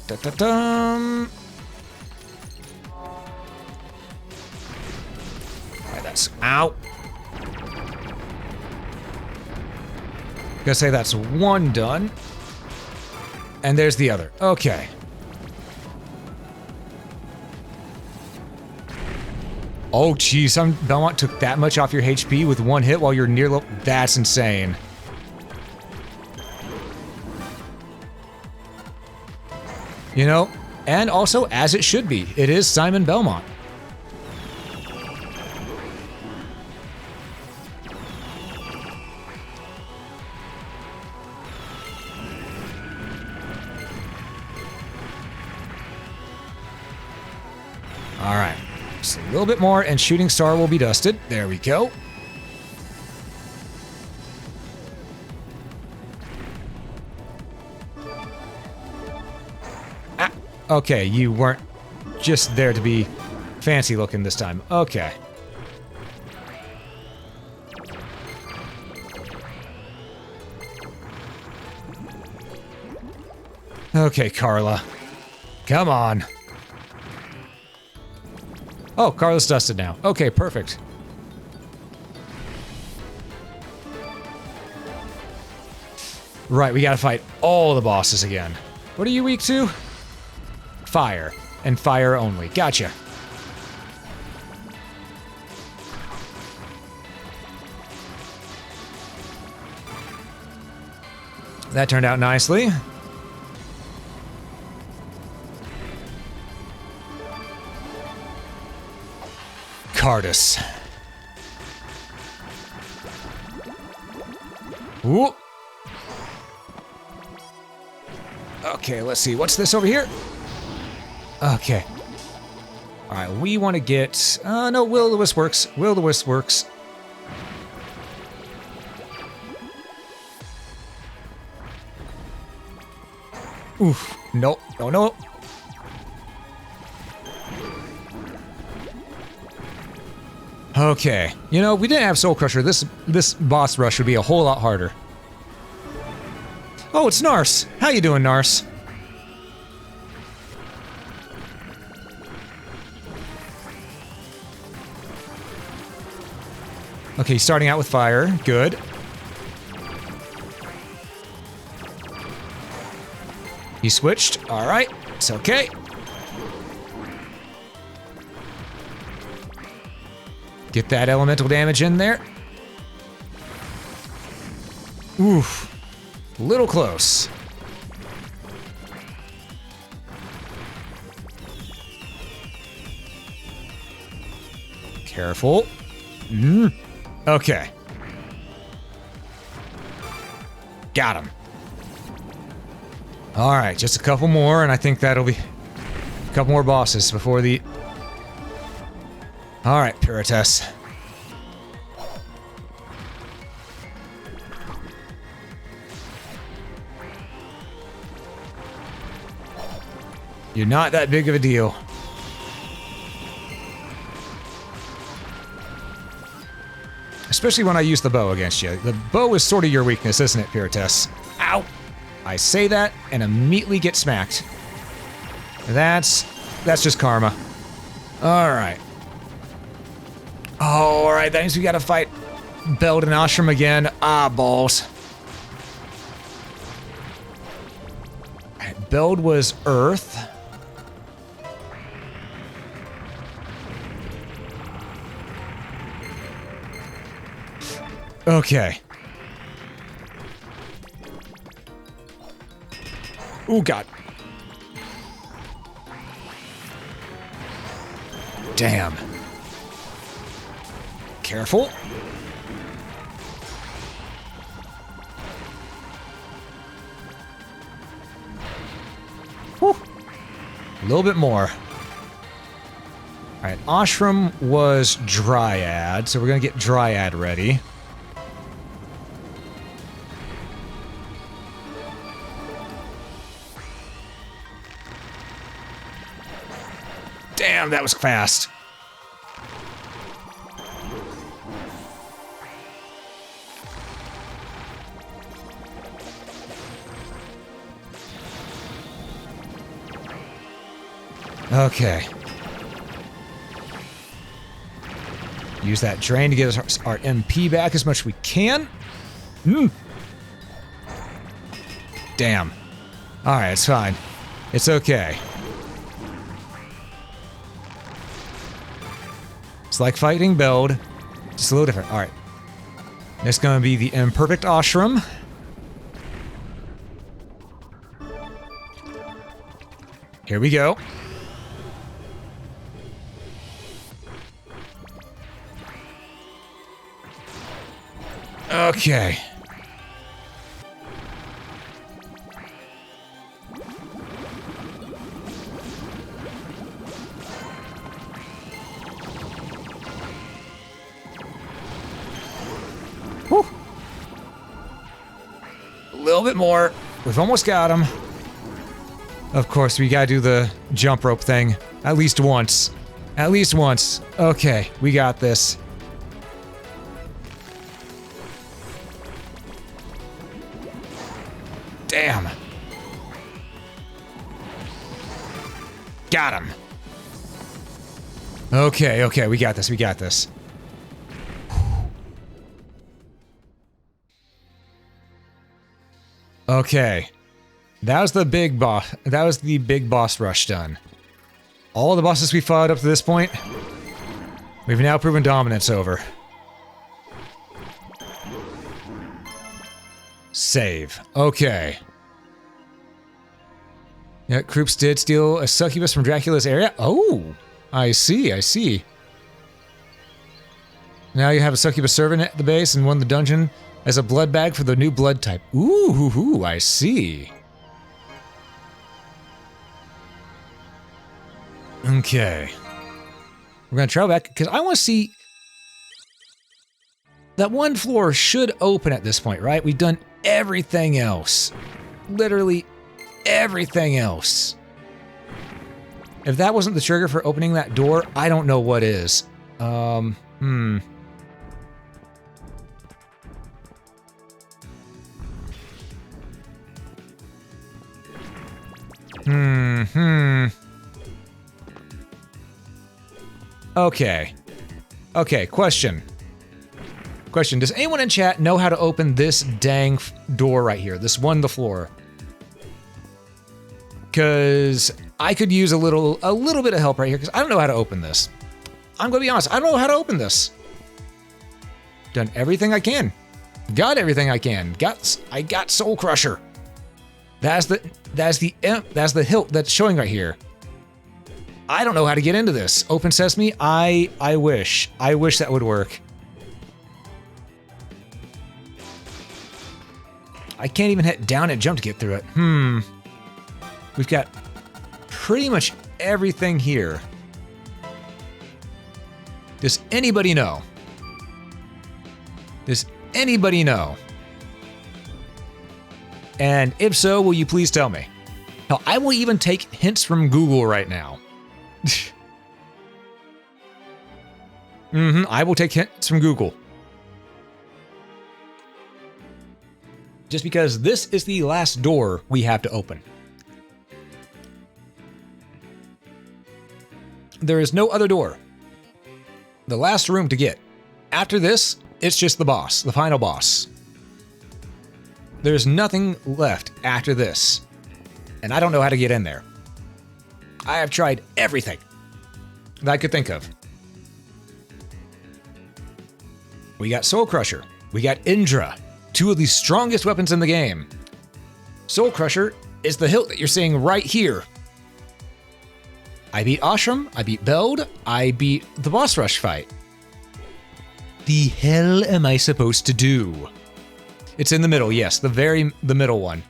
[SPEAKER 1] Da-da-da-dum. Alright, that's... Ow. Gonna say that's one done. And there's the other. Okay. Oh, geez. Belmont took that much off your HP with one hit while you're near low. That's insane. You know, and also, as it should be, it is Simon Belmont. All right, just a little bit more and Shooting Star will be dusted. There we go. Ah, okay, you weren't just there to be fancy looking this time. Okay. Okay, Carla. Come on. Oh, Carla's dusted now. Okay, perfect. Right, we gotta fight all the bosses again. What are you weak to? Fire. And fire only. Gotcha. That turned out nicely. Cardus. Ooh. Okay, let's see. What's this over here? Okay. All right, we want to get... no, Will-O-The-Wisp works. Will-O-The-Wisp works. Oof. No, no, no. Okay. You know, we didn't have Soul Crusher. This boss rush would be a whole lot harder. Oh, it's Nars. How you doing, Nars? Okay, starting out with fire. Good. He switched. All right. It's okay. Get that elemental damage in there. Oof. A little close. Careful. Okay. Got him. All right, just a couple more, and I think that'll be a couple more bosses before the... All right, Pirates. You're not that big of a deal. Especially when I use the bow against you. The bow is sort of your weakness, isn't it, Pirates? Ow! I say that and immediately get smacked. That's just karma. Alright. Oh, alright, that means we gotta fight Beld and Ashram again. Ah, balls. Alright, Beld was Earth. Okay. Oh, God. Damn. Careful. Whew. A little bit more. Alright, Ashram was Dryad, so we're gonna get Dryad ready. Damn, that was fast. Okay. Use that drain to get us our MP back as much as we can. Damn. Alright, it's fine. It's okay. It's like fighting Beld, just a little different. Alright. Next gonna be the Imperfect Ashram. Here we go. Okay. Whew. A little bit more. We've almost got him. Of course, we gotta do the jump rope thing. At least once. At least once. Okay, we got this. Damn. Got him. Okay, okay, we got this, we got this. Okay. That was the big boss. That was the big boss rush done. All the bosses we fought up to this point, we've now proven dominance over. Save. Okay. Yeah, Kroops did steal a succubus from Dracula's area. Oh, I see, I see. Now you have a succubus servant at the base and won the dungeon as a blood bag for the new blood type. Ooh, I see. Okay. We're gonna travel back because I want to see. That one floor should open at this point, right? We've done everything else. Literally everything else. If that wasn't the trigger for opening that door, I don't know what is. Okay. Okay, question. Question, does anyone in chat know how to open this dang door right here? This one, the floor. Because I could use a little bit of help right here, because I don't know how to open this. I'm gonna be honest, I don't know how to open this. Done everything I can. Got everything I can. I got Soul Crusher. That's the hilt that's showing right here. I don't know how to get into this. Open Sesame, I wish that would work. I can't even hit down and jump to get through it. We've got pretty much everything here. Does anybody know? Does anybody know? And if so, will you please tell me? Hell, I will even take hints from Google right now. I will take hints from Google. Just because this is the last door we have to open. There is no other door. The last room to get. After this, it's just the boss, the final boss. There's nothing left after this. And I don't know how to get in there. I have tried everything that I could think of. We got Soul Crusher. We got Indra. Two of the strongest weapons in the game. Soul Crusher is the hilt that you're seeing right here. I beat Ashram, I beat Beld, I beat the boss rush fight. The hell am I supposed to do? It's in the middle, yes, the middle one.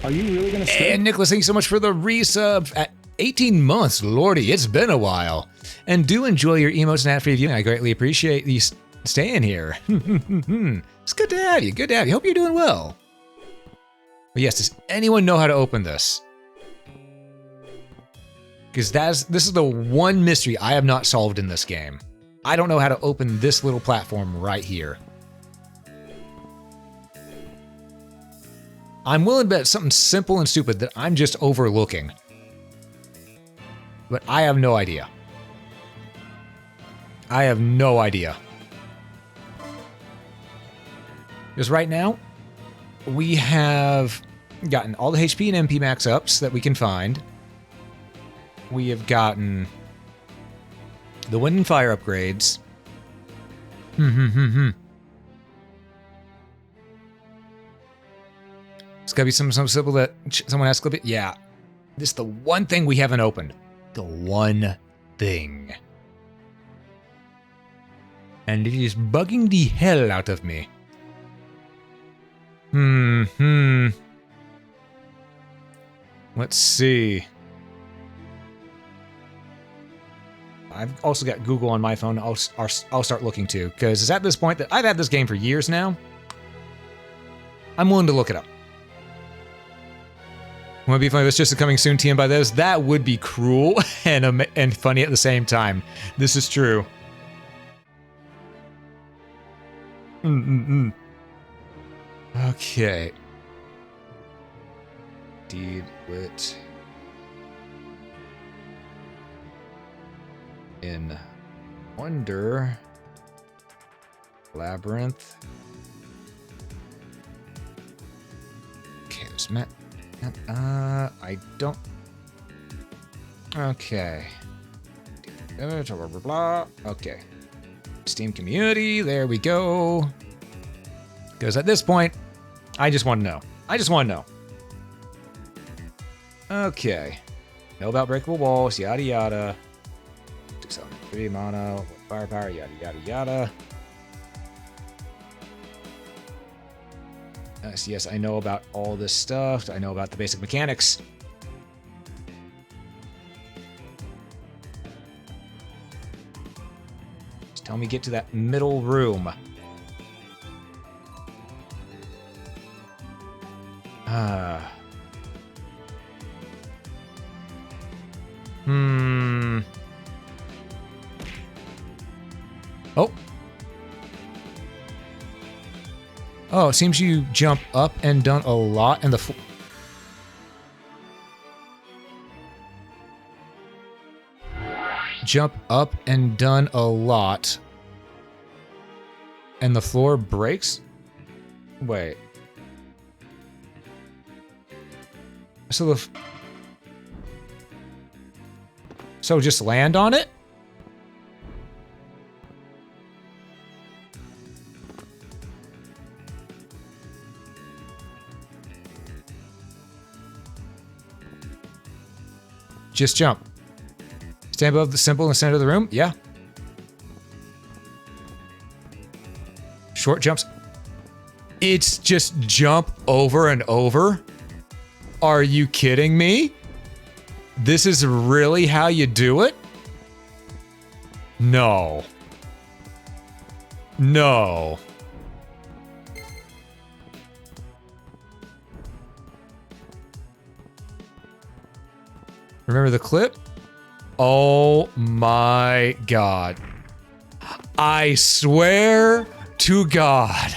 [SPEAKER 3] Are you really gonna stay?
[SPEAKER 1] And Nicholas, thank you so much for the resub at 18 months. Lordy, it's been a while. And do enjoy your emotes and ad-free viewing. I greatly appreciate you staying here. It's good to have you. Good to have you. Hope you're doing well. But yes, does anyone know how to open this? Because this is the one mystery I have not solved in this game. I don't know how to open this little platform right here. I'm willing to bet it's something simple and stupid that I'm just overlooking. But I have no idea. I have no idea. Because right now, we have gotten all the HP and MP max ups that we can find. We have gotten the wind and fire upgrades. It's gotta be some simple that someone has to clip it. Yeah. This is the one thing we haven't opened. The one thing. And it is bugging the hell out of me. Let's see. I've also got Google on my phone. I'll start looking too, because it's at this point that I've had this game for years now. I'm willing to look it up. Would it be funny if it's just a coming soon TM by this? That would be cruel and funny at the same time. This is true. Okay. Deedlit. In Wonder. Labyrinth. Okay, there's Matt. I don't. Okay. Blah, blah, blah, blah. Okay. Steam community. There we go. Because at this point, I just want to know. I just want to know. Okay. Know about breakable walls, yada yada. 273 mono, firepower, yada yada yada. Yes, I know about all this stuff. I know about the basic mechanics. Just tell me get to that middle room. Oh. Oh, it seems you jump up and done a lot in the jump up and done a lot and the floor breaks? Wait. So just land on it? Just jump. Stand above the symbol in the center of the room. Yeah. Short jumps. It's just jump over and over. Are you kidding me? This is really how you do it? No. No. Remember the clip? Oh my God. I swear to God.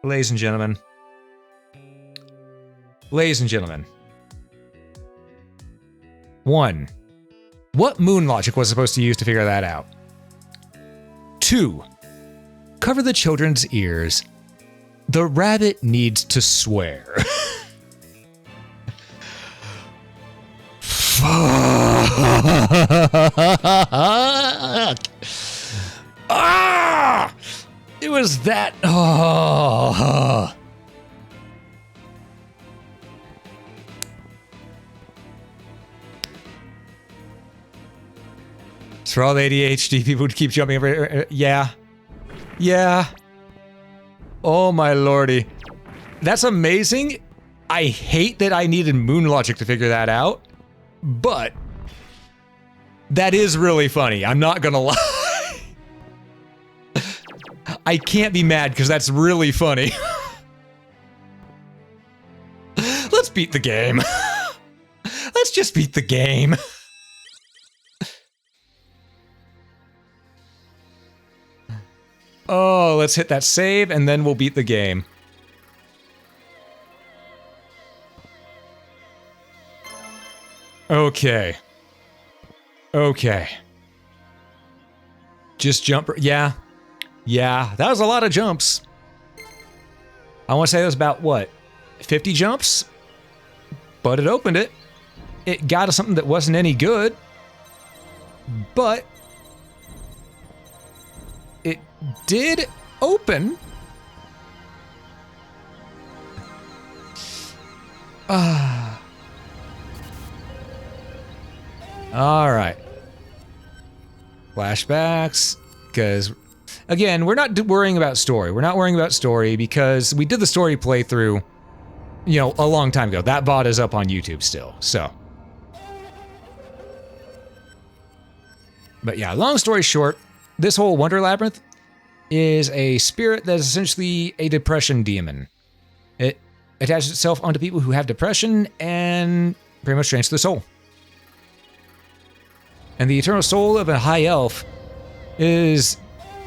[SPEAKER 1] Ladies and gentlemen. Ladies and gentlemen. 1. What moon logic was supposed to use to figure that out? 2. Cover the children's ears. The rabbit needs to swear. Fuck. Ah! It was that. Oh. It's for all the ADHD people to keep jumping over. Yeah. Yeah. Oh my lordy. That's amazing. I hate that I needed moon logic to figure that out, but that is really funny. I'm not gonna lie. I can't be mad because that's really funny. Let's beat the game. Let's just beat the game. Oh, let's hit that save and then we'll beat the game. Okay. Okay. Just jump. Yeah. Yeah, that was a lot of jumps. I want to say that was about, what, 50 jumps? But it opened it. It got us something that wasn't any good. But it did open. Ah. All right. Flashbacks, because again, we're not worrying about story. We're not worrying about story because we did the story playthrough, you know, a long time ago. That VOD is up on YouTube still, so. But yeah, long story short, this whole Wonder Labyrinth is a spirit that is essentially a depression demon. It attaches itself onto people who have depression and pretty much drains their soul. And the eternal soul of a high elf is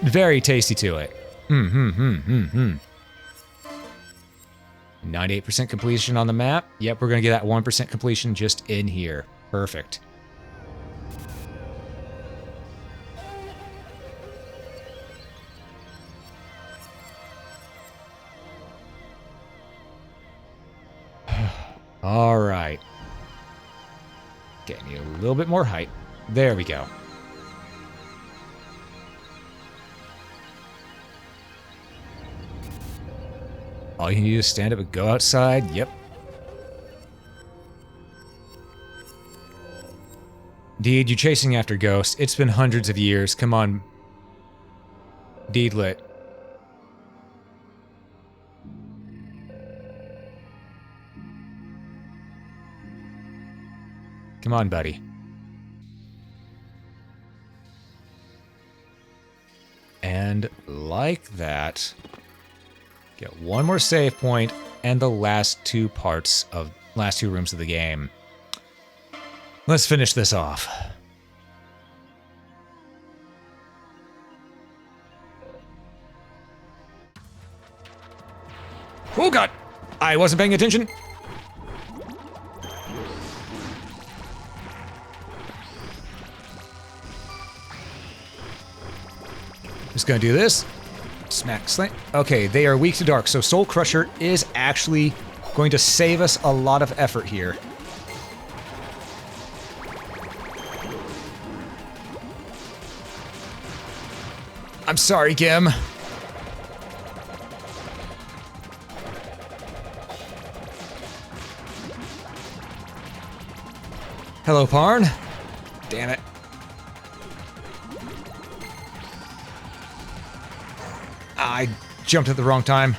[SPEAKER 1] very tasty to it. 98% completion on the map. Yep, we're gonna get that 1% completion just in here. Perfect. All right. Getting you a little bit more height. There we go. All you need to do is stand up and go outside. Yep. Deed, you're chasing after ghosts. It's been hundreds of years. Come on. Deedlit. Come on, buddy. And like that, get one more save point and the last two rooms of the game. Let's finish this off. Oh God, I wasn't paying attention. Just gonna do this. Smack, slam. Okay, they are weak to dark, so Soul Crusher is actually going to save us a lot of effort here. I'm sorry, Gim. Hello, Parn. Damn it. I jumped at the wrong time.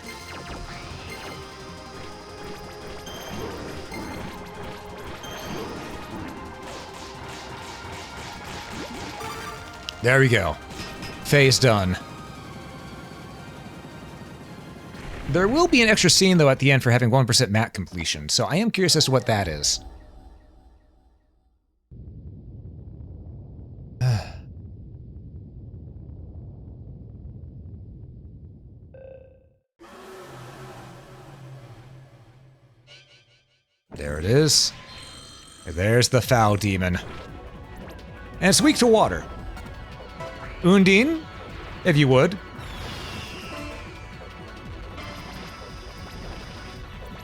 [SPEAKER 1] There we go. Phase done. There will be an extra scene, though, at the end for having 1% map completion, so I am curious as to what that is. There it is. There's the foul demon. And it's weak to water. Undine, if you would.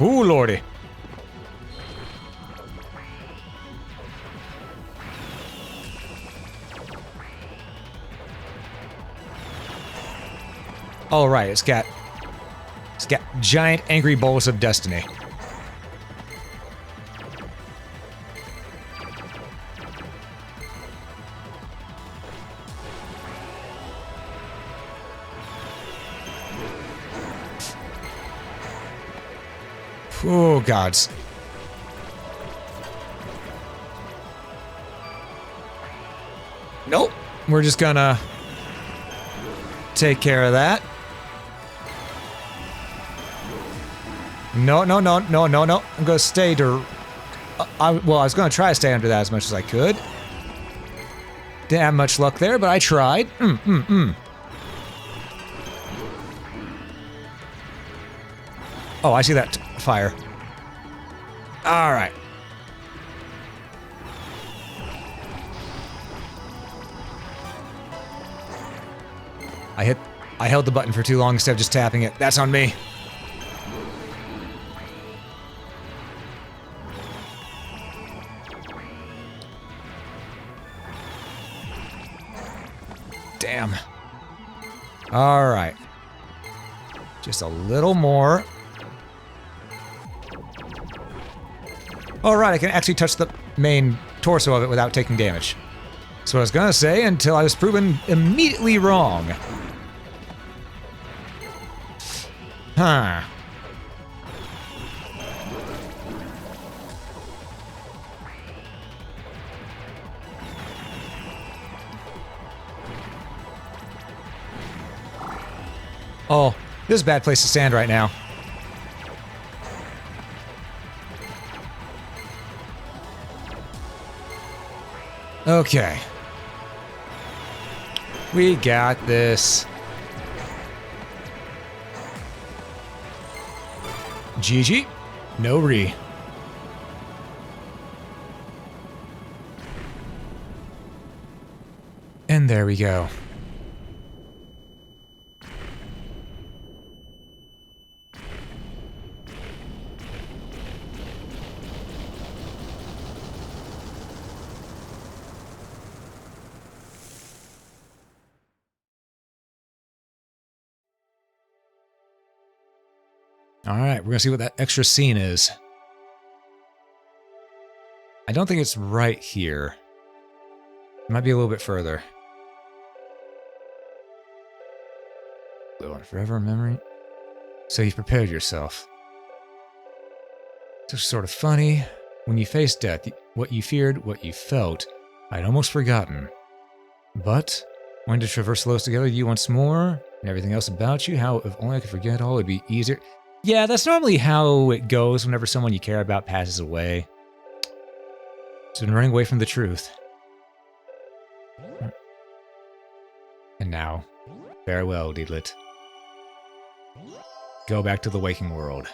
[SPEAKER 1] Ooh, lordy. All right, it's got giant angry balls of destiny. Oh, gods. Nope. We're just gonna take care of that. No, no, no, no, no, no. I'm gonna stay to... well, I was gonna try to stay under that as much as I could. Didn't have much luck there, but I tried. Oh, I see that fire. All right. I held the button for too long instead of just tapping it. That's on me. Damn. All right. Just a little more. All right, I can actually touch the main torso of it without taking damage. That's what I was gonna say until I was proven immediately wrong. Huh. Oh, this is a bad place to stand right now. Okay. We got this. GG. No re. And there we go. All right, we're gonna see what that extra scene is. I don't think it's right here. It might be a little bit further. Live on forever in memory. So you've prepared yourself. It's sort of funny. When you faced death, what you feared, what you felt, I'd almost forgotten. But when to traverse Lodoss together with you once more, and everything else about you, how if only I could forget all, it'd be easier. Yeah, that's normally how it goes whenever someone you care about passes away. It's been running away from the truth. And now, farewell, Deedlit. Go back to the waking world.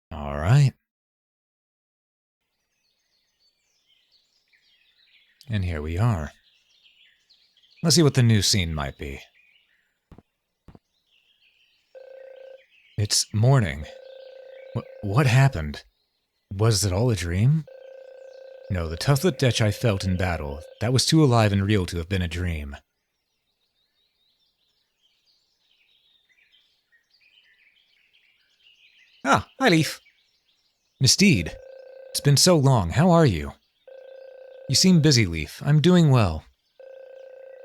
[SPEAKER 1] All right. And here we are. Let's see what the new scene might be. It's morning. What happened? Was it all a dream? No, the tough ditch I felt in battle, that was too alive and real to have been a dream. Ah, hi Leaf. Miss Deed, it's been so long, how are you? You seem busy, Leaf. I'm doing well.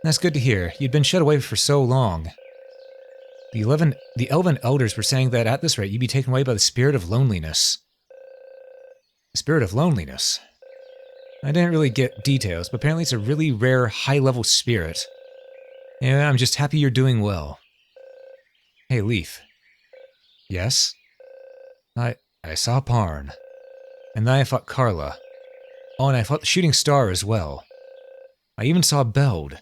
[SPEAKER 1] That's good to hear. You'd been shut away for so long. The elven elders were saying that at this rate you'd be taken away by the spirit of loneliness. The spirit of loneliness? I didn't really get details, but apparently it's a really rare, high-level spirit. Yeah, I'm just happy you're doing well. Hey, Leaf. Yes? I saw Parn. And then I fought Carla. Oh, and I fought the Shooting Star as well. I even saw Beld.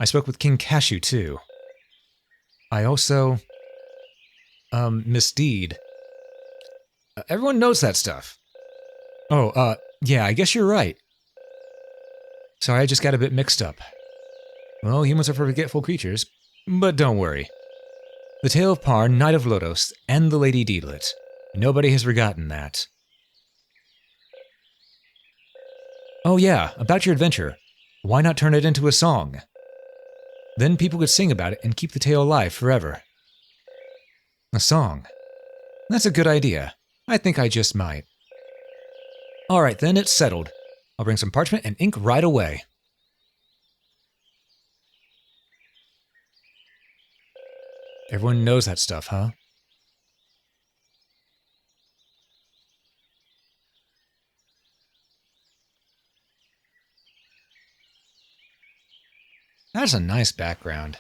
[SPEAKER 1] I spoke with King Cashew, too. I also... Miss Deed. Everyone knows that stuff. Oh, yeah, I guess you're right. Sorry, I just got a bit mixed up. Well, humans are forgetful creatures, but don't worry. The tale of Parn, Knight of Lodoss, and the Lady Deedlit. Nobody has forgotten that. Oh yeah, about your adventure. Why not turn it into a song? Then people could sing about it and keep the tale alive forever. A song. That's a good idea. I think I just might. Alright then, it's settled. I'll bring some parchment and ink right away. Everyone knows that stuff, huh? That's a nice background.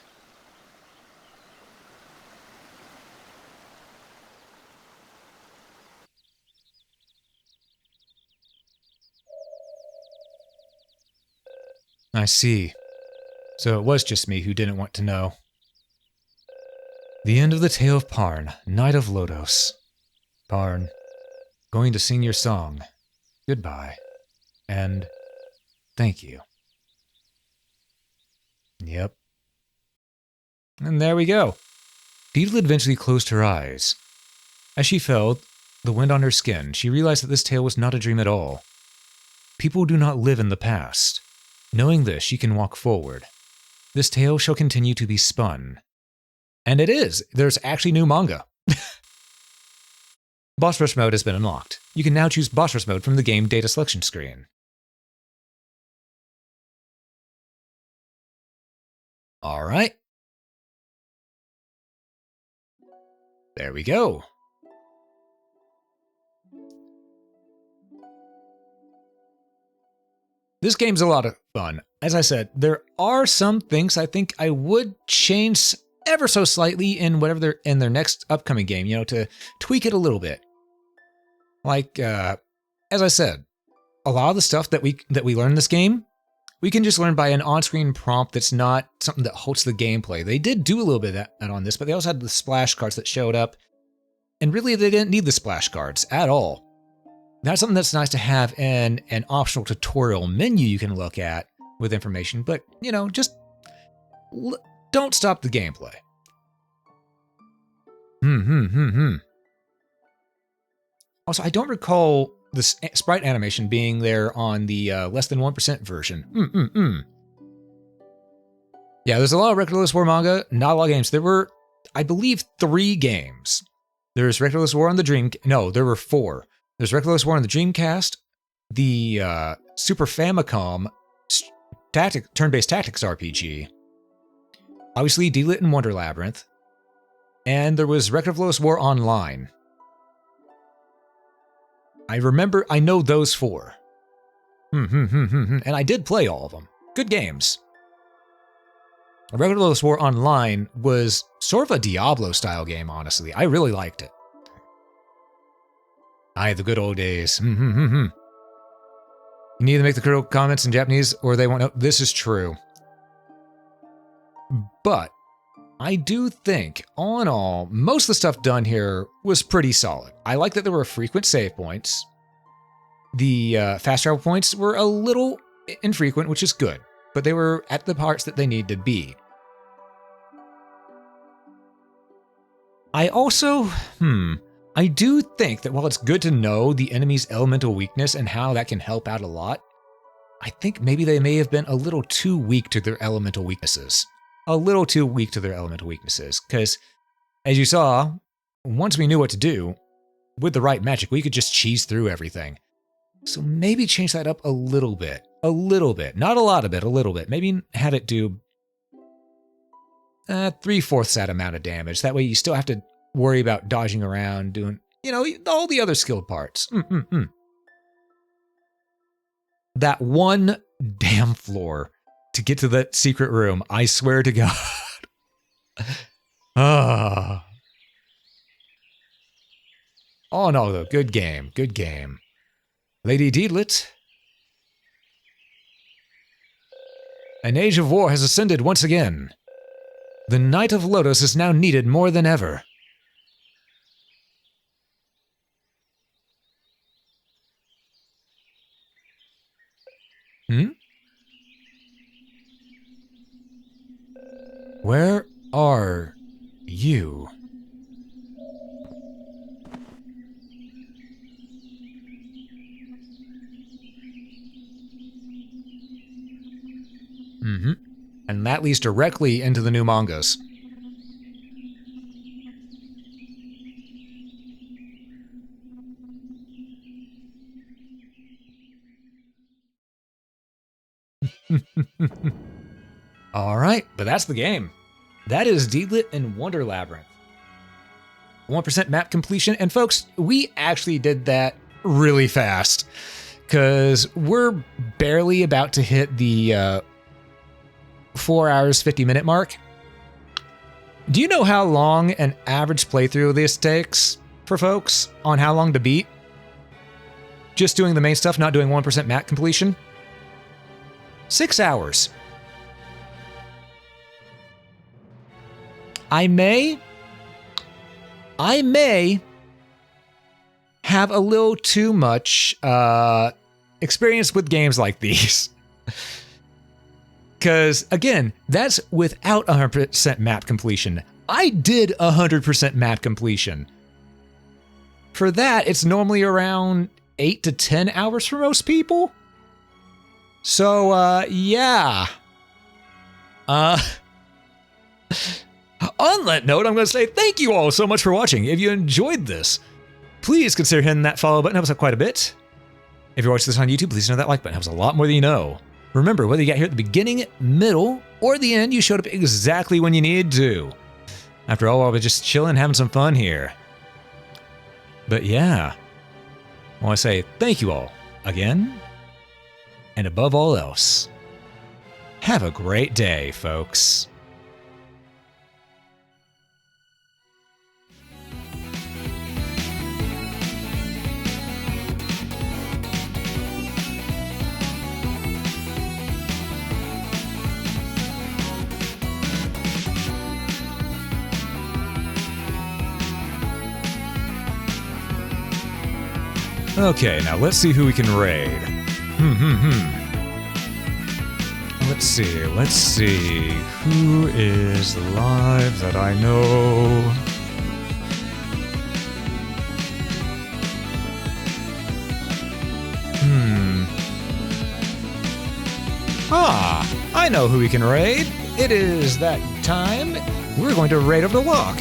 [SPEAKER 1] I see. So it was just me who didn't want to know. The end of the tale of Parn, Knight of Lodoss. Parn, going to sing your song. Goodbye. And thank you. Yep. And there we go. Deedlit eventually closed her eyes. As she felt the wind on her skin, she realized that this tale was not a dream at all. People do not live in the past. Knowing this, she can walk forward. This tale shall continue to be spun. And it is! There's actually new manga. Boss Rush mode has been unlocked. You can now choose Boss Rush mode from the game data selection screen. Alright. There we go. This game's a lot of fun. As I said, there are some things I think I would change ever so slightly in whatever they're in their next upcoming game, you know, to tweak it a little bit. Like, as I said, a lot of the stuff that we learn in this game, we can just learn by an on-screen prompt that's not something that halts the gameplay. They did do a little bit of that on this, but they also had the splash cards that showed up, and really they didn't need the splash cards at all. That's something that's nice to have in an optional tutorial menu you can look at with information, but, you know, just don't stop the gameplay. Also, I don't recall the sprite animation being there on the less than 1% version. Yeah, there's a lot of Reckless War manga, not a lot of games. There were, I believe, 3 games. There's Reckless War on the Dream... No, there were 4. There's Reckless War on the Dreamcast, the Super Famicom turn-based tactics RPG, obviously Deedlit and Wonder Labyrinth, and there was Reckless War Online. I know those 4. And I did play all of them. Good games. Reckless War Online was sort of a Diablo-style game, honestly. I really liked it. Aye, the good old days. You need to make the critical comments in Japanese or they won't know. This is true. But I do think, all in all, most of the stuff done here was pretty solid. I like that there were frequent save points. The fast travel points were a little infrequent, which is good. but they were at the parts that they need to be. I also, I do think that while it's good to know the enemy's elemental weakness and how that can help out a lot, I think maybe they may have been a little too weak to their elemental weaknesses. A little too weak to their elemental weaknesses, because as you saw, once we knew what to do, with the right magic, we could just cheese through everything. So maybe change that up a little bit. A little bit. Not a lot of it, a little bit. Maybe have it do 3/4 that amount of damage. That way you still have to worry about dodging around, doing, all the other skill parts. That one damn floor to get to that secret room, I swear to God. Oh no, though. Good game. Good game. Lady Deedlit. An age of war has ascended once again. The Knight of Lodoss is now needed more than ever. Where are you? And that leads directly into the new mangas. All right, but that's the game. That is Deedlit and Wonder Labyrinth. 1% map completion. And folks, we actually did that really fast because we're barely about to hit the 4 hours, 50-minute mark. Do you know how long an average playthrough of this takes for folks on how long to beat? Just doing the main stuff, not doing 1% map completion? 6 hours. I may have a little too much experience with games like these. Because, again, that's without 100% map completion. I did 100% map completion. For that, it's normally around 8 to 10 hours for most people. So, yeah. On that note, I'm going to say thank you all so much for watching. If you enjoyed this, please consider hitting that follow button. It helps out quite a bit. If you're watching this on YouTube, please know that like button helps a lot more than you know. Remember, whether you got here at the beginning, middle, or the end, you showed up exactly when you needed to. After all, I was just chilling, having some fun here. But yeah, I want to say thank you all again. And above all else, have a great day, folks. Okay, now let's see who we can raid. Let's see. Who is live that I know? I know who we can raid. It is that time. We're going to raid over the lock.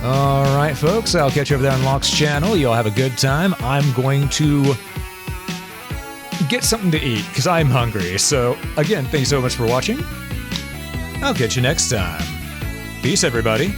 [SPEAKER 1] Alright folks, I'll catch you over there on Locke's channel. You all have a good time. I'm going to get something to eat, because I'm hungry. So, again, thanks so much for watching. I'll catch you next time. Peace, everybody.